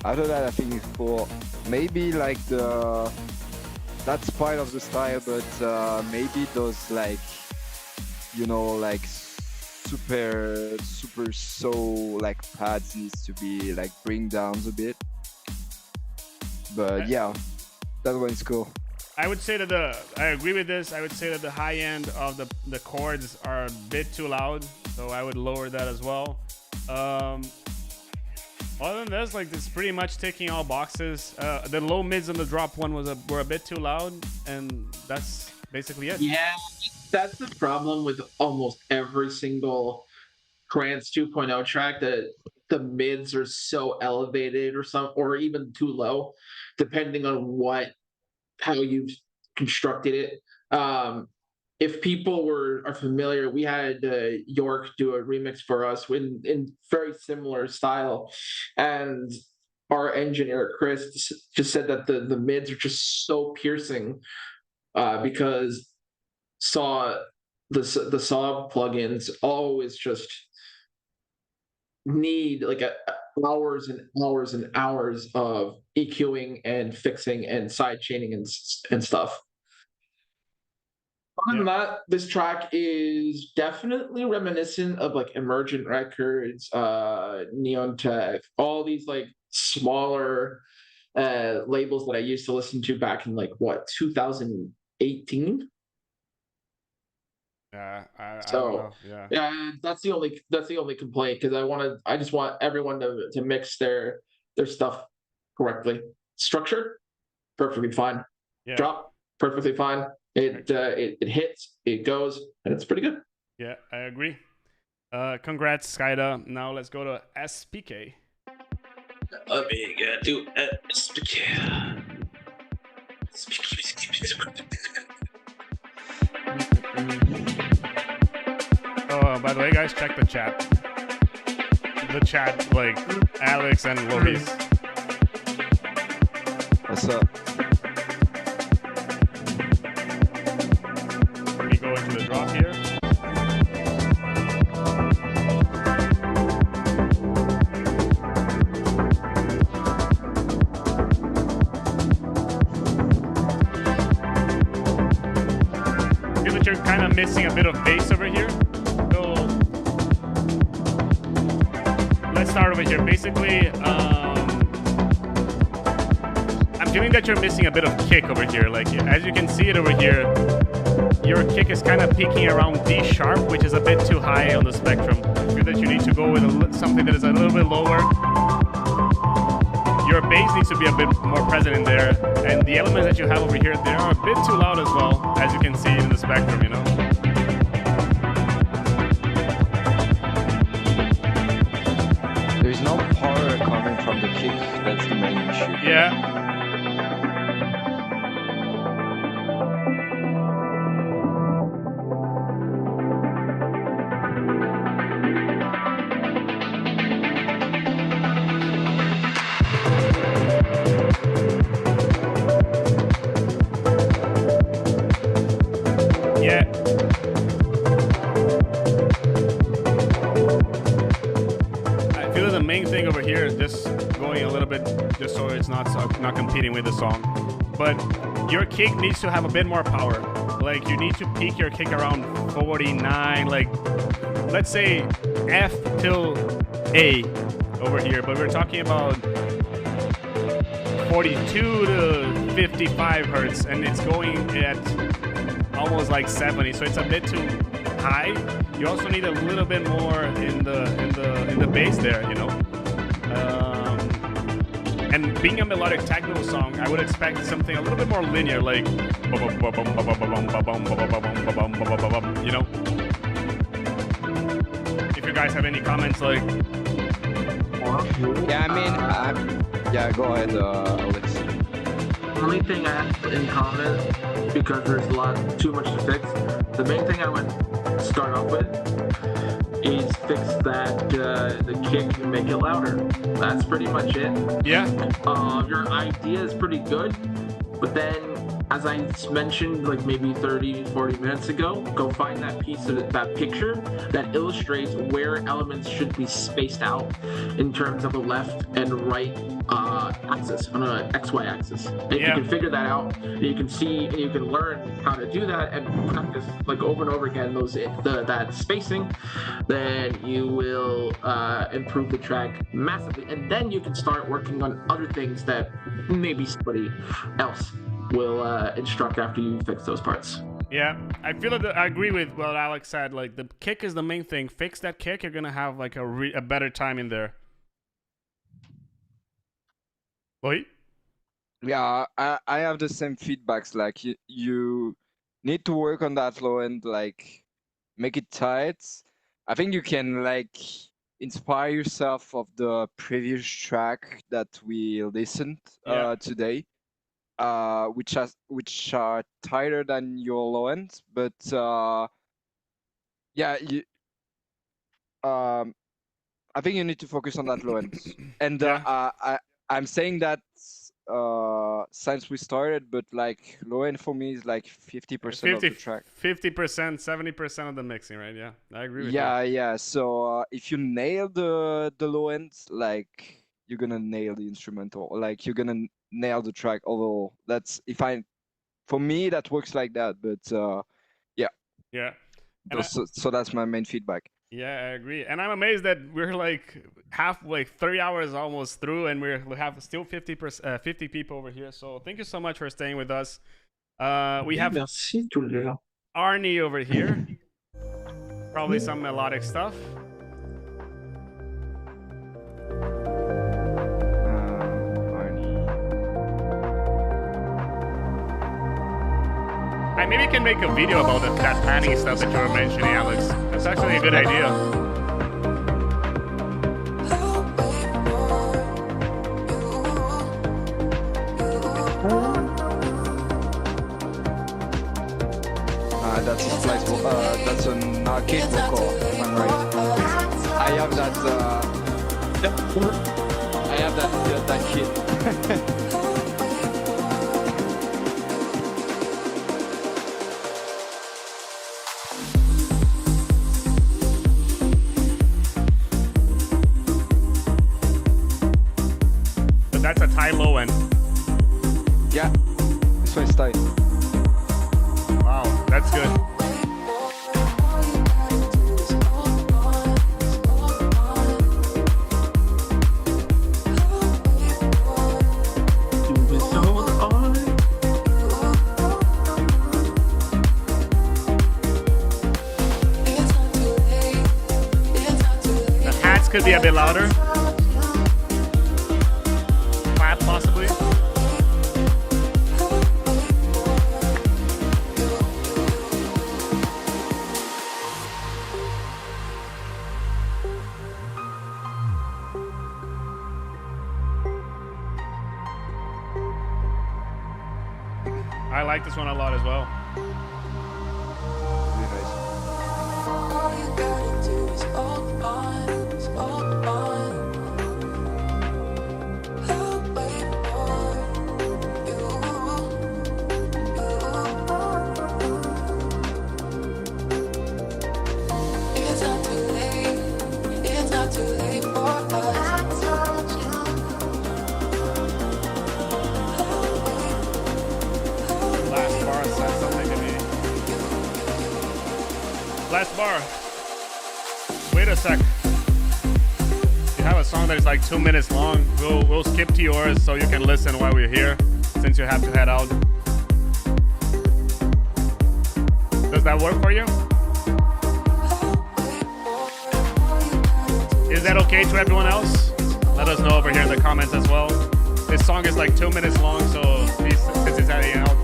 after that I think it's cool. Maybe like that's part of the style, but maybe those like, you know, like super so like pads needs to be like bring down a bit. But yeah, that one is cool. I would say that I agree with this. I would say that the high end of the chords are a bit too loud, so I would lower that as well. Other than this, like, it's pretty much ticking all boxes. The low mids and the drop one were a bit too loud, and that's basically it. Yeah, that's the problem with almost every single Trance 2.0 track, that the mids are so elevated or even too low, depending on how you've constructed it. If people are familiar, we had York do a remix for us in very similar style, and our engineer Chris just said that the mids are just so piercing because the saw plugins always just need like hours and hours and hours of EQing and fixing and side chaining and stuff. Other than that, this track is definitely reminiscent of like Emergent Records, Neon Tech, all these like smaller labels that I used to listen to back in like 2018. I don't So know. yeah, that's the only complaint, because I just want everyone to mix their stuff correctly. Structure, perfectly fine. Yeah. Drop, perfectly fine. It hits, it goes, and it's pretty good. Yeah, I agree. Congrats, Skyda. Now let's go to SPK. Amiga do SPK. Oh, by the way, guys, check the chat. The chat, like Alex and Loris. What's up? We go into the drop here. Feel that you're kind of missing a bit of bass over here. So let's start over here. Basically, I'm feeling that you're missing a bit of kick over here. Like, as you can see it over here, your kick is kind of peaking around D sharp, which is a bit too high on the spectrum. I feel that you need to go with something that is a little bit lower. Your bass needs to be a bit more present in there, and the elements that you have over here, they are a bit too loud as well, as you can see in the spectrum, you know? There's no power coming from the kick, that's the main issue. Yeah. Not competing with the song, but your kick needs to have a bit more power. Like, you need to peak your kick around 49, like let's say F till A over here, but we're talking about 42 to 55 hertz, and it's going at almost like 70, so it's a bit too high. You also need a little bit more in the bass there, you know. And being a melodic techno song, I would expect something a little bit more linear, like, you know? If you guys have any comments, like... Yeah, I mean, yeah, go ahead, Alex. The only thing I have in comment, because there's too much to fix, the main thing I would start off with is fix that the kick and make it louder. That's pretty much it. Yeah. Your idea is pretty good, but then as I mentioned, like maybe 30, 40 minutes ago, go find that piece of that picture that illustrates where elements should be spaced out in terms of the left and right axis on an XY axis. And if you can figure that out, you can see and you can learn how to do that and practice like over and over again that spacing, then you will improve the track massively. And then you can start working on other things that maybe somebody else will instruct after you fix those parts. Yeah, I feel that I agree with what Alex said. Like the kick is the main thing. Fix that kick, you're gonna have like a better time in there. Oi? Yeah, I have the same feedbacks. Like you need to work on that low end, like make it tight. I think you can like inspire yourself of the previous track that we listened today, which are tighter than your low end, but yeah, I think you need to focus on that low end. And I'm saying that since we started, but like low end for me is like 50% of the track. 50%, 70% of the mixing, right? Yeah, I agree with you. Yeah. So if you nail the low end, like you're gonna nail the instrumental, like you're gonna nail the track. Although for me that works like that, but yeah. So that's my main feedback. Yeah, I agree, and I'm amazed that we're like 3 hours almost through, and we have still 50 people over here. So thank you so much for staying with us. We have Arnie over here, probably some melodic stuff. I maybe can make a video about that panning stuff that you were mentioning, Alex. That's actually a good idea. That's a splice that's an arcade vocal, if I'm right. I have that. I have that kit. That's a tie low end. Yeah, this one's tight. Wow, that's good. The hats could be a bit louder. Possibly. I like this one a lot as well. Really nice. All you gotta do is hold on. Last bar. Wait a sec. You have a song that is like 2 minutes long. We'll skip to yours so you can listen while we're here, since you have to head out. Does that work for you? Is that okay to everyone else? Let us know over here in the comments as well. This song is like 2 minutes long, so since it's heading out.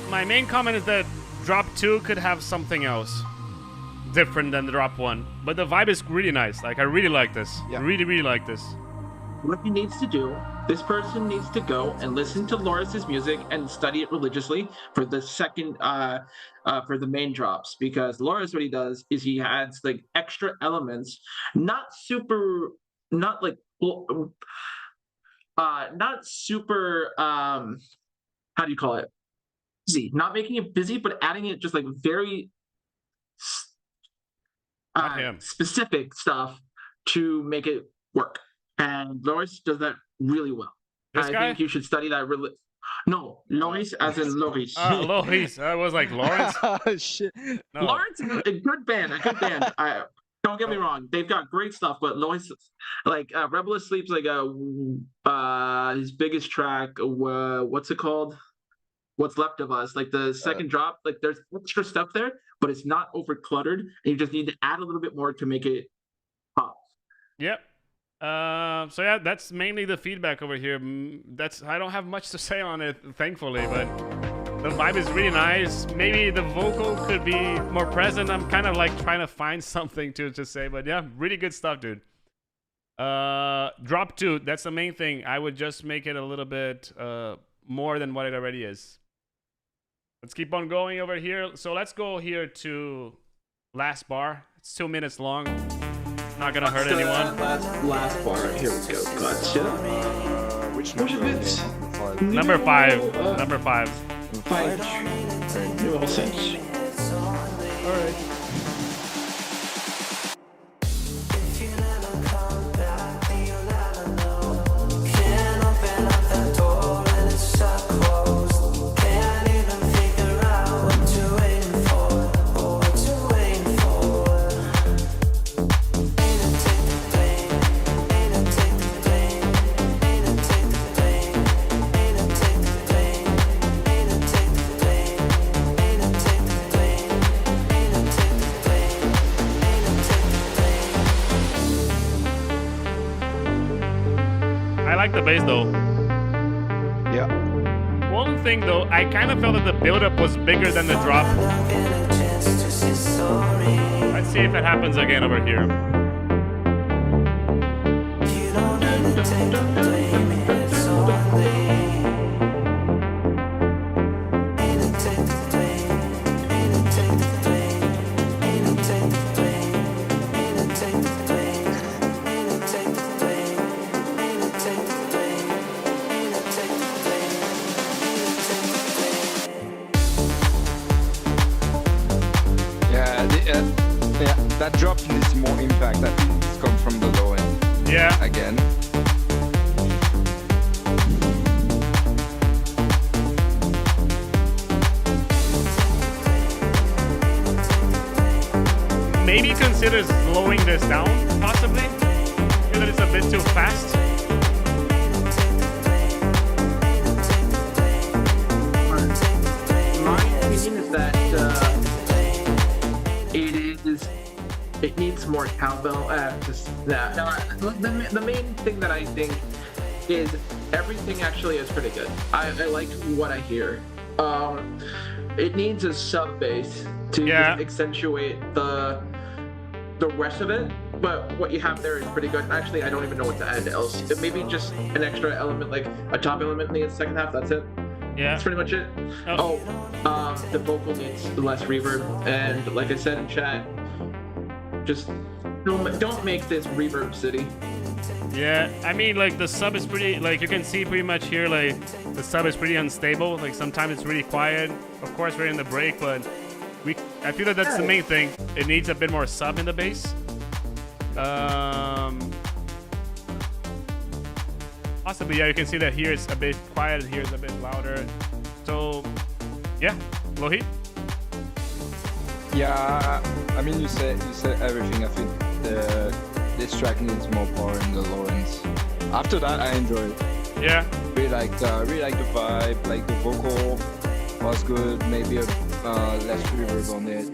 My main comment is that drop 2 could have something else. different than the drop one, but the vibe is really nice. Like I really like this. Yeah. Really like this. What he needs to do, this person needs to go and listen to Loris's music and study it religiously for the second for the main drops, because Loris, what he does is he adds like extra elements, not super, not like not super how do you call it, busy, not making it busy, but adding it just like very specific stuff to make it work. And Loris does that really well. This I guy? think you should study that. No, Loris as in Loris. Loris. I was like Lawrence. Oh shit. No. Lawrence, a good band, a good band. Don't get me wrong, they've got great stuff, but Loris, like Rebel Asleep's like his biggest track. What's it called? What's Left of Us? Like the second drop, like there's extra stuff there, but it's not over cluttered, and you just need to add a little bit more to make it pop. Yep. So yeah, that's mainly the feedback over here. I don't have much to say on it, thankfully, but the vibe is really nice. Maybe the vocal could be more present. I'm kind of like trying to find something to say, but yeah, really good stuff, dude. Drop 2, that's the main thing. I would just make it a little bit more than what it already is. Let's keep on going over here. So let's go here to last bar. It's 2 minutes long. Not gonna hurt anyone. Last bar. Here we go. Gotcha. Which Which of it? Number 5. Number 5. 5. New sense. All right. I like the bass though. Yeah. One thing though, I kind of felt that the build-up was bigger than the drop. Let's see if it happens again over here. That drop needs more impact. I think it's come from the low end. Yeah. Again. Maybe consider slowing this down, possibly. Feel that it's a bit too fast. My opinion is that it needs more cowbell. The main thing that I think is everything actually is pretty good. I like what I hear. It needs a sub bass to just accentuate the rest of it. But what you have there is pretty good. Actually, I don't even know what to add else. Maybe just an extra element, like a top element in the second half. That's it. Yeah. That's pretty much it. The vocal needs less reverb, and like I said in chat, just don't make this reverb city. Yeah, I mean, like the sub is pretty, like you can see pretty much here, like the sub is pretty unstable. Like sometimes it's really quiet. Of course, we're in the break, but I feel that that's the main thing. It needs a bit more sub in the bass. Possibly, yeah. You can see that here it's a bit quiet, and here it's a bit louder. So, yeah, low heat. Yeah, I mean, you said everything. I think this track needs more power in the low ends. After that, I enjoyed it. Yeah. Really like the vibe. Like the vocal was good. Maybe a less reverb on it.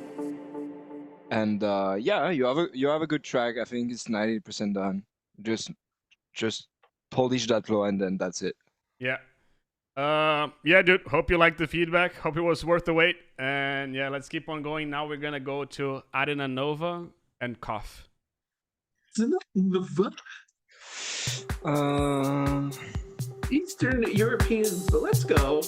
And yeah, you have a good track. I think it's 90% done. Just polish that low, and then that's it. Yeah. Yeah, dude. Hope you liked the feedback. Hope it was worth the wait. And yeah, let's keep on going. Now we're gonna go to Adina Nova and Cough. Eastern Europeans, but let's go.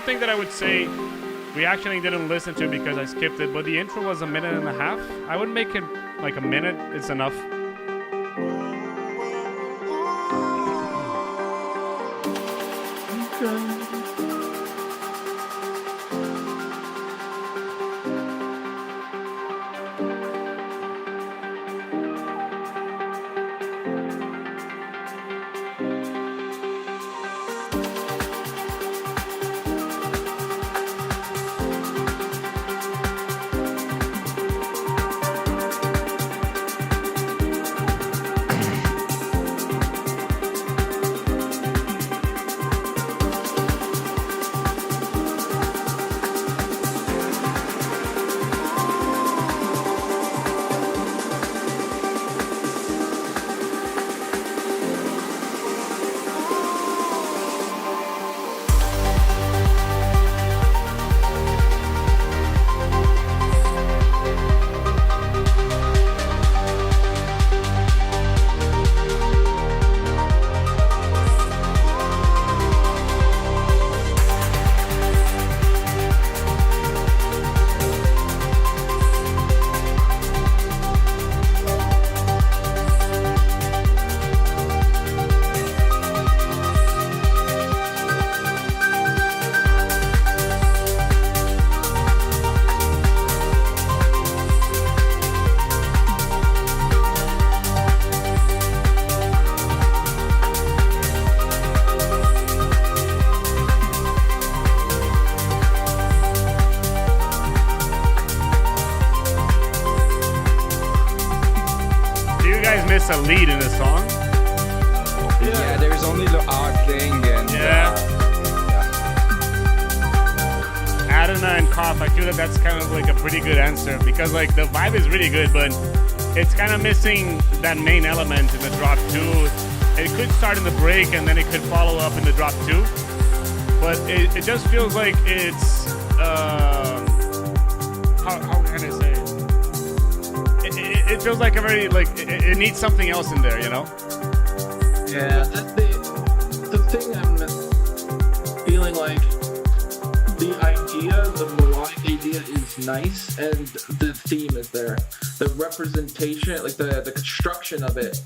Thing that I would say we actually didn't listen to because I skipped it, but the intro was 1.5 minutes. I would make it like 1 minute. It's enough. miss a lead in a song. Yeah, there's only the odd thing and Adana and Cough, I feel that that's kind of like a pretty good answer because like the vibe is really good, but it's kind of missing that main element in the drop 2. It could start in the break and then it could follow up in the drop 2, but it just feels like it's how can I say it feels like a very like it needs something else in there, you know? Yeah, the thing I'm feeling like the idea, the melodic idea is nice, and the theme is there. The representation, like the construction of it,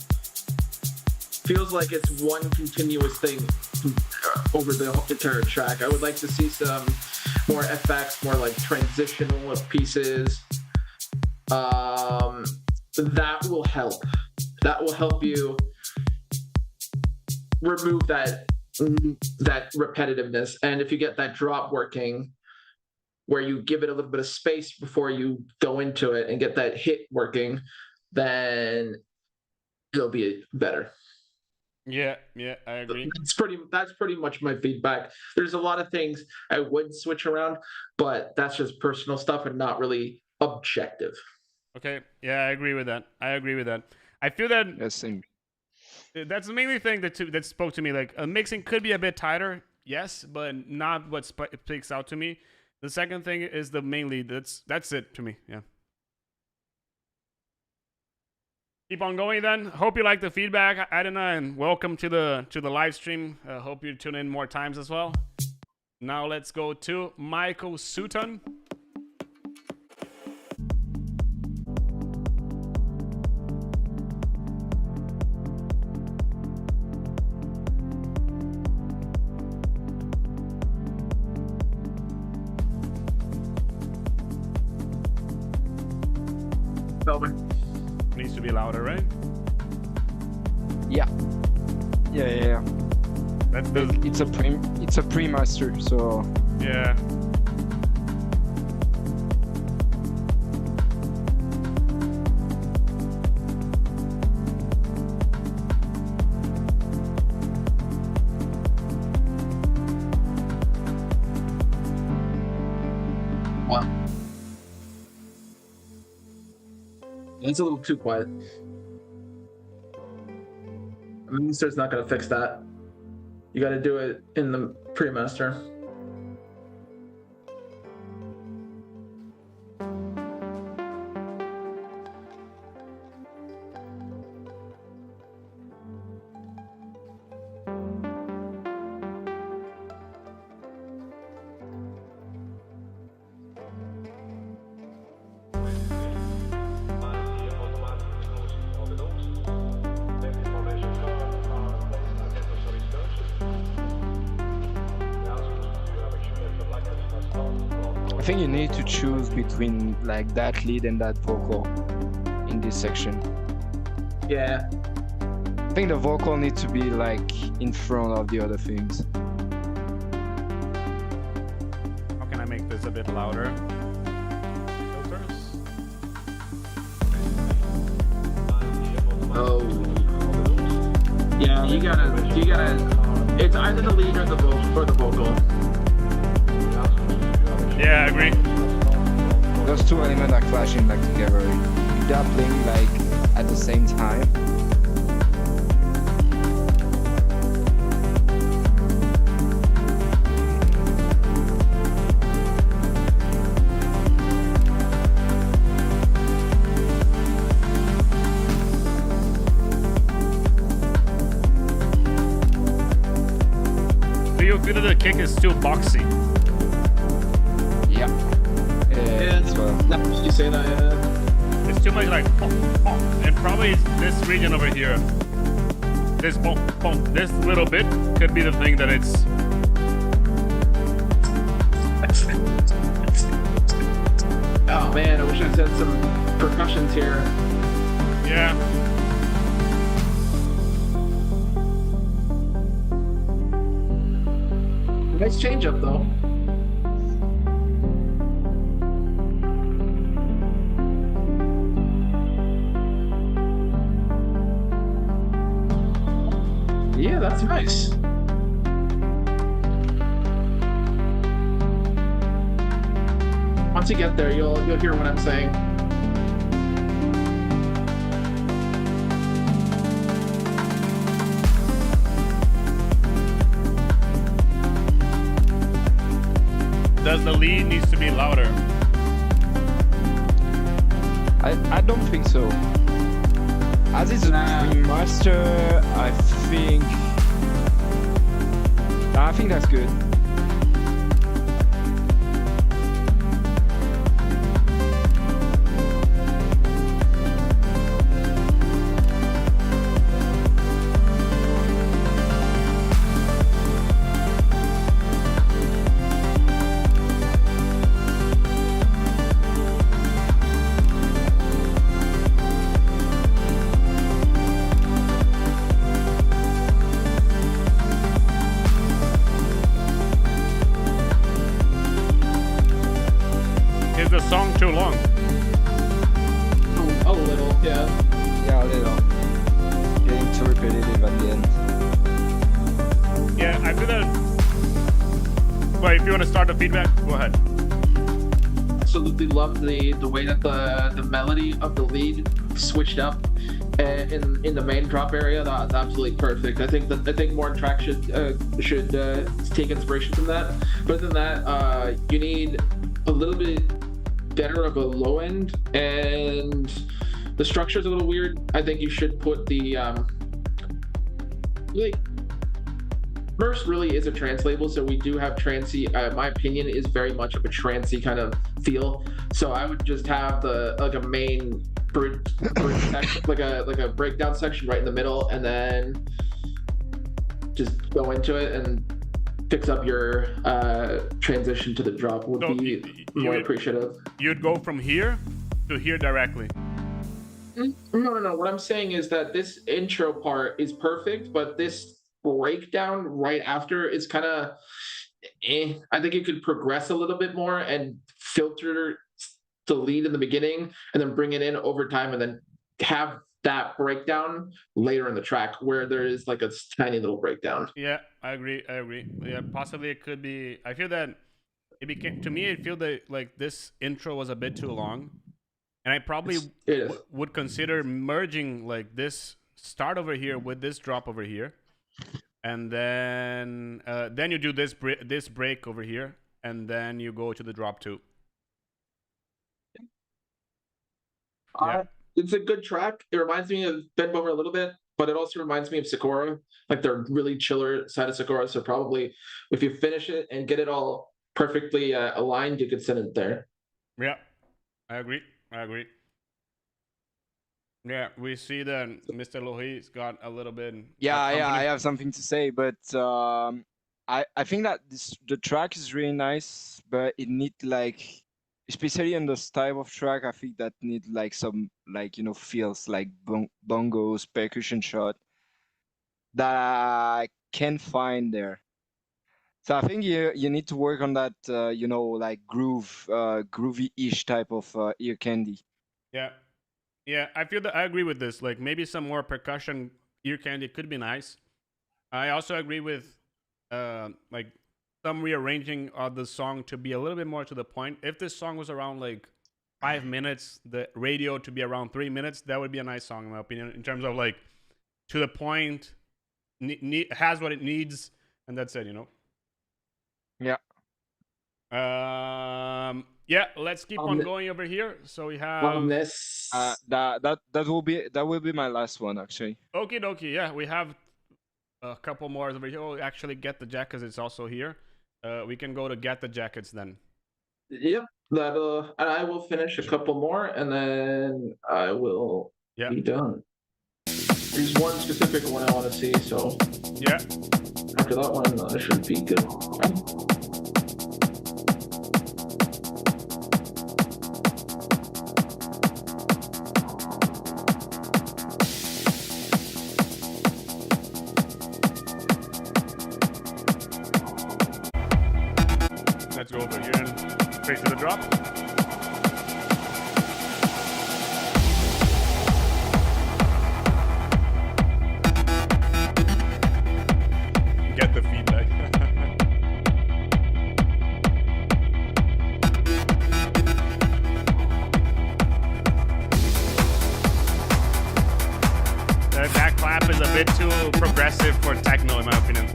feels like it's one continuous thing over the entire track. I would like to see some more FX, more like transitional pieces. That will help. That will help you remove that repetitiveness. And if you get that drop working, where you give it a little bit of space before you go into it and get that hit working, then it'll be better. Yeah, I agree. That's pretty much my feedback. There's a lot of things I would switch around, but that's just personal stuff and not really objective. Okay, yeah, I agree with that. I feel that yeah, same. That's the mainly thing that spoke to me. Like mixing could be a bit tighter, yes, but not what speaks out to me. The second thing is the main lead. That's it to me. Yeah. Keep on going then. Hope you like the feedback, Adina, and welcome to the live stream. Hope you tune in more times as well. Now let's go to Michael Sutton. Melbourne. Needs to be louder, right? Yeah. Yeah. That's the It's a pre-master, so yeah. Wow. It's a little too quiet. Master's not gonna fix that. You gotta do it in the pre-master. I think you need to choose between like that lead and that vocal in this section. Yeah. I think the vocal needs to be like in front of the other things. How can I make this a bit louder? Filters. Oh. Yeah, you gotta. It's either the lead or the vocal. Yeah, I agree. Those two elements are clashing like together. They're playing like at the same time. Do you feel that the kick is too boxy? Yeah. Now you say that, yeah. It's too much like boom, boom. And probably it's this region over here. This boom, boom. This little bit could be the thing that it's. Oh man, I wish I had some percussions here. Yeah. Nice change up though. Yeah, that's nice. Once you get there, you'll hear what I'm saying. Does the lead needs to be louder? I don't think so. As it's a remaster, I think that's good. Is the song too long? A little, yeah. Yeah, a little. Getting too repetitive at the end. Yeah, I feel that. Well, if you want to start the feedback, go ahead. Absolutely love the way that the melody of the lead switched up. in the main drop area, that's absolutely perfect. I think more tracks should take inspiration from that. But other than that, you need a little bit better of a low end, and the structure is a little weird. I think you should put the like Immersed really is a trance label, so we do have trancey. My opinion is very much of a trancey kind of feel. So I would just have a main bridge section, like a breakdown section right in the middle, and then just go into it and fix up your transition to the drop would be more appreciative. You'd go from here to here directly. No. What I'm saying is that this intro part is perfect, but this breakdown right after is kind of I think it could progress a little bit more and filter the lead in the beginning and then bring it in over time, and then have that breakdown later in the track where there is like a tiny little breakdown. Yeah, I agree. Yeah, possibly it could be. I feel that it became, to me, I feel that like this intro was a bit too long, and I probably would consider merging like this start over here with this drop over here, and then you do this break over here, and then you go to the drop too. Yeah. It's a good track. It reminds me of Ben Boomer a little bit, but it also reminds me of Sakura. Like they're really chiller side of Sakura. So probably if you finish it and get it all perfectly aligned, you could send it there. Yeah, I agree. Yeah, we see that Mr. Lohi's got a little bit. Yeah, I have something to say, but I think that the track is really nice, but it needs like, especially on this type of track, I think that need like some feels like bongos, percussion shot that I can't find there. So I think you need to work on that, like groovy-ish type of ear candy. Yeah, I feel that I agree with this. Like maybe some more percussion ear candy could be nice. I also agree with like some rearranging of the song to be a little bit more to the point. If this song was around like 5 minutes, the radio to be around 3 minutes, that would be a nice song in my opinion, in terms of like to the point, has what it needs, and that's it, Yeah. Yeah, let's keep on going over here. So we have on this. That will be my last one actually. Okie dokie. Yeah, we have a couple more over here. Oh, actually, Get the Jackets. It's also here. We can go to Get the Jackets then. Yep, and I will finish a couple more, and then I will be done. There's one specific one I want to see, so yeah. After that one, I should be good. Let's go over here and straight to the drop. Get the feedback. That clap is a bit too progressive for techno, in my opinion.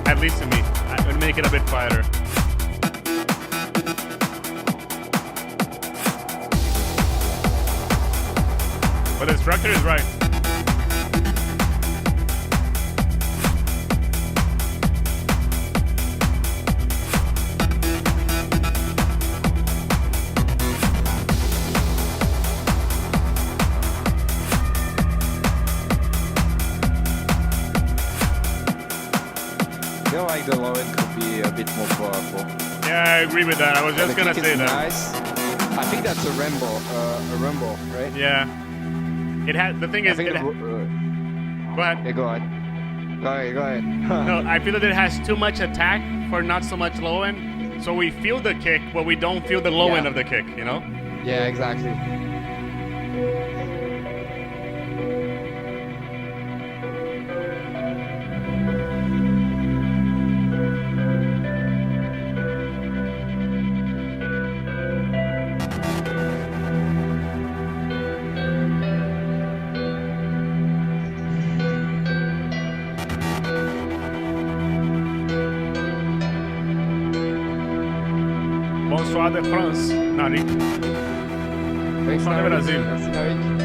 At least to me. I would make it a bit quieter. But the structure is right. I feel like the low end could be a bit more powerful. Yeah, I agree with that. I was just gonna say that. Nice. I think that's a rumble, right? Yeah. It has. The thing is, go ahead. Go ahead. Yeah, go ahead. No, I feel that it has too much attack for not so much low end. So we feel the kick, but we don't feel the low end of the kick. Yeah, exactly. pessoal de France. Não, nem... Thanks, Fala, Narek. Brasil. Merci, Narek.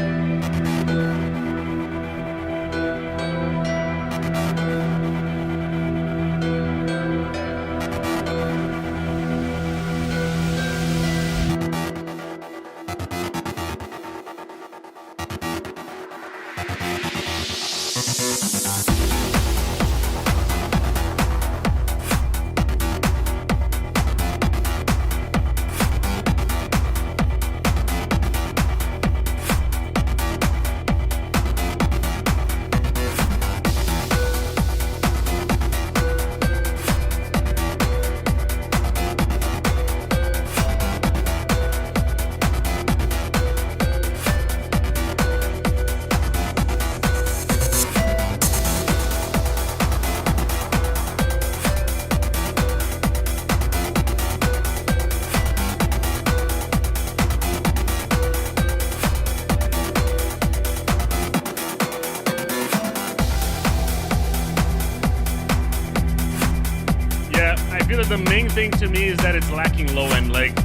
The main thing to me is that it's lacking low end. Like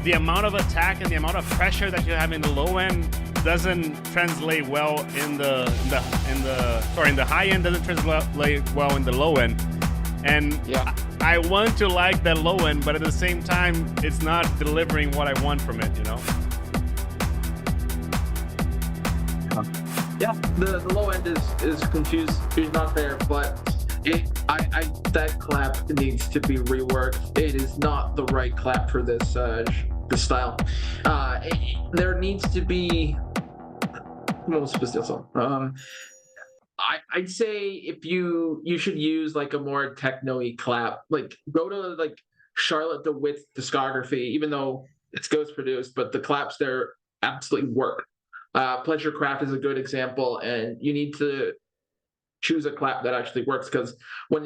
the amount of attack and the amount of pressure that you have in the low end doesn't translate well in the high end, doesn't translate well in the low end. And Yeah. I want to like that low end, but at the same time, it's not delivering what I want from it. You know? Yeah, the low end is confused. It's not there, but that clap needs to be reworked. It is not the right clap for this style. There needs to be. I'd say if you should use like a more techno-y clap. Like go to like Charlotte DeWitt's discography, even though it's ghost produced, but the claps there absolutely work. Pleasure Craft is a good example, and you need to choose a clap that actually works, because when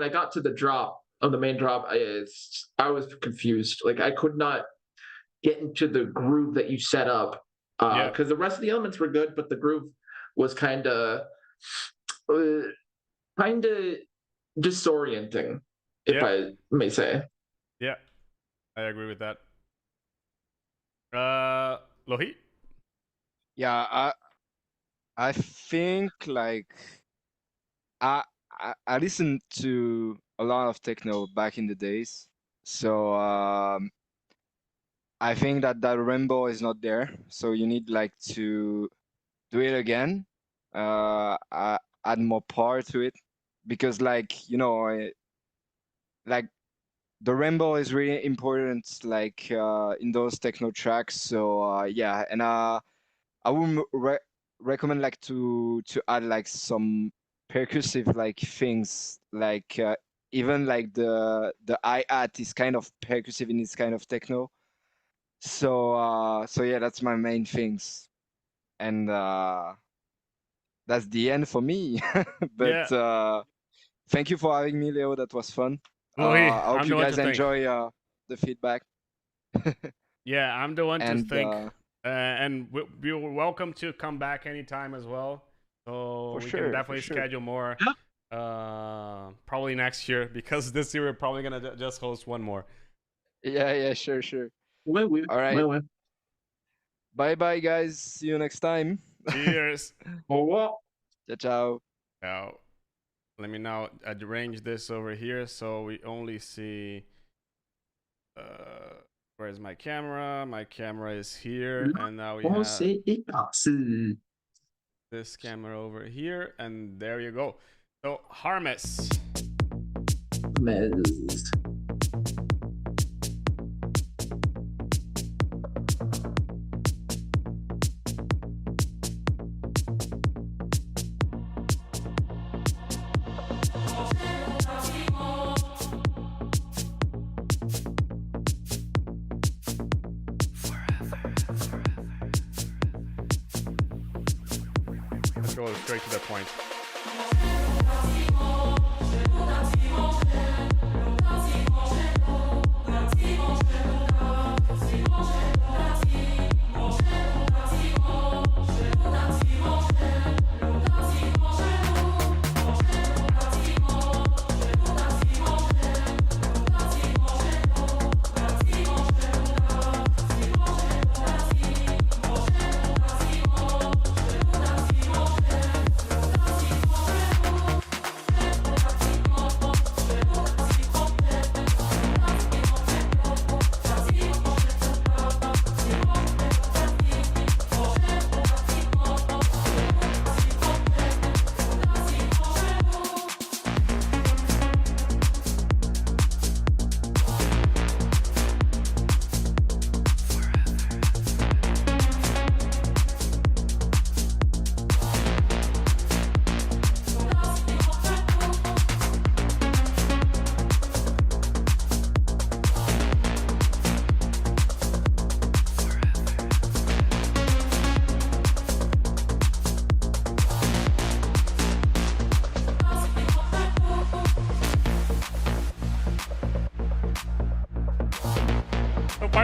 I got to the drop of the main drop, I was confused. Like I could not get into the groove that you set up, because the rest of the elements were good, but the groove was kind of disorienting, if I may say. Yeah, I agree with that. Lohi? Yeah, I think like I listened to a lot of techno back in the days, so I think that rainbow is not there. So you need like to do it again, add more power to it, because like like the rainbow is really important, like in those techno tracks. So yeah, and I would recommend like to add like some percussive like things, like even like the hi-hat is kind of percussive in this kind of techno. So yeah, that's my main things, and that's the end for me. But thank you for having me, Leo. That was fun. Lohi, I hope I'm you the one guys to thank. enjoy the feedback. Yeah, I'm the one to And thank. And you're welcome to come back anytime as well. So we can definitely schedule more. Probably next year, because this year we're probably gonna just host one more. Yeah, sure. All right. Bye, guys. See you next time. Cheers. Well. Ciao. Now, let me now arrange this over here so we only see. Where's my camera? My camera is here, and now we have this camera over here, and there you go. So Harmess. Let's go straight to the point.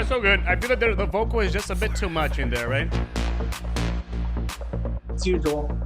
far, so good. I feel that the vocal is just a bit too much in there, right? As usual.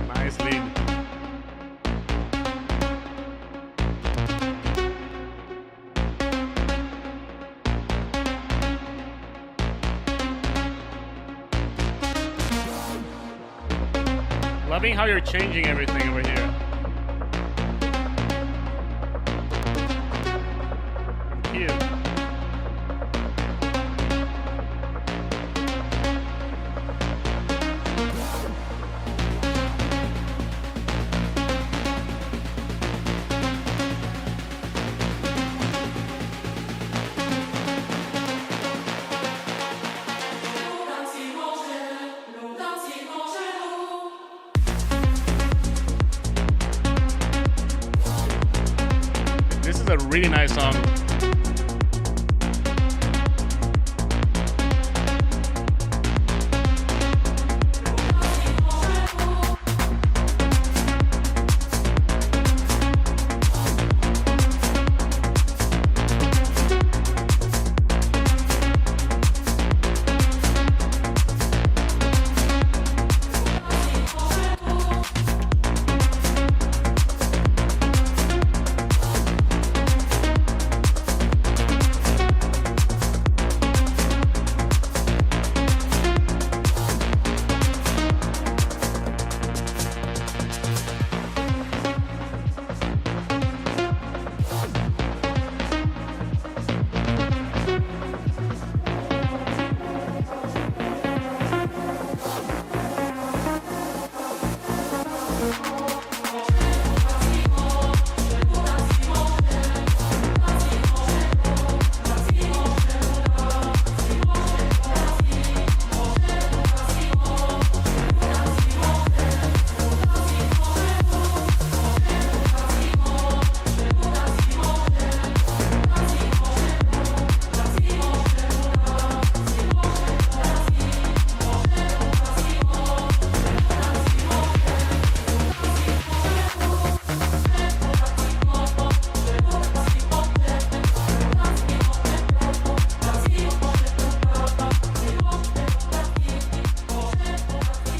Nice lead. Loving how you're changing everything over here. Cute. This is a really nice song.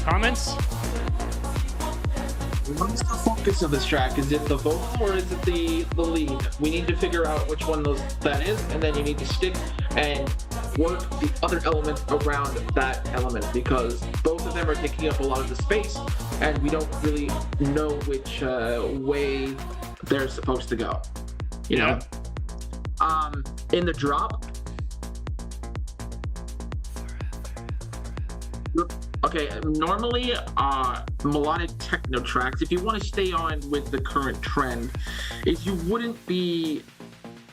Comments? What is the focus of this track? Is it the vocal or is it the lead? We need to figure out which one that is, and then you need to stick and work the other element around that element, because both of them are taking up a lot of the space, and we don't really know which way they're supposed to go. You know? In the drop. Okay, normally melodic techno tracks, if you want to stay on with the current trend, is you wouldn't be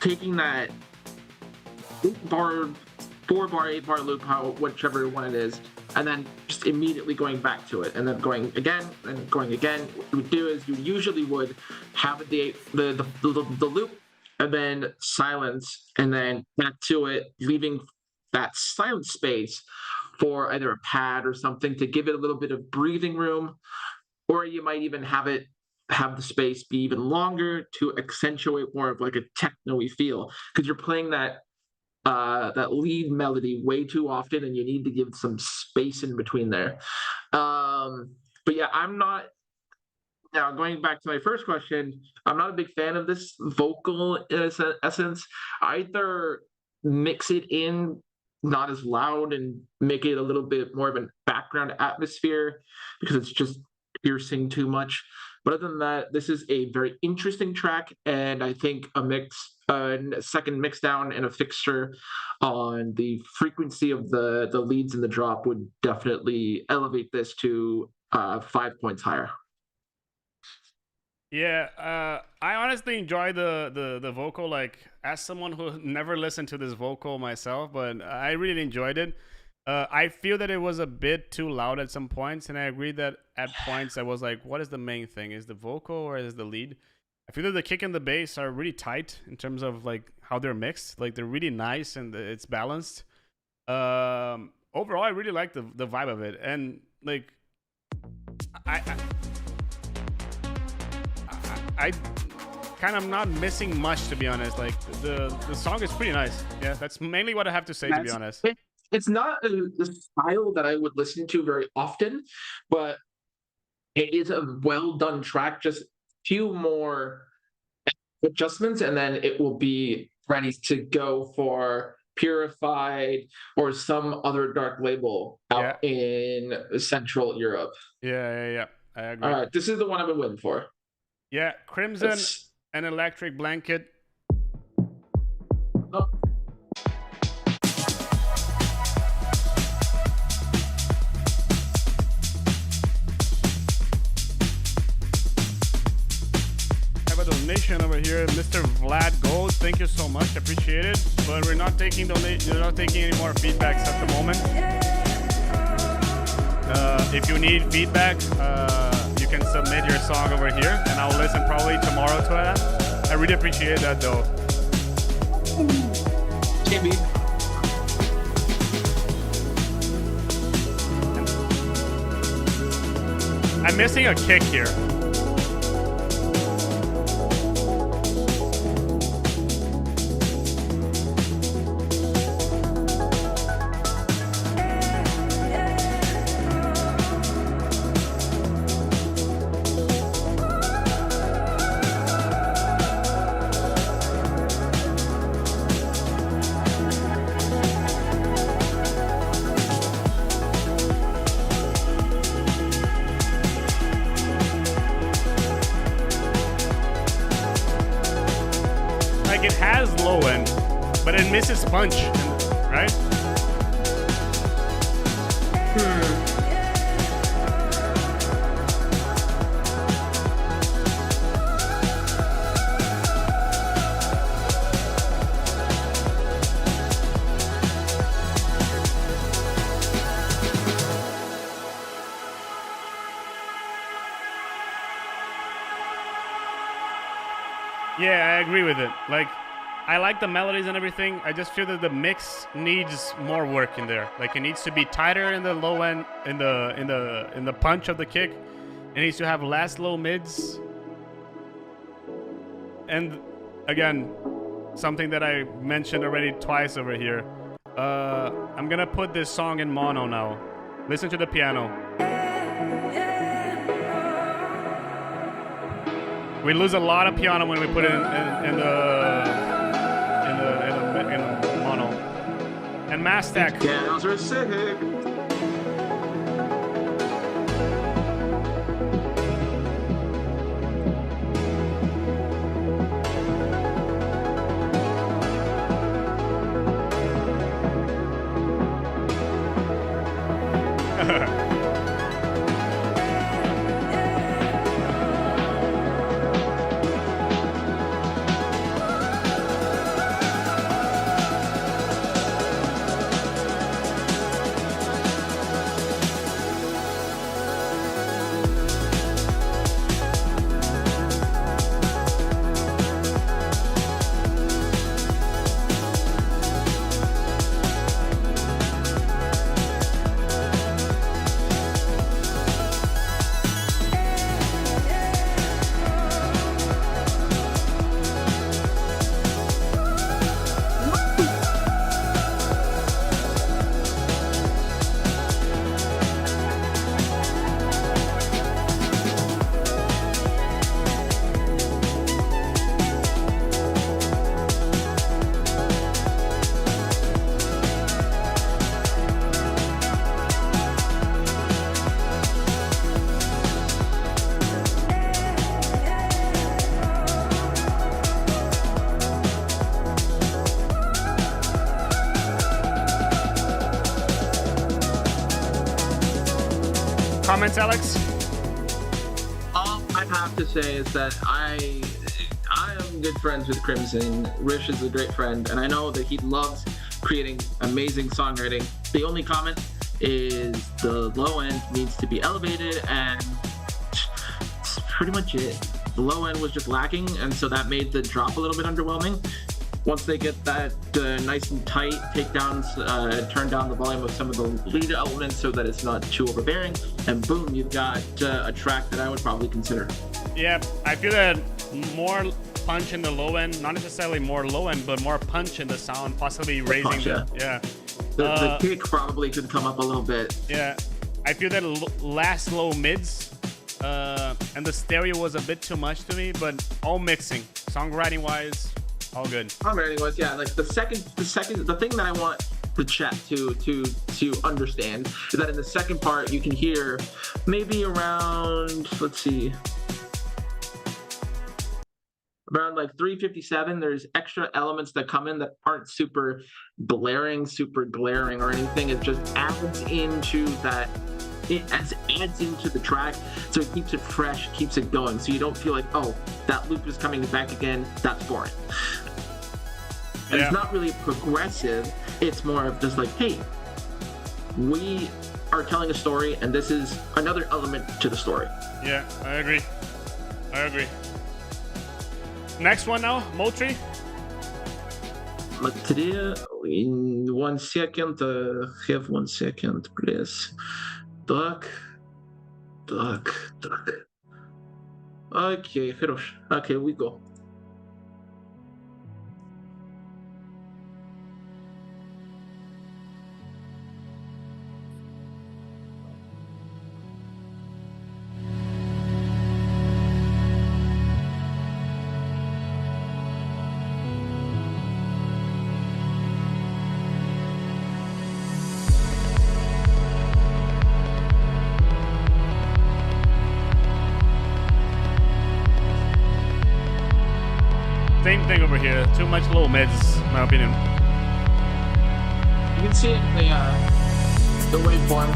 taking that 8-bar, 4-bar, 8-bar loop, whichever one it is, and then just immediately going back to it, and then going again and going again. What you would do is you usually would have the loop, and then silence, and then back to it, leaving that silent space for either a pad or something to give it a little bit of breathing room, or you might even have the space be even longer to accentuate more of like a techno-y feel, because you're playing that lead melody way too often, and you need to give some space in between there. But yeah, now going back to my first question, I'm not a big fan of this vocal in essence. Either mix it in not as loud and make it a little bit more of a background atmosphere, because it's just piercing too much. But other than that, this is a very interesting track, and I think a mix second mix down and a fixture on the frequency of the leads in the drop would definitely elevate this to 5 points higher. Yeah, I honestly enjoy the vocal. Like, as someone who never listened to this vocal myself, but I really enjoyed it. I feel that it was a bit too loud at some points, and I agree that at points I was like, what is the main thing? Is the vocal or is the lead? I feel that the kick and the bass are really tight in terms of like how they're mixed. Like, they're really nice and it's balanced. Overall, I really like the vibe of it, and like I kind of not missing much, to be honest. Like, the song is pretty nice. Yeah, that's mainly what I have to say, to be honest. It's not a style that I would listen to very often, but it is a well done track. Just few more adjustments, and then it will be ready to go for Purified or some other dark label out in Central Europe. Yeah. I agree. All right, this is the one I've been waiting for. Yeah, Crimson and Electric Blanket. Oh. Have a donation over here, Mr. Vlad Gold. Thank you so much, appreciate it. But we're not taking you're not taking any more feedbacks at the moment. If you need feedback, you can submit your song over here, and I'll listen probably tomorrow to that. I really appreciate that, though. Maybe. I'm missing a kick here. It has low end, but it misses punch, right? Yeah, I agree with it. Like, I like the melodies and everything. I just feel that the mix needs more work in there. Like, it needs to be tighter in the low end, in the punch of the kick. It needs to have less low mids. And again, something that I mentioned already twice over here. I'm gonna put this song in mono now. Listen to the piano. We lose a lot of piano when we put it in the mono. And Mastak. Pianos are sick. comments, Alex? All I have to say is that I am good friends with Crimson. Rish is a great friend, and I know that he loves creating amazing songwriting. The only comment is the low end needs to be elevated, and that's pretty much it. The low end was just lacking, and so that made the drop a little bit underwhelming. Once they get that nice and tight takedowns, turn down the volume of some of the lead elements so that it's not too overbearing, and boom, you've got a track that I would probably consider. Yeah, I feel that more punch in the low end, not necessarily more low end, but more punch in the sound, possibly raising punch, the The kick probably could come up a little bit. Yeah, I feel that last low mids and the stereo was a bit too much to me, but all mixing, songwriting wise, all good. Songwriting was, yeah, like the thing that I want the chat to understand is that in the second part you can hear maybe around, let's see, around like 357, there's extra elements that come in that aren't super blaring, super glaring or anything. It just adds into that, it adds into the track, so it keeps it fresh, keeps it going, so you don't feel like, oh, that loop is coming back again, that's boring. And it's not really progressive, it's more of just like, hey, we are telling a story and this is another element to the story. Yeah, I agree. Next one now, Motri. Material in 1 second, have 1 second, please. Так. Okay, хорош. Okay, we go. Same thing over here. Too much low mids, in my opinion. You can see it in the waveform.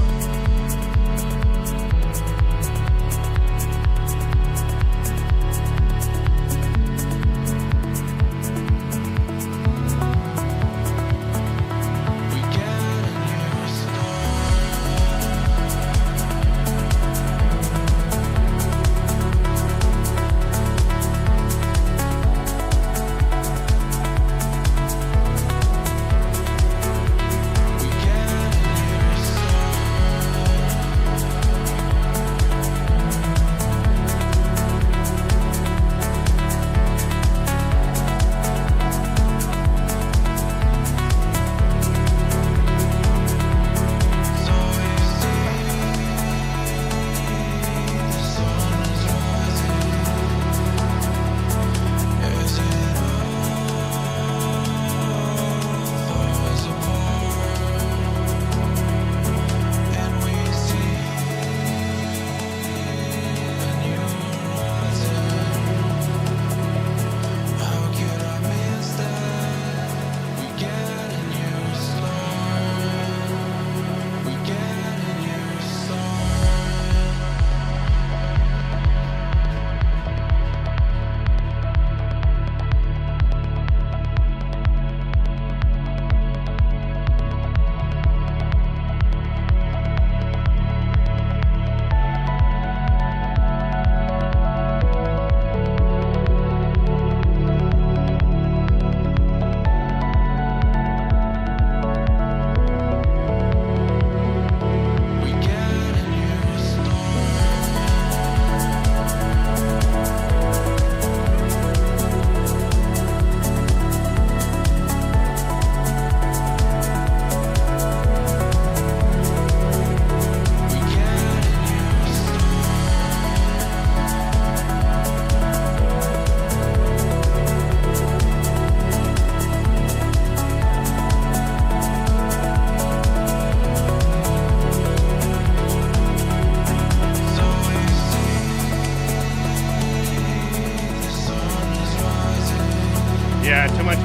Yeah, too much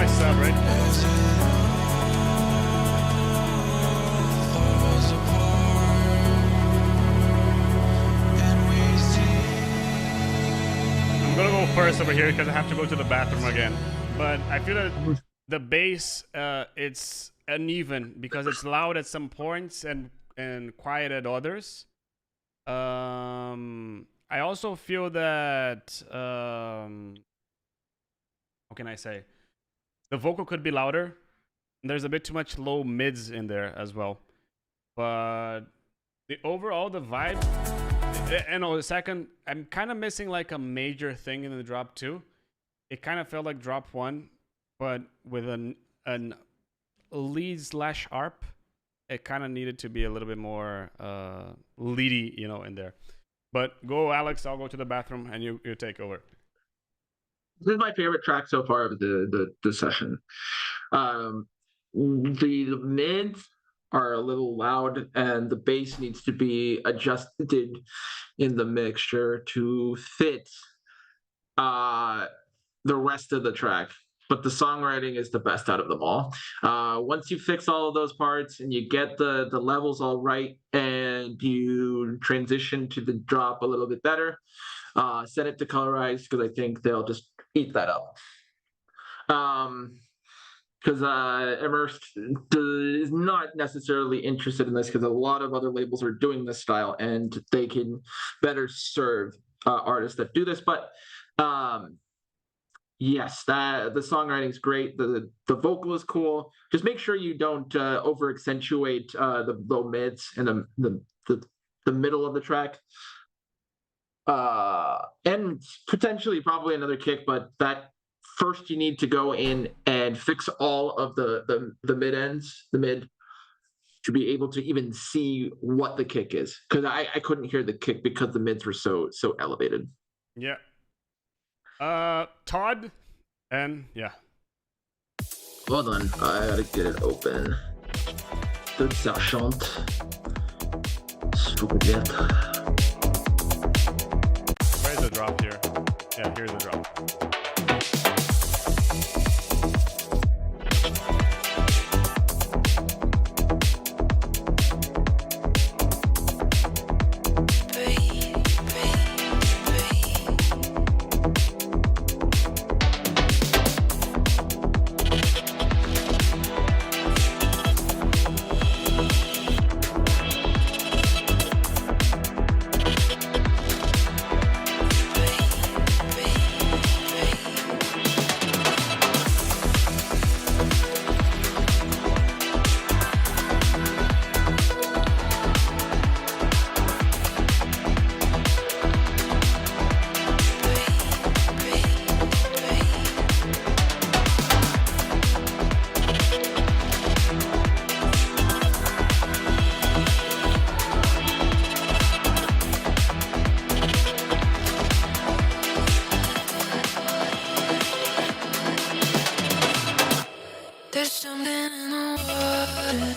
sub, right? gonna go first over here because I have to go to the bathroom again. But I feel that the bass, it's uneven because it's loud at some points and quiet at others. I also feel that how can I say? The vocal could be louder. There's a bit too much low mids in there as well. But the overall, the vibe, and the second, I'm kind of missing like a major thing in the drop 2. It kind of felt like drop 1, but with an lead/arp. It kind of needed to be a little bit more leady, you know, in there. But go, Alex. I'll go to the bathroom, and you take over. This is my favorite track so far of the session. The mids are a little loud, and the bass needs to be adjusted in the mixture to fit the rest of the track. But the songwriting is the best out of them all. Once you fix all of those parts and you get the levels all right and you transition to the drop a little bit better, set it to colorize because I think they'll just eat that up. Because Immersed is not necessarily interested in this because a lot of other labels are doing this style and they can better serve artists that do this. But yes, the songwriting is great. The vocal is cool. Just make sure you don't over accentuate the low mids and the middle of the track. And potentially probably another kick, but that first you need to go in and fix all of the mid ends, the mid, to be able to even see what the kick is. Because I couldn't hear the kick because the mids were so elevated. Yeah. Todd, and yeah. Hold on, I gotta get it open. Good sergeant. Stupid. Where's the drop here? Yeah, here's the drop. There's something in the water.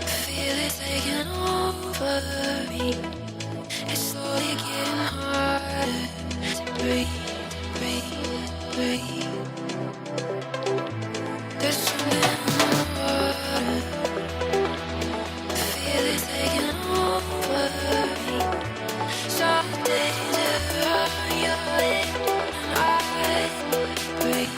Feel it taking over me. It's slowly getting harder to breathe, breathe. There's something in the water. Feel it taking over me. Some days are your lip and I breathe.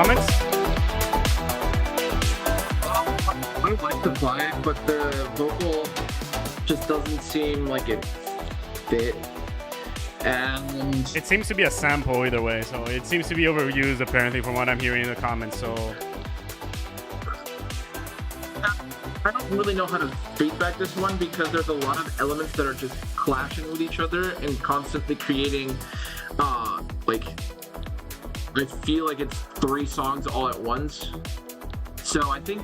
Comments? I like the vibe, but the vocal just doesn't seem like it fit. And It seems to be a sample either way, so it seems to be overused apparently from what I'm hearing in the comments. So I don't really know how to feedback this one because there's a lot of elements that are just clashing with each other and constantly creating, like, I feel like it's 3 songs all at once. So I think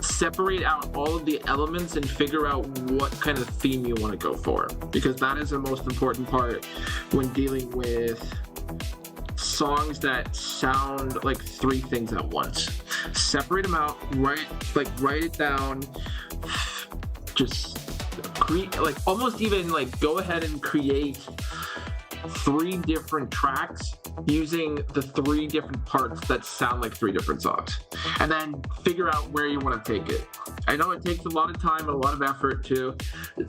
separate out all of the elements and figure out what kind of theme you want to go for, because that is the most important part when dealing with songs that sound like 3 things at once. Separate them out, write it down, just create, like, almost even like go ahead and create 3 different tracks using the 3 different parts that sound like 3 different songs, and then figure out where you want to take it. I know it takes a lot of time and a lot of effort to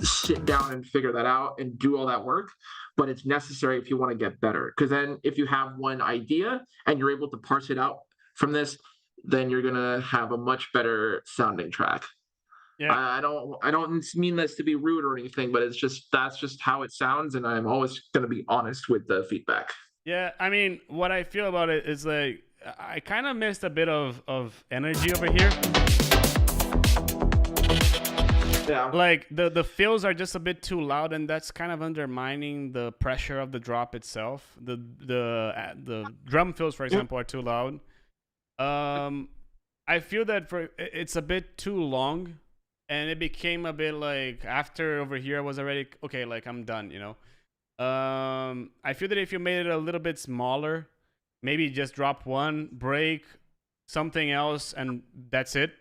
sit down and figure that out and do all that work, but it's necessary if you want to get better, because then if you have one idea and you're able to parse it out from this, then you're gonna have a much better sounding track. yeah, I don't mean this to be rude or anything, but that's just how it sounds, and I'm always gonna be honest with the feedback. yeah. I mean, what I feel about it is like I kind of missed a bit of energy over here. Yeah. Like the fills are just a bit too loud, and that's kind of undermining the pressure of the drop itself. The drum fills, for example, are too loud. I feel that it's a bit too long, and it became a bit like after over here I was already okay, like I'm done, you know. I feel that if you made it a little bit smaller, maybe just drop one break, something else, and that's it.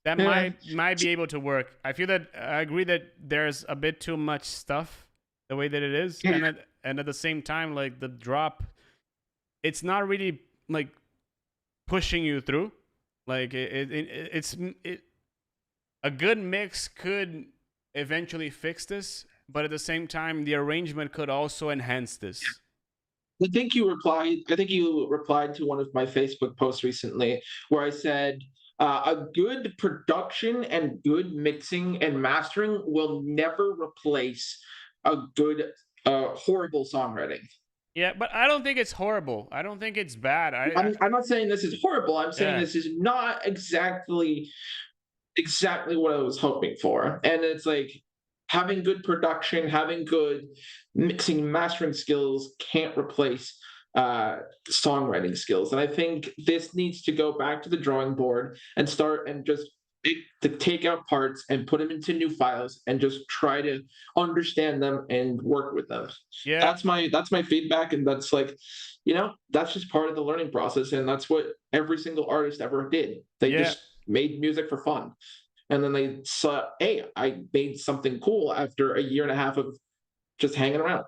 That might be able to work. I feel that I agree that there's a bit too much stuff the way that it is, and at the same time, like the drop, it's not really like pushing you through. Like it's a good mix could eventually fix this, but at the same time, the arrangement could also enhance this. I think you replied to one of my Facebook posts recently where I said a good production and good mixing and mastering will never replace a good horrible songwriting. Yeah, but I don't think it's horrible. I don't think it's bad. I'm not saying this is horrible. I'm saying Yeah. this is not exactly what I was hoping for. And it's like having good production, having good mixing and mastering skills can't replace songwriting skills. And I think this needs to go back to the drawing board and start and just to take out parts and put them into new files and just try to understand them and work with them. Yeah. That's my feedback, and that's like, you know, that's just part of the learning process, and that's what every single artist ever did. They just made music for fun, and then they saw, hey, I made something cool after a year and a half of just hanging around.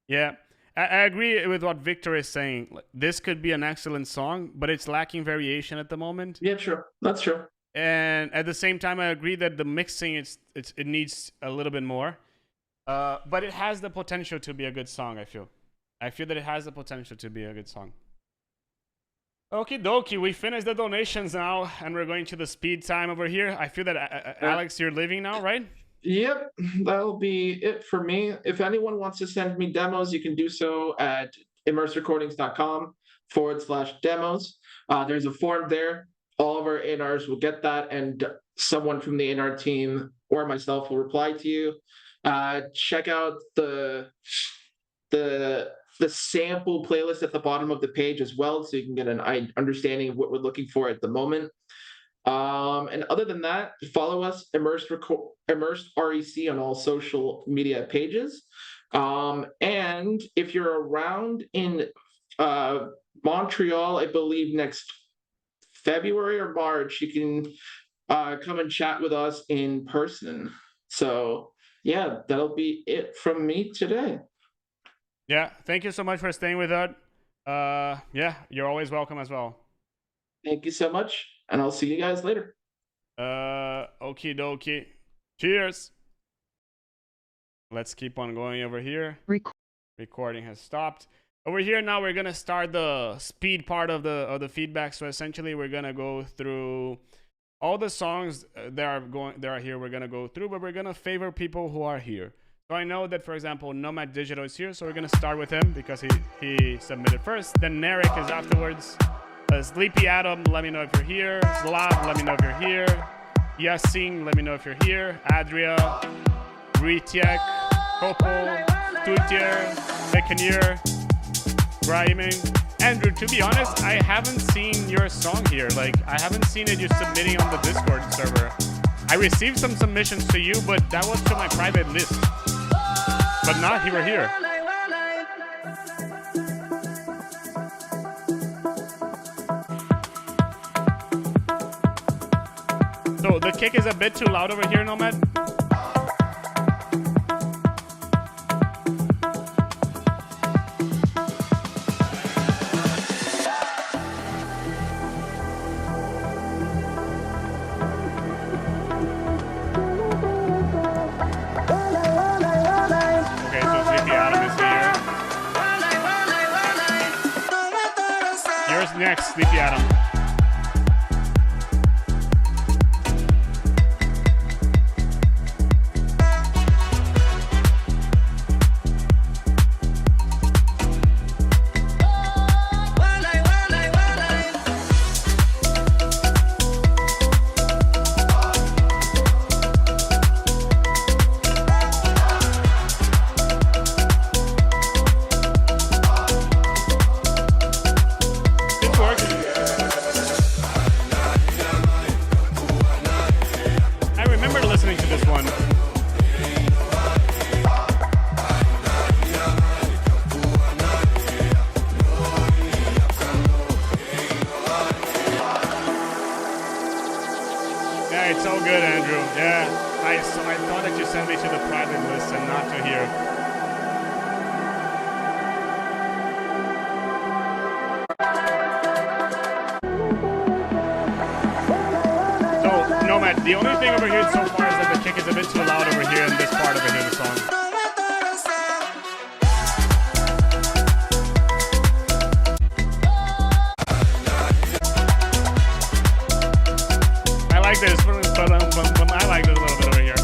Yeah. I agree with what Victor is saying. Like, this could be an excellent song, but it's lacking variation at the moment. Yeah, sure. That's true. And at the same time, I agree that the mixing it needs a little bit more. But it has the potential to be a good song, I feel that it has the potential to be a good song. Okie dokie, we finished the donations now, and we're going to the speed time over here. I feel that Alex, you're leaving now, right? Yep, that'll be it for me. If anyone wants to send me demos, you can do so at immersedrecordings.com/demos. There's a form there. All of our A&Rs will get that, and someone from the A&R team or myself will reply to you. Check out the sample playlist at the bottom of the page as well, so you can get an understanding of what we're looking for at the moment. And other than that, follow us, Immersed REC, on all social media pages. And if you're around in Montreal, I believe next February or March, you can come and chat with us in person. So yeah, that'll be it from me today. Yeah, thank you so much for staying with us. Yeah, you're always welcome as well. Thank you so much, and I'll see you guys later. Okie dokie. Cheers. Let's keep on going over here. Recording has stopped. Over here now we're gonna start the speed part of the feedback. So essentially we're gonna go through all the songs that are here. We're gonna go through, but we're gonna favor people who are here. So I know that, for example, Nomad Digital is here, so we're gonna start with him because he submitted first. Then Narek is afterwards. Sleepy Adam, let me know if you're here. Slav, let me know if you're here. Yassine, let me know if you're here. Adria, Ritiek, Kopo, Tutier, Mekanir, Brahiming. Andrew, to be honest, I haven't seen your song here. Like, I haven't seen it you're submitting on the Discord server. I received some submissions to you, but that was to my private list. But not you were here. So the kick is a bit too loud over here, Nomad. Next, Sleepy Adam. The only thing over here so far is that the kick is a bit too loud over here in this part over here of the song. I like this, but I like this a little bit over here.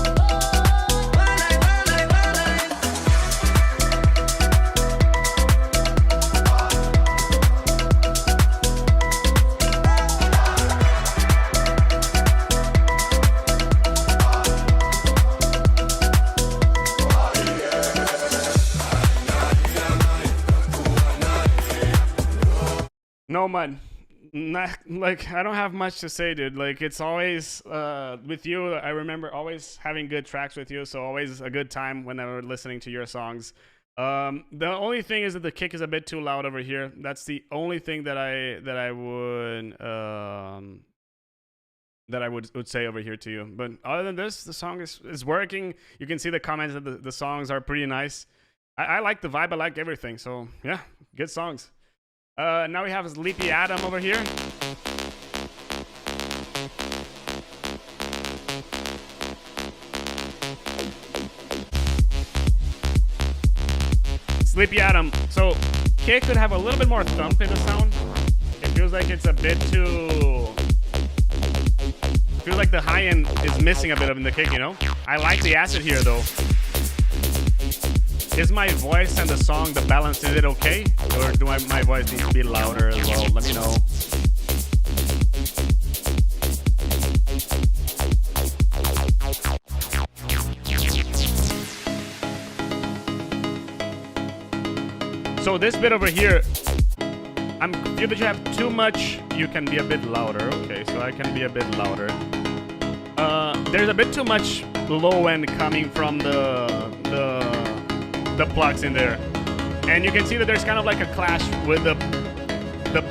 No, man. Like, I don't have much to say, dude. Like, it's always with you. I remember always having good tracks with you, so always a good time whenever listening to your songs. The only thing is that the kick is a bit too loud over here. That's the only thing that I would say over here to you. But other than this, the song is working. You can see the comments that the songs are pretty nice. I like the vibe. I like everything. So yeah, good songs. Now we have Sleepy Adam over here. Sleepy Adam. So kick could have a little bit more thump in the sound. It feels like it's a bit too... I feel like the high end is missing a bit of in the kick, you know? I like the acid here though. Is my voice and the song, the balance, is it okay? Or do my voice need to be louder as well? Let me know. So this bit over here, I feel that you have too much, you can be a bit louder. Okay, so I can be a bit louder. There's a bit too much low end coming from the plugs in there, and you can see that there's kind of like a clash with the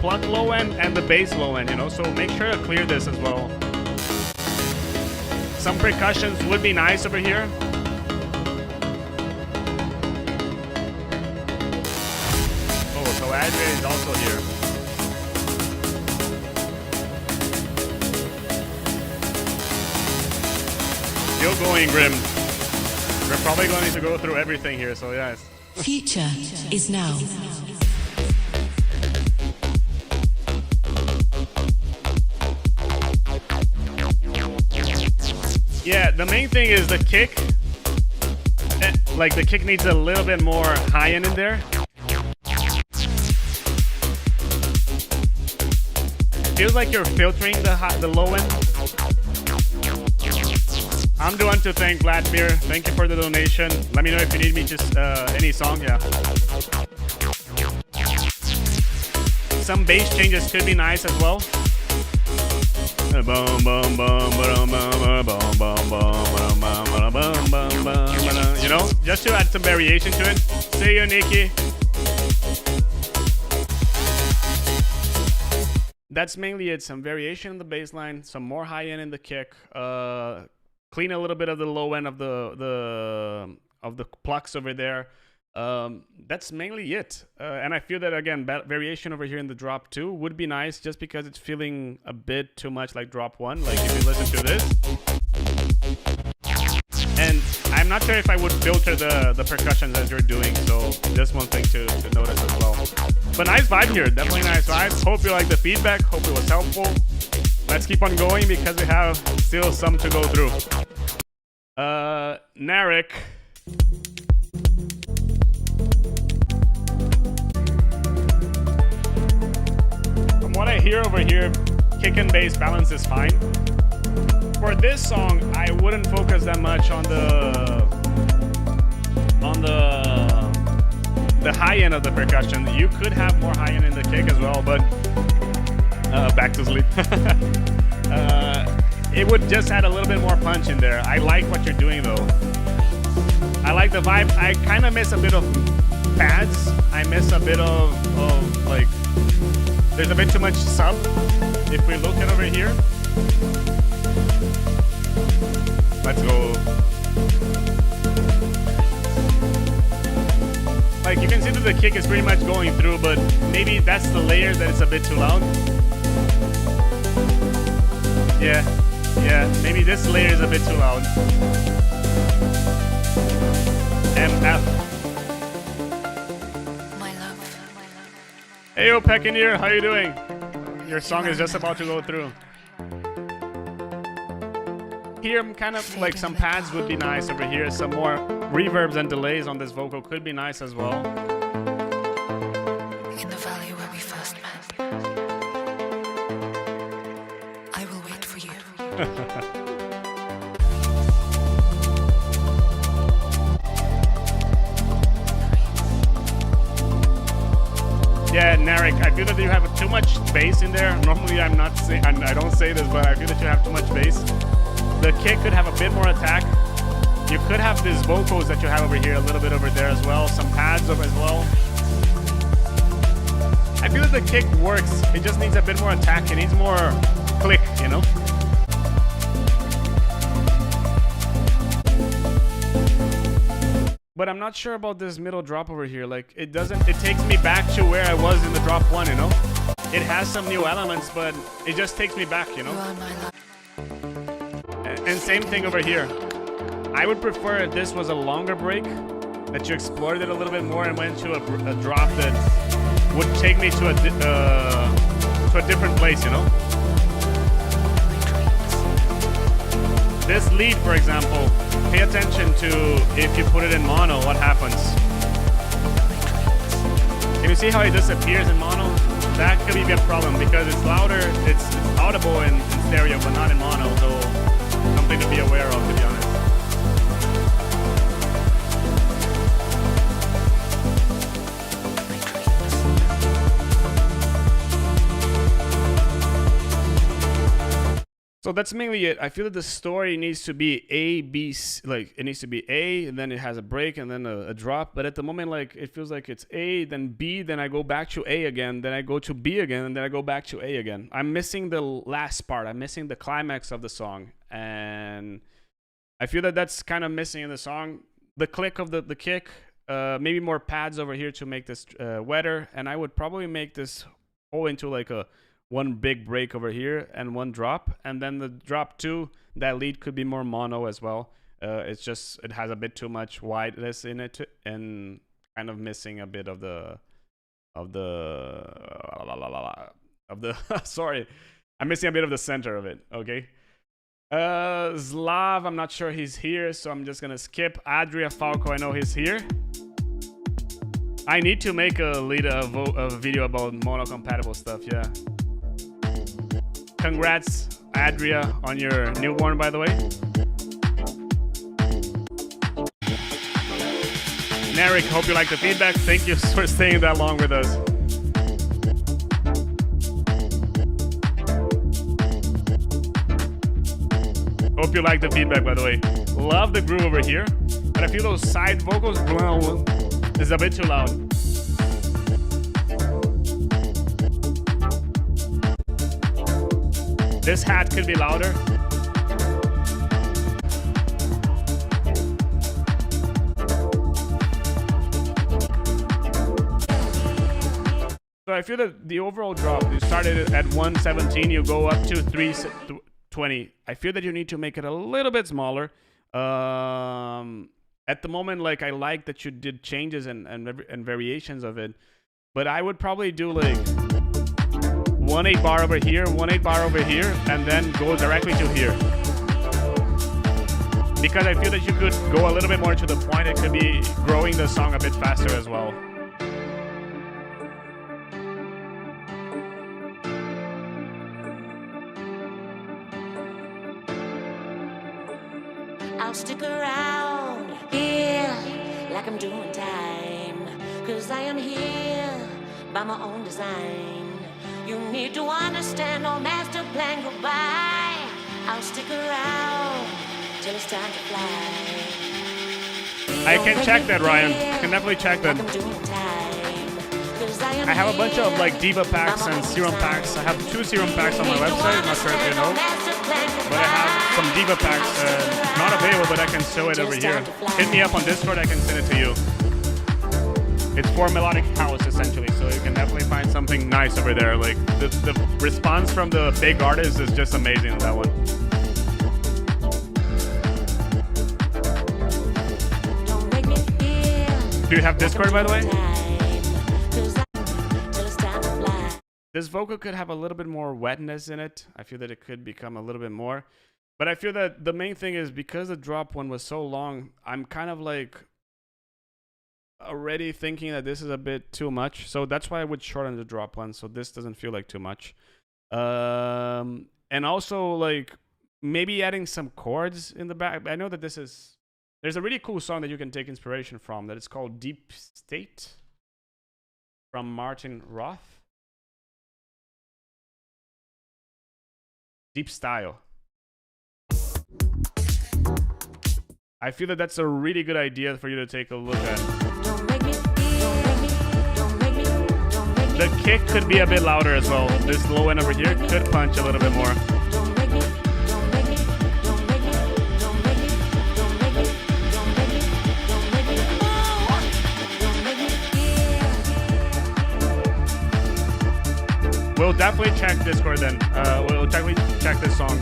plug low end and the bass low end, you know, so make sure to clear this as well. Some percussions would be nice over here. Oh, so Adria is also here. Still going, Grim. We're probably going to go through everything here, so yes. Future is now. Yeah, the main thing is the kick. Like the kick needs a little bit more high end in there. Feels like you're filtering the low end. I'm the one to thank Vladimir. Thank you for the donation. Let me know if you need me just any song. Yeah. Some bass changes could be nice as well. You know, just to add some variation to it. See you, Nikki. That's mainly it. Some variation in the bass line, some more high end in the kick. Clean a little bit of the low end of the plucks over there. That's mainly it. And I feel that again, variation over here in the drop 2 would be nice, just because it's feeling a bit too much like drop 1. Like if you listen to this, and I'm not sure if I would filter the percussions as you're doing. So just one thing to notice as well. But nice vibe here, definitely nice vibes. Hope you like the feedback. Hope it was helpful. Let's keep on going because we have still some to go through. Narek. From what I hear over here, kick and bass balance is fine. For this song, I wouldn't focus that much on the high end of the percussion. You could have more high end in the kick as well, but back to sleep. It would just add a little bit more punch in there. I like what you're doing though. I like the vibe. I kind of miss a bit of pads. I miss a bit of like, there's a bit too much sub. If we look at over here, let's go. Like you can see that the kick is pretty much going through, but maybe that's the layer that is a bit too loud. Yeah, maybe this layer is a bit too loud. MF. My love. Hey, yo, Peckineer, how you doing? Your song is just about to go through. Here, I'm kind of like some pads would be nice over here. Some more reverbs and delays on this vocal could be nice as well. In the valley where we first met, I will wait for you. Yeah, Narek, I feel that you have too much bass in there. Normally, I don't say this, but I feel that you have too much bass. The kick could have a bit more attack. You could have these vocals that you have over here, a little bit over there as well. Some pads over as well. I feel that the kick works. It just needs a bit more attack. It needs more click, you know? But I'm not sure about this middle drop over here. Like, it takes me back to where I was in the drop 1, you know? It has some new elements, but it just takes me back, you know? You are my love. And same thing over here. I would prefer if this was a longer break, that you explored it a little bit more and went to a drop that would take me to a different place, you know? This lead, for example, pay attention to if you put it in mono, what happens. Can you see how it disappears in mono? That could be a problem because it's louder, it's audible in stereo, but not in mono, so something to be aware of, to be honest. So that's mainly it. I feel that the story needs to be A, B, C, like it needs to be A, and then it has a break, and then a drop. But at the moment, like it feels like it's A, then B, then I go back to A again, then I go to B again, and then I go back to A again. I'm missing the last part. I'm missing the climax of the song, and I feel that that's kind of missing in the song. The click of the kick, maybe more pads over here to make this wetter, and I would probably make this whole into like a one big break over here and one drop, and then the drop 2, that lead could be more mono as well. It's just it has a bit too much wideness in it and kind of missing a bit of the sorry, I'm missing a bit of the center of it. Okay, Slav, I'm not sure he's here, so I'm just gonna skip. Adria Falco, I know he's here. I need to make a video about mono-compatible stuff, yeah. Congrats, Adria, on your newborn, by the way. Narek, hope you like the feedback. Thank you for staying that long with us. Hope you like the feedback, by the way. Love the groove over here, but I feel those side vocals is a bit too loud. This hat could be louder. So I feel that the overall drop, you started at 117, you go up to 320. I feel that you need to make it a little bit smaller. At the moment, like, I like that you did changes and variations of it, but I would probably do like 1/8 bar over here, 1/8 bar over here, and then go directly to here. Because I feel that you could go a little bit more to the point. It could be growing the song a bit faster as well. I'll stick around here like I'm doing time, 'cause I am here by my own design. You need to understand, no master plan goodbye. I'll stick around till it's time to fly. I can check that, Ryan. I can definitely check that. I have a bunch of like Diva packs and Serum packs. I have 2 Serum packs on my website, I'm not sure if you know. But I have some Diva packs not available, but I can show it over here. Hit me up on Discord, I can send it to you. It's for melodic house essentially, so you can definitely find something nice over there. Like the response from the big artists is just amazing on that one. Do you have Discord, by the way? This vocal could have a little bit more wetness in it. I feel that it could become a little bit more. But I feel that the main thing is because the drop one was so long, I'm kind of like already thinking that this is a bit too much. So that's why I would shorten the drop one, so this doesn't feel like too much. And also like maybe adding some chords in the back. I know that there's a really cool song that you can take inspiration from that it's called Deep State from Martin Roth. Deep Style. I feel that that's a really good idea for you to take a look at. The kick could be a bit louder as well. This low end over here could punch a little bit more. We'll definitely check Discord then. We'll definitely check this song.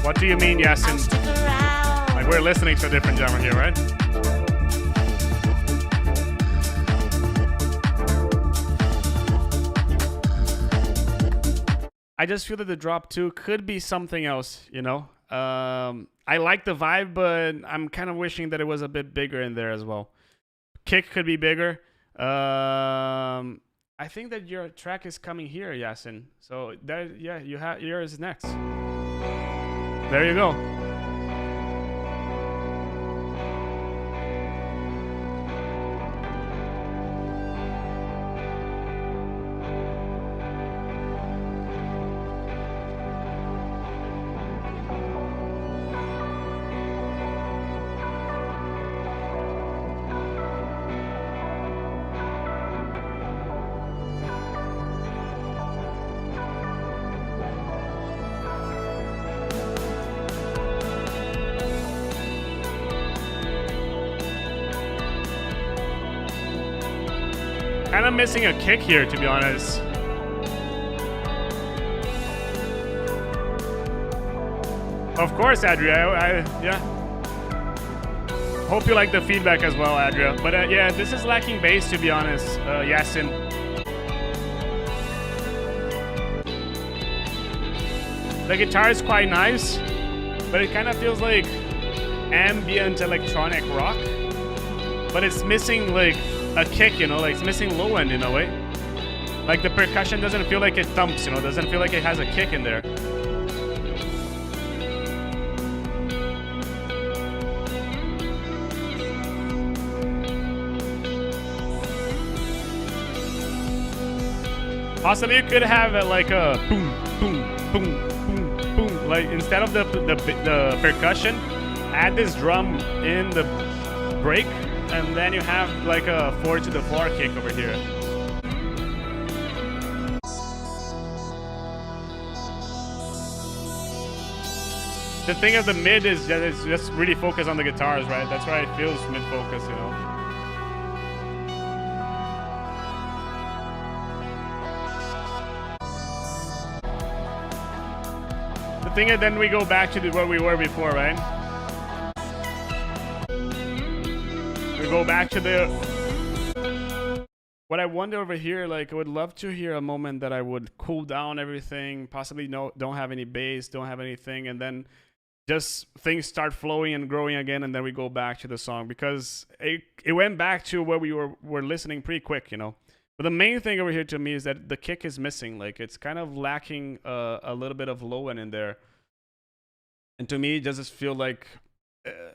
What do you mean, Yasin? Like we're listening to a different genre here, right? I just feel that the drop 2 could be something else, you know? I like the vibe, but I'm kind of wishing that it was a bit bigger in there as well. Kick could be bigger. I think that your track is coming here, Yasin. So that, yeah, yours next. There you go. Kind of missing a kick here, to be honest. Of course, Adria. Yeah. Hope you like the feedback as well, Adria. But yeah, this is lacking bass, to be honest, Yasin. The guitar is quite nice, but it kind of feels like ambient electronic rock. But it's missing like a kick, you know, like it's missing low end in a way. Like the percussion doesn't feel like it thumps, you know, doesn't feel like it has a kick in there. Possibly you could have like a boom, boom, boom, boom, boom. Like instead of the percussion, add this drum in the break, and then you have like a 4 to the floor kick over here. The thing of the mid is that it's just really focused on the guitars, right? That's why it feels mid-focus, you know. The thing is, then we go back to where we were before, right? We go back to the... What I wonder over here, like, I would love to hear a moment that I would cool down everything, possibly don't have any bass, don't have anything, and then just things start flowing and growing again, and then we go back to the song, because it went back to where we were listening pretty quick, you know. But the main thing over here to me is that the kick is missing. Like, it's kind of lacking a little bit of low end in there. And to me, it doesn't feel like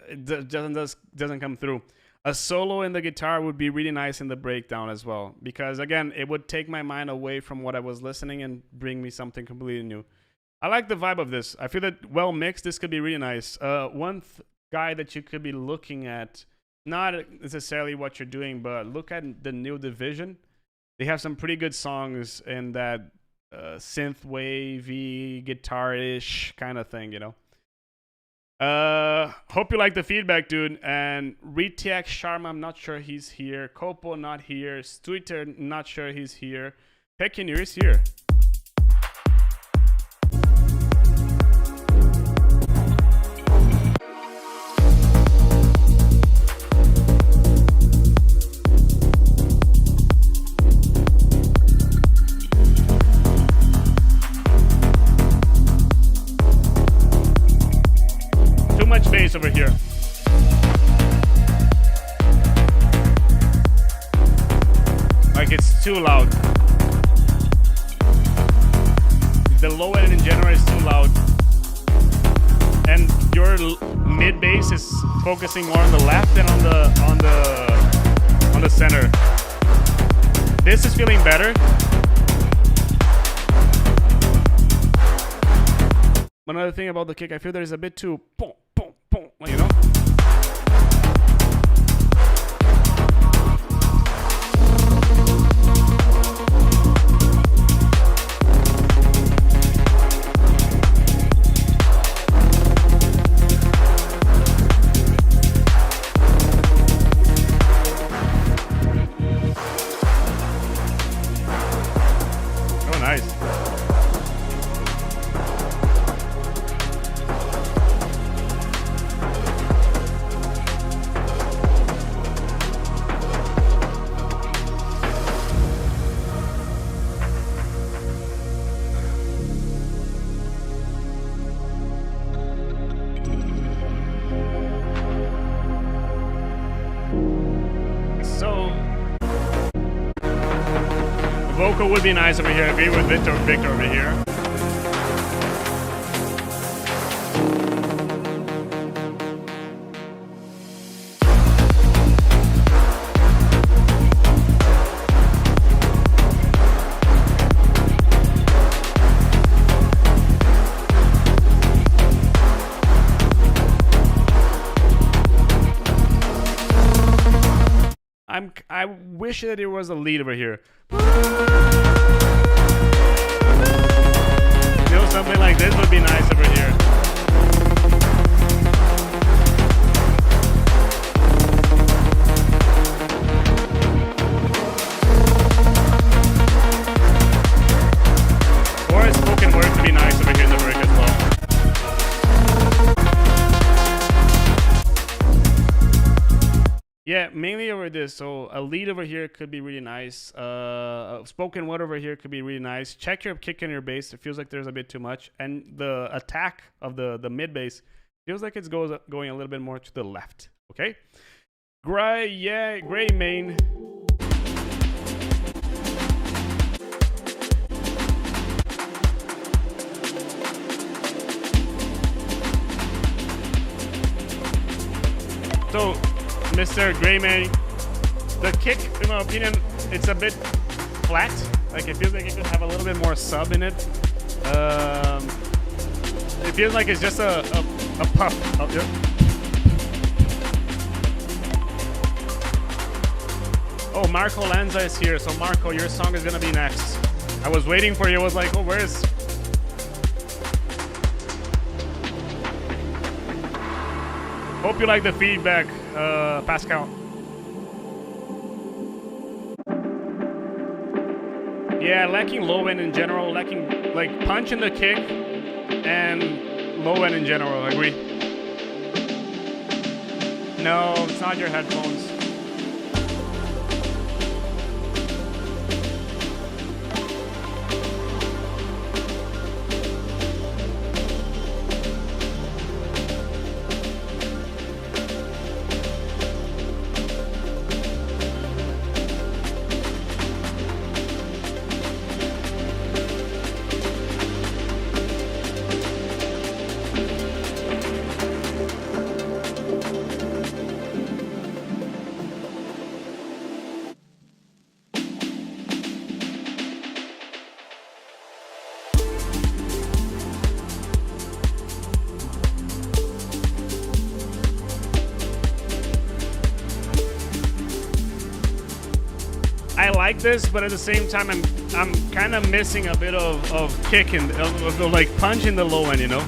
it doesn't come through. A solo in the guitar would be really nice in the breakdown as well, because again, it would take my mind away from what I was listening and bring me something completely new. I like the vibe of this. I feel that well mixed, this could be really nice. One guy that you could be looking at, not necessarily what you're doing, but look at the new Division. They have some pretty good songs in that synth wavy, guitar-ish kind of thing, you know. Hope you like the feedback, dude. And Retiak Sharma, I'm not sure he's here. Kopo, not here. Stuiter, not sure he's here. Pekinir is here. Bass over here. Like it's too loud. The low end in general is too loud. And your mid bass is focusing more on the left than on the center. This is feeling better. Another thing about the kick, I feel there is a bit too boom, boom, boom, you know? Oh, nice. Vocal would be nice over here. I agree with Victor over here. I wish that there was a lead over here. You know, something like this would be nice over here. Or a spoken word would be nice over here in the break as well. Yeah, mainly over this. So a lead over here could be really nice. A spoken word over here could be really nice. Check your kick and your bass. It feels like there's a bit too much. And the attack of the mid bass feels like it's going a little bit more to the left. Okay? Gray main. So, Mr. Greyman, the kick, in my opinion, it's a bit flat. Like, it feels like it could have a little bit more sub in it. It feels like it's just a puff. Oh, yeah. Oh, Marco Lanza is here. So, Marco, your song is going to be next. I was waiting for you. I was like, oh, where's... Hope you like the feedback, Pascal. Yeah, lacking low end in general, lacking like punch in the kick and low end in general, I agree. No, it's not your headphones. I like this, but at the same time, I'm kind of missing a bit of kick and like punch in the low end, you know?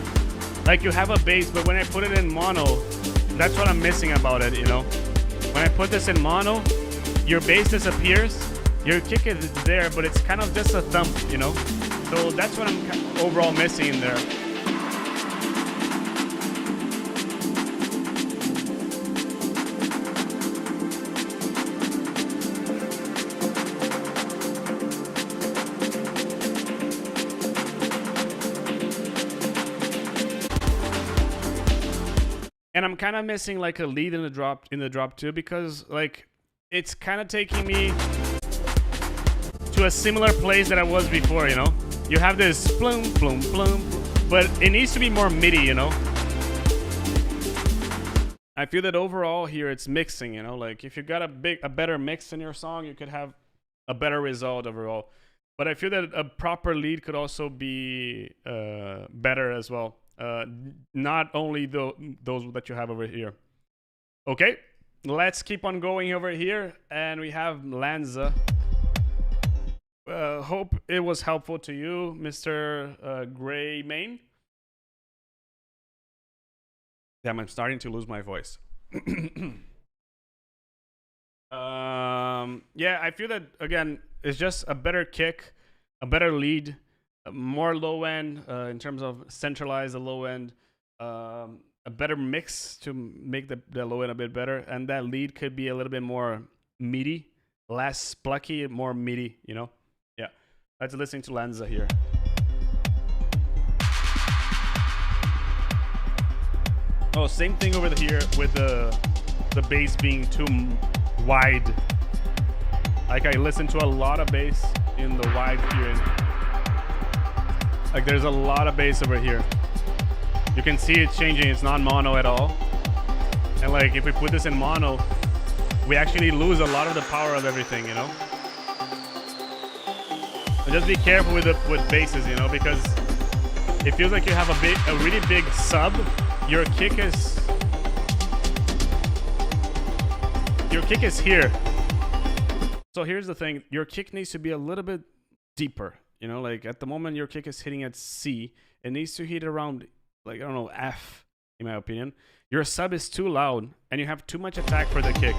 Like you have a bass, but when I put it in mono, that's what I'm missing about it, you know? When I put this in mono, your bass disappears, your kick is there, but it's kind of just a thump, you know? So that's what I'm overall missing in there. And I'm kind of missing like a lead in the drop too, because like it's kind of taking me to a similar place that I was before, you know? You have this plum, plum, plum, but it needs to be more MIDI, you know? I feel that overall here it's mixing, you know? Like if you got a better mix in your song, you could have a better result overall. But I feel that a proper lead could also be better as well. Not only those that you have over here. Okay, let's keep on going over here, and we have Lanza. Hope it was helpful to you, Mr. Gray Main. Damn, I'm starting to lose my voice. Yeah, I feel that again, it's just a better kick, a better lead. More low end in terms of centralize the low end, a better mix to make the low end a bit better, and that lead could be a little bit more meaty, less plucky, more meaty, you know? Yeah, let's listen to Lanza here. Oh, same thing over here with the bass being too wide. Like I listen to a lot of bass in the wide here. Like there's a lot of bass over here. You can see it changing. It's not mono at all. And like if we put this in mono, we actually lose a lot of the power of everything, you know? So just be careful with basses, you know, because it feels like you have a really big sub. Your kick is here. So here's the thing. Your kick needs to be a little bit deeper. You know, like at the moment your kick is hitting at C, it needs to hit around, like, I don't know, F, in my opinion. Your sub is too loud, and you have too much attack for the kick.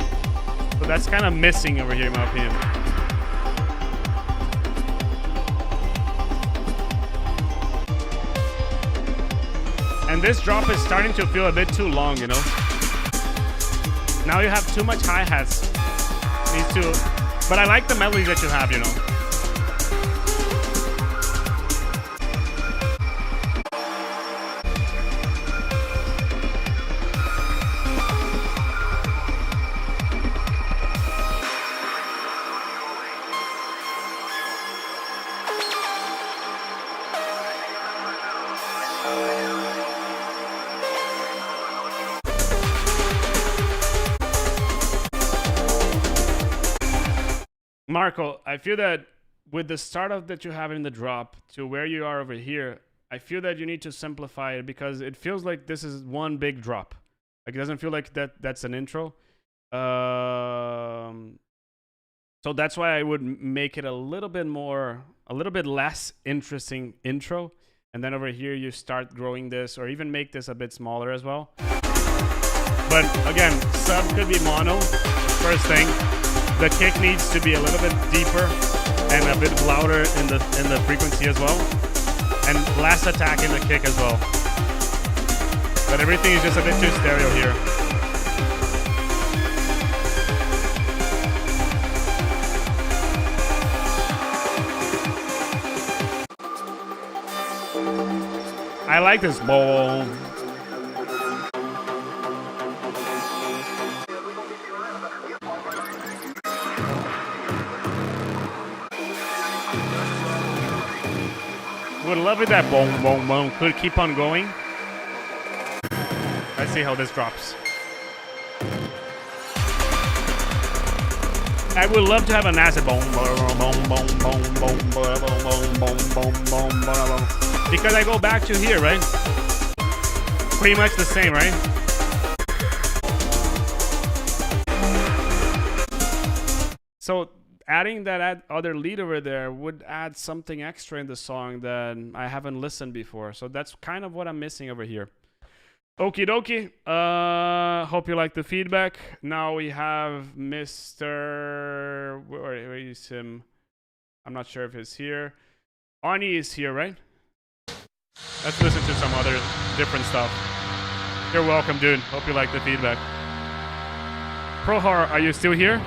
So that's kind of missing over here, in my opinion. And this drop is starting to feel a bit too long, you know? Now you have too much hi-hats. These two, but I like the melodies that you have, you know. Marco, I feel that with the startup that you have in the drop to where you are over here, I feel that you need to simplify it because it feels like this is one big drop. Like it doesn't feel like that's an intro. So that's why I would make it a little bit less interesting intro. And then over here you start growing this or even make this a bit smaller as well. But again, sub could be mono, first thing. The kick needs to be a little bit deeper and a bit louder in the frequency as well. And less attack in the kick as well. But everything is just a bit too stereo here. I like this bowl. Would love it that boom boom boom could keep on going. Let's see how this drops. I would love to have a nasty boom boom boom boom boom boom boom boom boom boom boom. Because I go back to here, right? Pretty much the same, right? So adding that other lead over there would add something extra in the song that I haven't listened before. So that's kind of what I'm missing over here. Okie dokie. Hope you like the feedback. Now we have Mr. Where is him? I'm not sure if he's here. Arnie is here, right? Let's listen to some other different stuff. You're welcome, dude. Hope you like the feedback. Prohar, are you still here?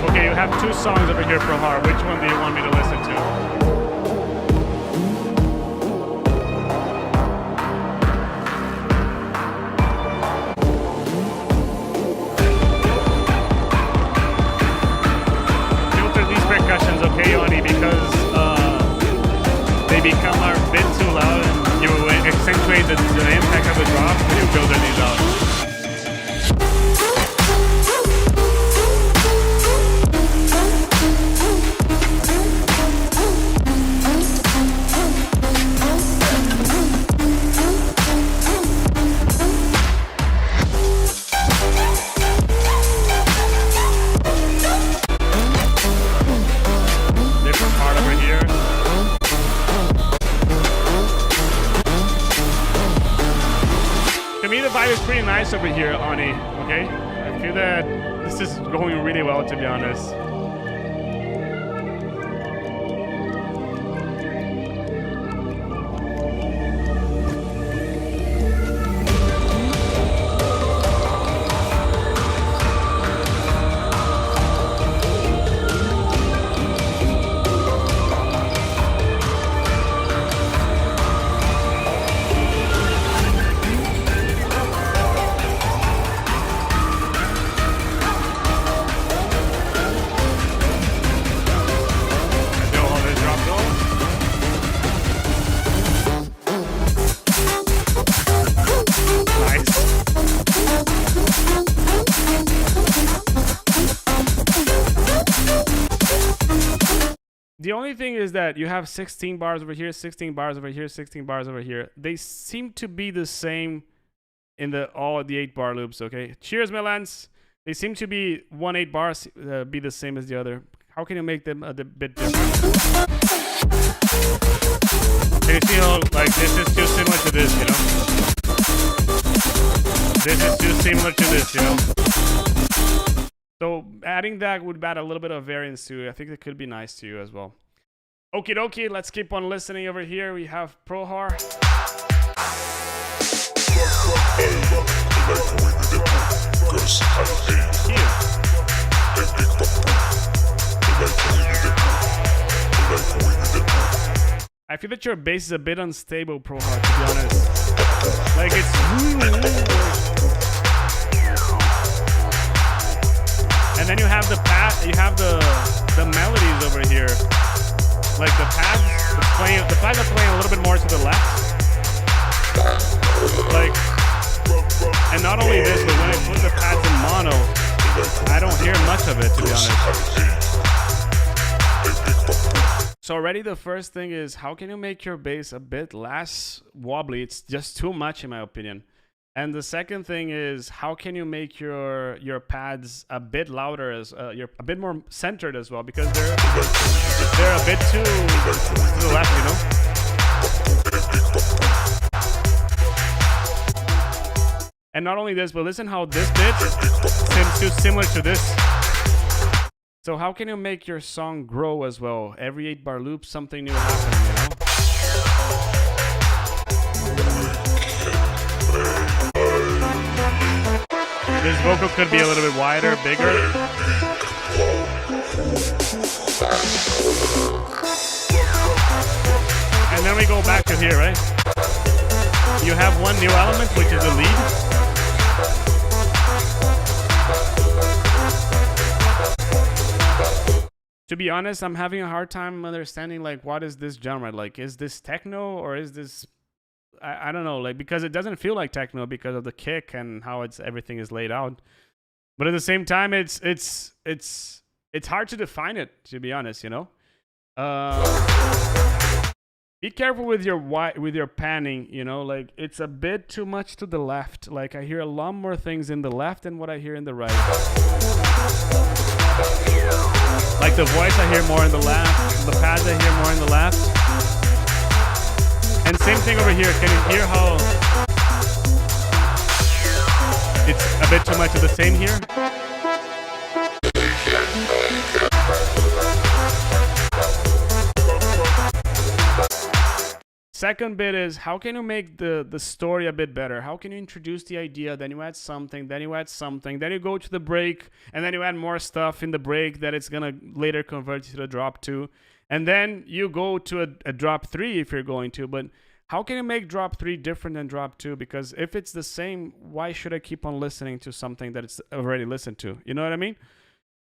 Okay, you have two songs over here, Prohar. Which one do you want me to listen to? Okay, Oni, because they become a bit too loud and you accentuate the impact of the drop when you filter these out. It's pretty nice over here, Ani, okay? I feel that this is going really well, to be honest. The only thing is that you have 16 bars over here, 16 bars over here, 16 bars over here. They seem to be the same in all the 8 bar loops, okay? Cheers, Milans. They seem to be 8 bars be the same as the other. How can you make them a bit different? Can you see how, like, this is too similar to this, you know? This is too similar to this, you know? So adding that would add a little bit of variance to it. I think it could be nice to you as well. Okie dokie, let's keep on listening over here. We have Prohar. I feel that your bass is a bit unstable, Prohar, to be honest. Like it's... And then you have the melodies over here. Like the pads are playing a little bit more to the left. Like, and not only this, but when I put the pads in mono, I don't hear much of it, to be honest. So already the first thing is, how can you make your bass a bit less wobbly? It's just too much in my opinion. And the second thing is, how can you make your pads a bit louder, you're a bit more centered as well, because they're a bit too to the left, you know? And not only this, but listen how this bit seems too similar to this. So how can you make your song grow as well? Every 8-bar loop, something new happening, you know? This vocal could be a little bit wider, bigger. And then we go back to here, right? You have one new element, which is a lead. To be honest, I'm having a hard time understanding, like, what is this genre? Like, is this techno or is this... I don't know, like, because it doesn't feel like techno because of the kick and how everything is laid out. But at the same time, it's hard to define it, to be honest, you know. Be careful with your panning, you know. Like, it's a bit too much to the left. Like, I hear a lot more things in the left than what I hear in the right. Like the voice, I hear more in the left. The pads, I hear more in the left. And same thing over here. Can you hear how it's a bit too much of the same here? Second bit is, how can you make the story a bit better? How can you introduce the idea, then you add something, then you add something, then you go to the break, and then you add more stuff in the break that it's gonna later convert to the drop 2. And then you go to a drop 3 if you're going to, but how can you make drop 3 different than drop 2? Because if it's the same, why should I keep on listening to something that it's already listened to? You know what I mean?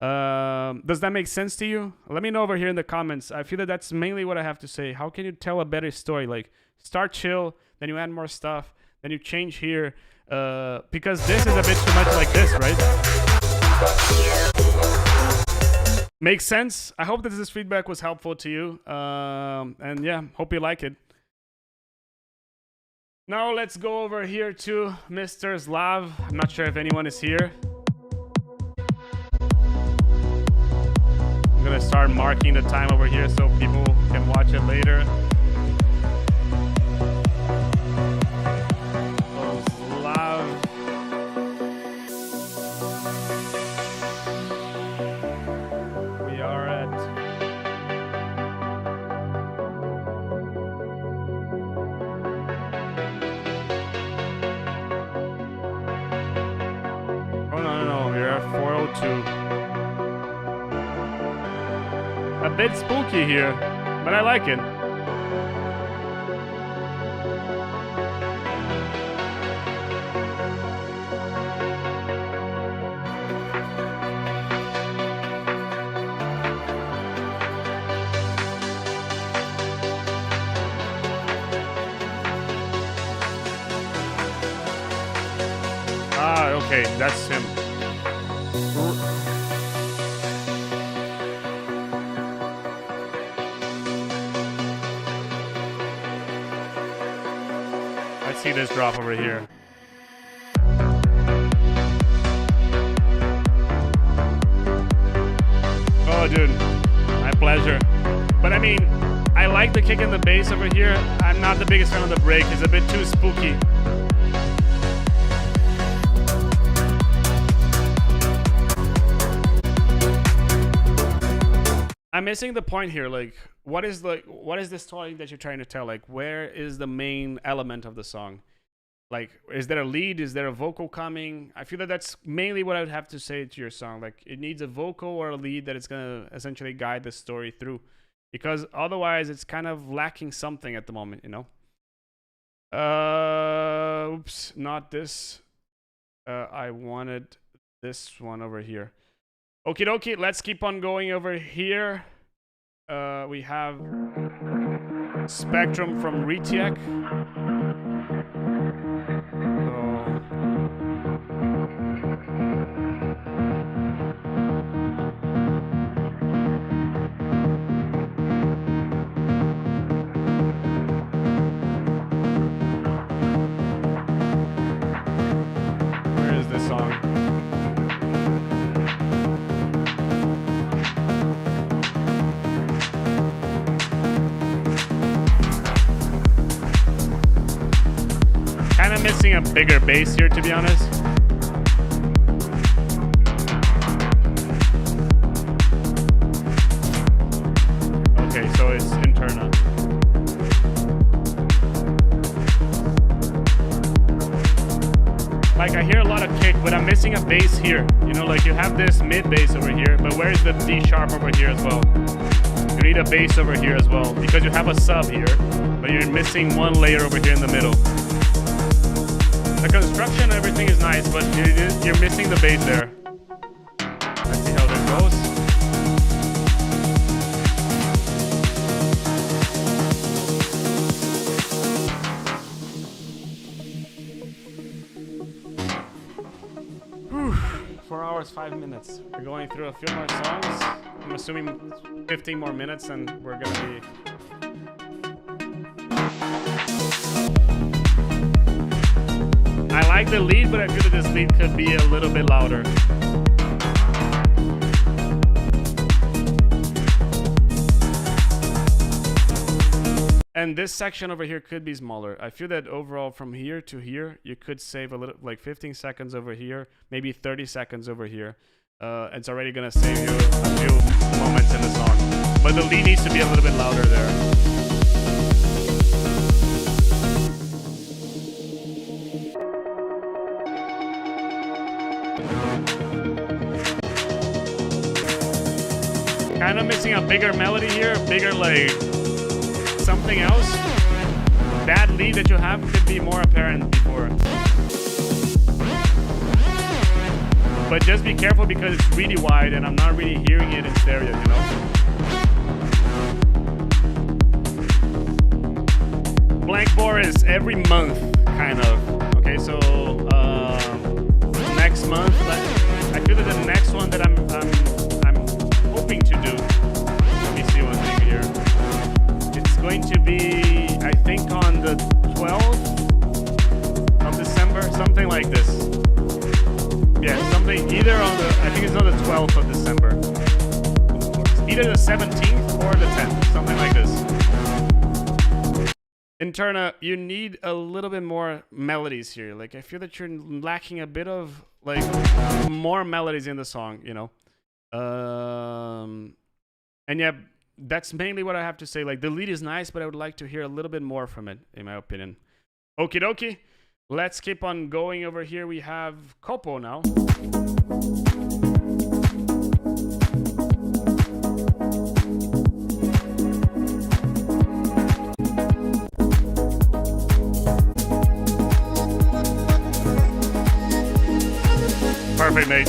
Does that make sense to you? Let me know over here in the comments. I feel that that's mainly what I have to say. How can you tell a better story? Like, start chill, then you add more stuff, then you change here. Because this is a bit too much like this, right? Makes sense? I hope that this feedback was helpful to you. And yeah, hope you like it. Now let's go over here to Mr. Slav. I'm not sure if anyone is here. I'm gonna start marking the time over here so people can watch it later. So Slav. We are at... Oh no, we're at 402. A bit spooky here, but I like it. Ah, okay, that's him. See this drop over here. Oh, dude, my pleasure. But I mean, I like the kick and the bass over here. I'm not the biggest fan of the break. It's a bit too spooky. I'm missing the point here. Like, what is the story that you're trying to tell? Like, where is the main element of the song? Like, is there a lead? Is there a vocal coming? I feel that that's mainly what I would have to say to your song. Like, it needs a vocal or a lead that is gonna essentially guide the story through, because otherwise it's kind of lacking something at the moment, you know. Oops, not this. I wanted this one over here. Okie dokie, let's keep on going over here. We have Spectrum from Retiek. Where is this song? Kind of missing a bigger bass here, to be honest. Okay, so it's internal. Like, I hear a lot of kick, but I'm missing a bass here. You know, like, you have this mid bass over here, but where's the D sharp over here as well? You need a bass over here as well, because you have a sub here, but you're missing one layer over here in the middle. The construction, everything is nice, but you're missing the bass there. Let's see how this goes. Whew. 4 hours, 5 minutes. We're going through a few more songs. I'm assuming 15 more minutes and we're gonna be... I like the lead, but I feel that this lead could be a little bit louder. And this section over here could be smaller. I feel that overall from here to here, you could save a little, like 15 seconds over here, maybe 30 seconds over here. It's already gonna save you a few moments in the song. But the lead needs to be a little bit louder there. Kind of missing a bigger melody here, bigger like something else. That lead that you have could be more apparent before. But just be careful because it's really wide and I'm not really hearing it in stereo, you know? Blank bore is every month, kind of. Okay, so next month, I feel that the next one that I'm hoping to do. Let me see one thing here. It's going to be, I think, on the 12th of December, something like this. Yeah, something either on the, I think it's on the 12th of December. Either the 17th or the 10th, something like this. Interna, you need a little bit more melodies here. Like, I feel that you're lacking a bit of, like, more melodies in the song, you know? And yeah, that's mainly what I have to say. Like, the lead is nice, but I would like to hear a little bit more from it, in my opinion. Okie dokie. Let's keep on going over here. We have Kopo now. Perfect, mate.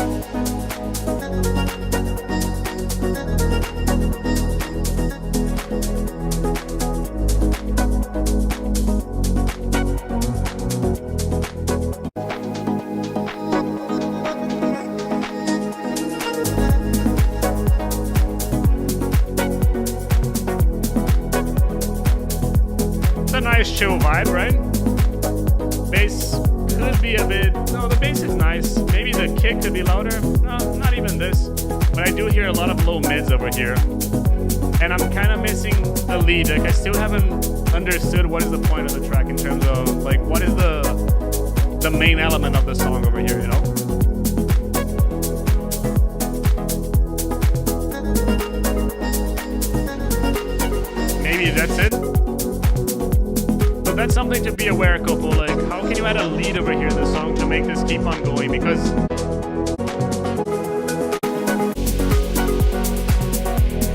Nice chill vibe, right? Bass could be a bit... No, the bass is nice. Maybe the kick could be louder. No, not even this. But I do hear a lot of low mids over here. And I'm kind of missing the lead. Like, I still haven't understood what is the point of the track in terms of, like, what is the main element of the song over here, you know? to be aware, Copo, like how can you add a lead over here in the song to make this keep on going? Because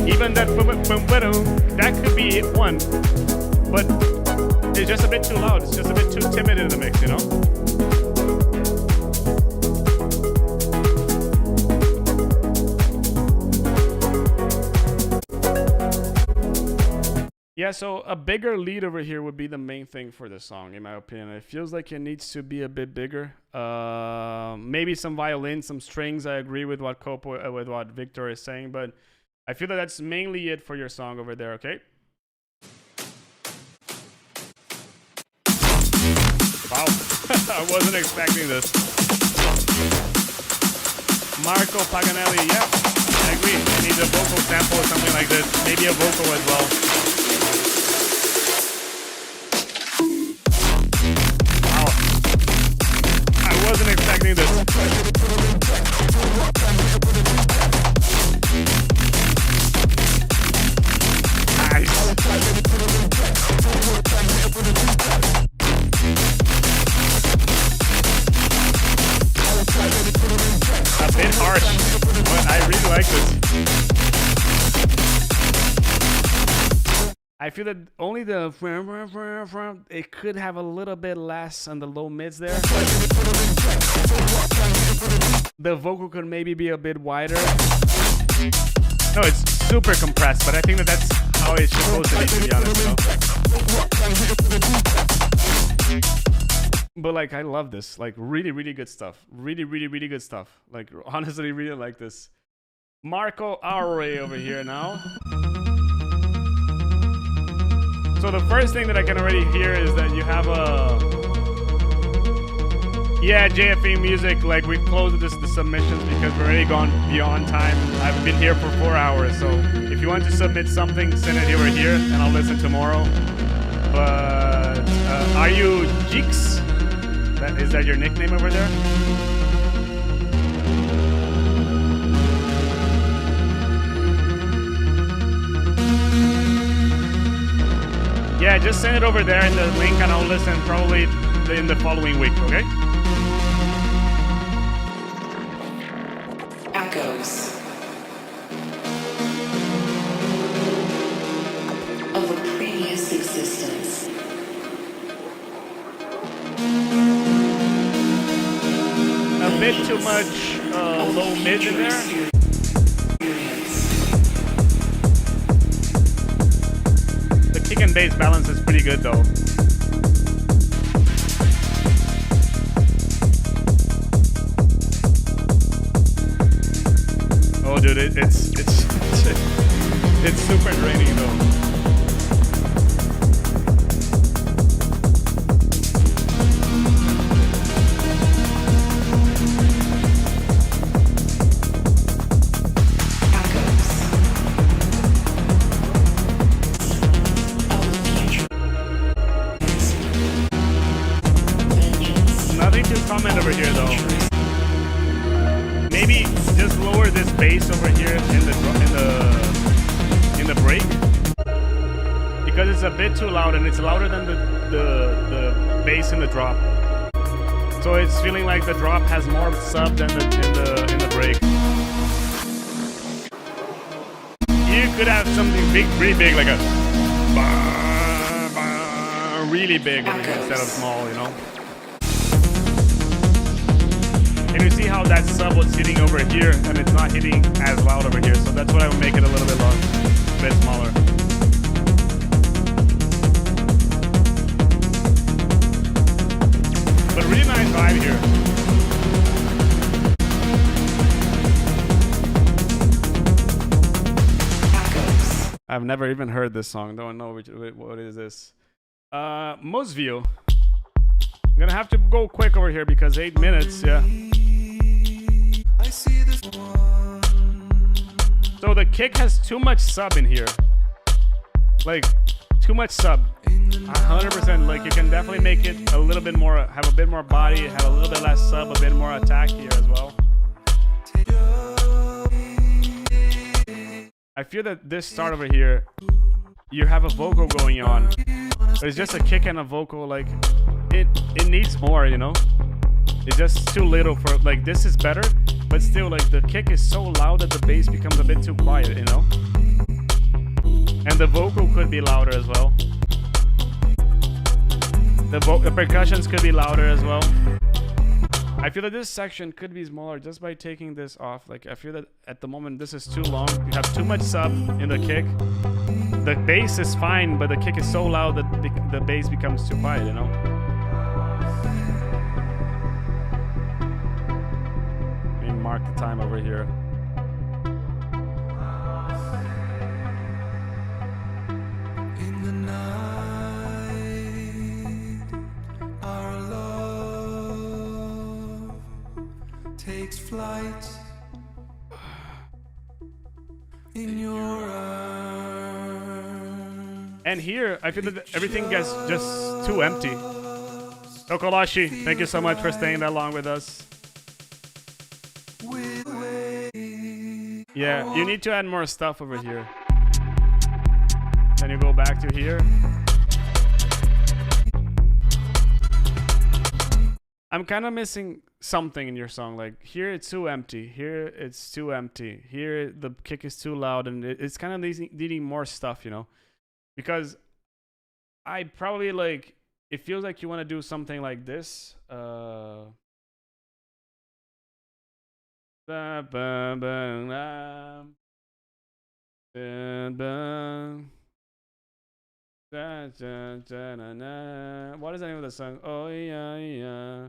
even that that could be one, but it's just a bit too loud. It's just a bit too timid in the mix, you know? Yeah, so a bigger lead over here would be the main thing for the song, in my opinion. It feels like it needs to be a bit bigger. Maybe some violin, some strings. I agree with what Copo, with what Victor is saying, but I feel that that's mainly it for your song over there. Okay. Wow, I wasn't expecting this. Marco Paganelli, yeah, I agree. I need a vocal sample or something like this. Maybe a vocal as well. I wasn't expecting this. Nice. A bit harsh, but I really like this. I feel that only the it could have a little bit less on the low mids there. The vocal could maybe be a bit wider. No, it's super compressed, but I think that that's how it's supposed to be honest, you know? But like, I love this. Like, really, really good stuff. Really, really, really good stuff. Like, honestly, really like this. Marco Aure over here now. So the first thing that I can already hear is that you have a... Yeah, JFE Music, like we've closed the submissions because we're already gone beyond time. I've been here for 4 hours, so if you want to submit something, send it over here and I'll listen tomorrow. But are you Jeeks? Is that your nickname over there? Yeah, just send it over there in the link and I'll listen probably in the following week, okay? Echoes of a previous existence. A bit too much low mid in there. Kick and bass balance is pretty good though. Oh dude, it's super draining though. Comment over here though. Maybe just lower this bass over here in the break because it's a bit too loud and it's louder than the bass in the drop. So it's feeling like the drop has more sub than in the break. You could have something big, really big, like a really big instead of small, you know. And you see how that sub was hitting over here and it's not hitting as loud over here. So that's why I would make it a little bit loud, a bit smaller. But really nice vibe here. I've never even heard this song. Don't know what is this. Most view. I'm gonna have to go quick over here because 8 minutes, yeah. So the kick has too much sub in here. Like, too much sub. 100%. Like, you can definitely make it a little bit more, have a bit more body, have a little bit less sub, a bit more attack here as well. I feel that this start over here, you have a vocal going on. But it's just a kick and a vocal, like it needs more, you know? It's just too little for, like, this is better, but still, like, the kick is so loud that the bass becomes a bit too quiet, you know? And the vocal could be louder as well. The percussions could be louder as well. I feel that this section could be smaller just by taking this off. Like, I feel that at the moment this is too long. You have too much sub in the kick. The bass is fine, but the kick is so loud that the bass becomes too quiet, you know? Let me mark the time over here. In the night, our love takes flight in your arms. And here, I feel that everything gets just too empty. Tokolashi, thank you so much for staying that long with us. Yeah, you need to add more stuff over here. Then you go back to here. I'm kind of missing something in your song. Like, here it's too empty. Here it's too empty. Here the kick is too loud, and it's kind of needing more stuff, you know? Because I probably, like, it feels like you want to do something like this. What is the name of the song? Oh yeah, yeah.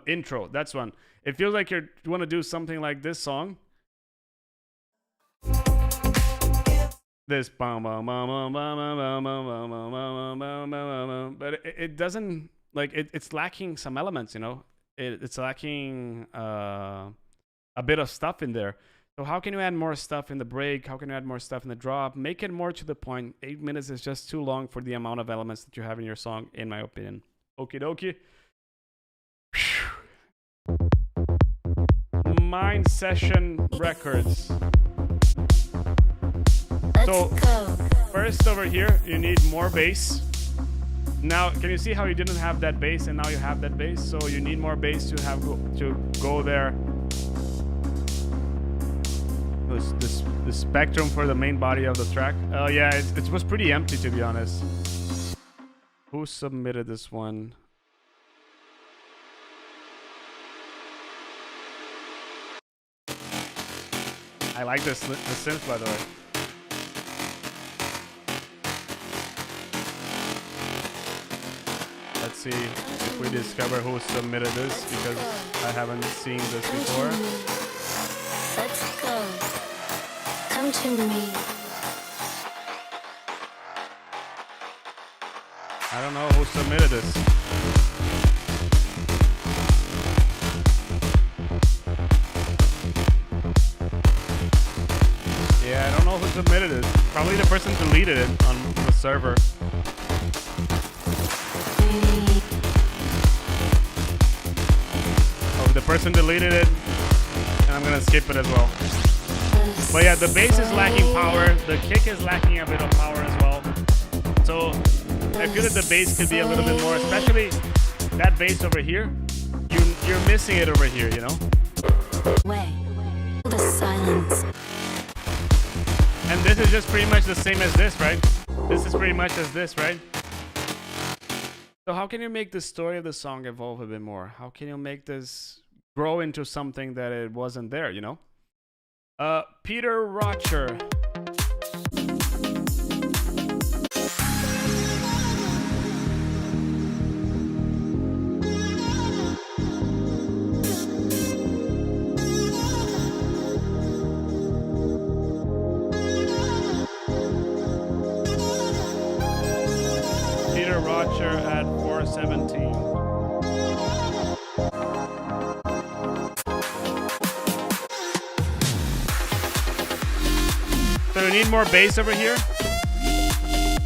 Intro. That's one. It feels like you want to do something like this song. This, but it doesn't, like, it's lacking some elements, you know. It's lacking a bit of stuff in there. So how can you add more stuff in the break? How can you add more stuff in the drop? Make it more to the point. 8 minutes is just too long for the amount of elements that you have in your song, in my opinion. Okie dokie. Mind Session Records. So first over here, you need more bass. Now, can you see how you didn't have that bass and now you have that bass? So you need more bass to have to go there. The spectrum for the main body of the track. Yeah, it was pretty empty, to be honest. Who submitted this one? I like the synth, by the way. Let's see if we discover who submitted this, because I haven't seen this before. Let's go. Come to me. I don't know who submitted this. Yeah, I don't know who submitted it. Probably the person deleted it on the server. Oh, the person deleted it, and I'm gonna skip it as well. But yeah, the bass is lacking power, the kick is lacking a bit of power as well. So I feel that the bass could be a little bit more, especially that bass over here. You're missing it over here, you know? Way. The silence. And this is just pretty much the same as this, right? This is pretty much as this, right? So how can you make the story of the song evolve a bit more? How can you make this grow into something that it wasn't there, you know? Peter Rocher. Peter Rocher at 417. So you need more bass over here.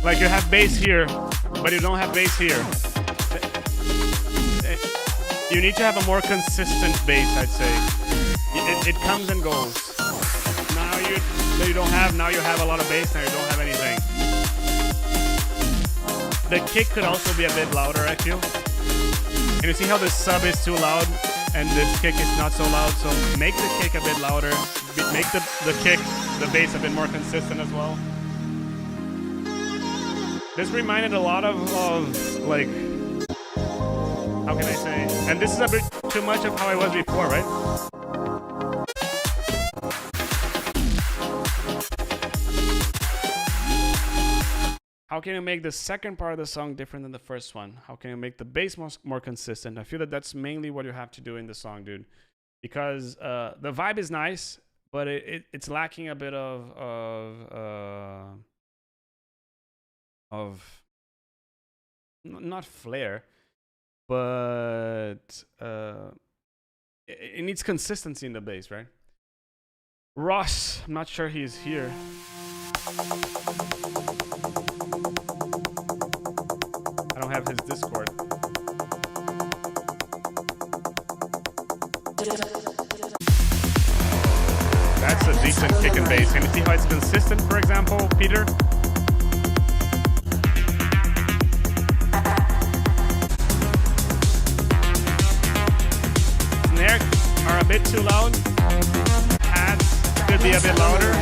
Like you have bass here, but you don't have bass here. You need to have a more consistent bass, I'd say. It comes and goes. Now you don't have. Now you have a lot of bass. Now you don't have anything. The kick could also be a bit louder, I feel. And you see how the sub is too loud and this kick is not so loud, so make the kick a bit louder, make the kick, the bass a bit more consistent as well. This reminded a lot of like, how can I say? And this is a bit too much of how I was before, right? How can you make the second part of the song different than the first one? How can you make the bass more consistent? I feel that that's mainly what you have to do in the song, dude. Because the vibe is nice, but it's lacking a bit of not flair, but it needs consistency in the bass, right? Ross, I'm not sure he's here. I don't have his Discord. That's a decent kick and bass. Can you see how it's consistent, for example, Peter? Snare are a bit too loud. Hats could be a bit louder.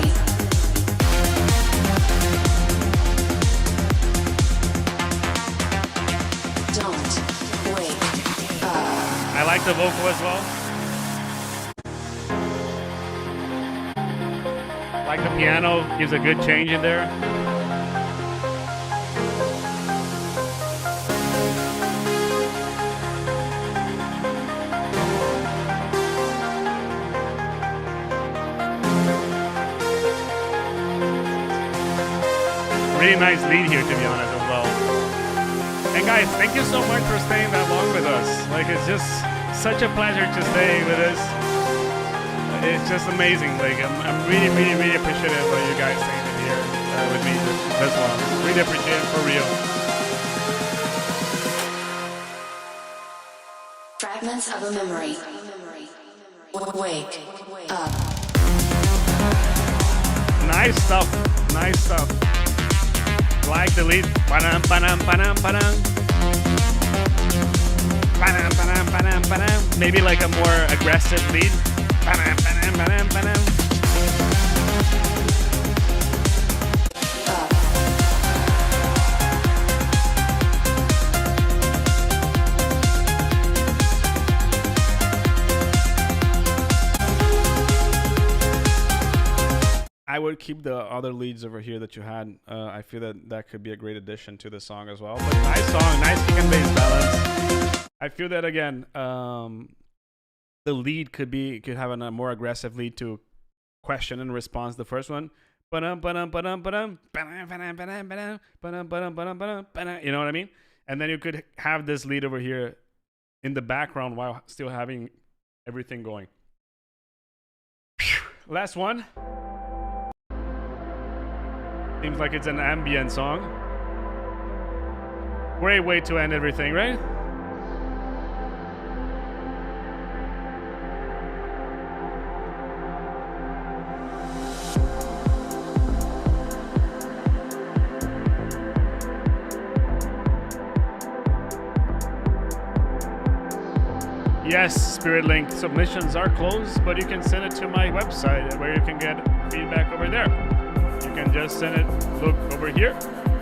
I like the vocal as well. Like the piano, gives a good change in there. Really nice lead here, to be honest, as well. And guys, thank you so much for staying that long with us. Like, it's just such a pleasure to stay with us. It's just amazing. Like, I'm really, really, really appreciative of you guys staying here with me this long. Really appreciate it, for real. Fragments of a memory. Wake up. Nice stuff. Nice stuff. Like the lead. Ba-dum, ba-dum, ba-dum, ba-dum. Ba-dum, ba-dum, ba-dum, ba-dum. Maybe like a more aggressive lead. Ba-dum, ba-dum, ba-dum, ba-dum. I would keep the other leads over here that you had. I feel that could be a great addition to the song as well. But nice song, nice kick and bass balance. I feel that again, the lead could have a more aggressive lead to question and response the first one. You know what I mean? And then you could have this lead over here in the background while still having everything going. Last one. Seems like it's an ambient song. Great way to end everything, right? Yes, Spirit Link submissions are closed, but you can send it to my website where you can get feedback over there. You can just send it, look over here,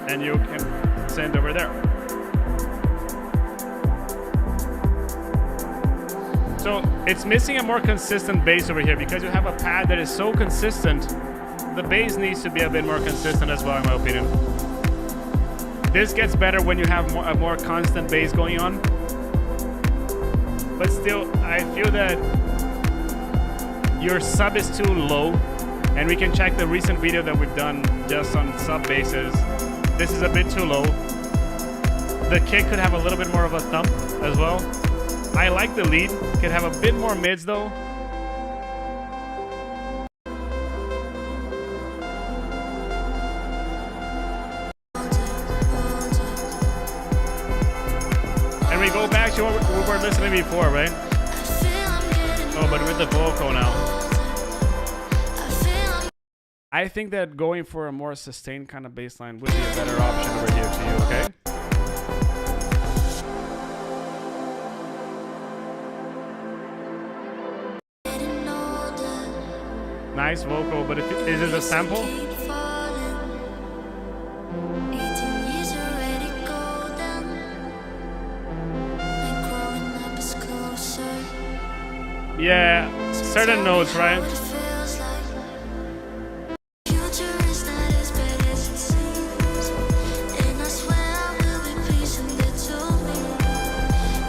and you can send over there. So it's missing a more consistent bass over here because you have a pad that is so consistent. The bass needs to be a bit more consistent as well, in my opinion. This gets better when you have a more constant bass going on. But still, I feel that your sub is too low. And we can check the recent video that we've done just on sub basses. This is a bit too low. The kick could have a little bit more of a thump as well. I like the lead. Could have a bit more mids though. And we go back to what we were listening before, right? Oh, but with the vocal now. I think that going for a more sustained kind of bass line would be a better option over here to you, okay? nice vocal, but is it a sample? Keep falling. 18 years already golden. And growing up is closer. Yeah, certain notes, right? What it feels like. Future is not as bad as it seems. And I swear I will be pleasing that to me.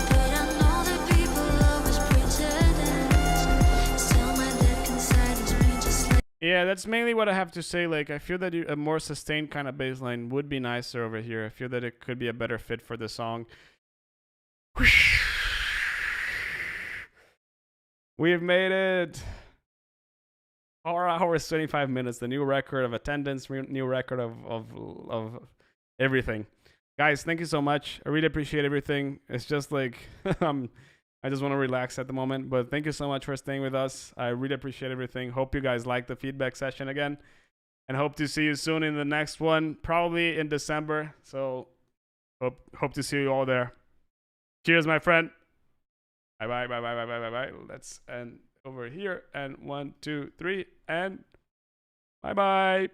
But I know that people always pretend. Still my deck inside is me just like. Yeah, that's mainly what I have to say. Like, I feel that a more sustained kind of bass line would be nicer over here. I feel that it could be a better fit for the song. We've made it. 4 hours, 25 minutes. The new record of attendance, new record of everything. Guys, thank you so much. I really appreciate everything. It's just like, I just want to relax at the moment. But thank you so much for staying with us. I really appreciate everything. Hope you guys liked the feedback session again. And hope to see you soon in the next one, probably in December. So hope to see you all there. Cheers, my friend. Bye. Let's end over here. And 1, 2, 3, and bye.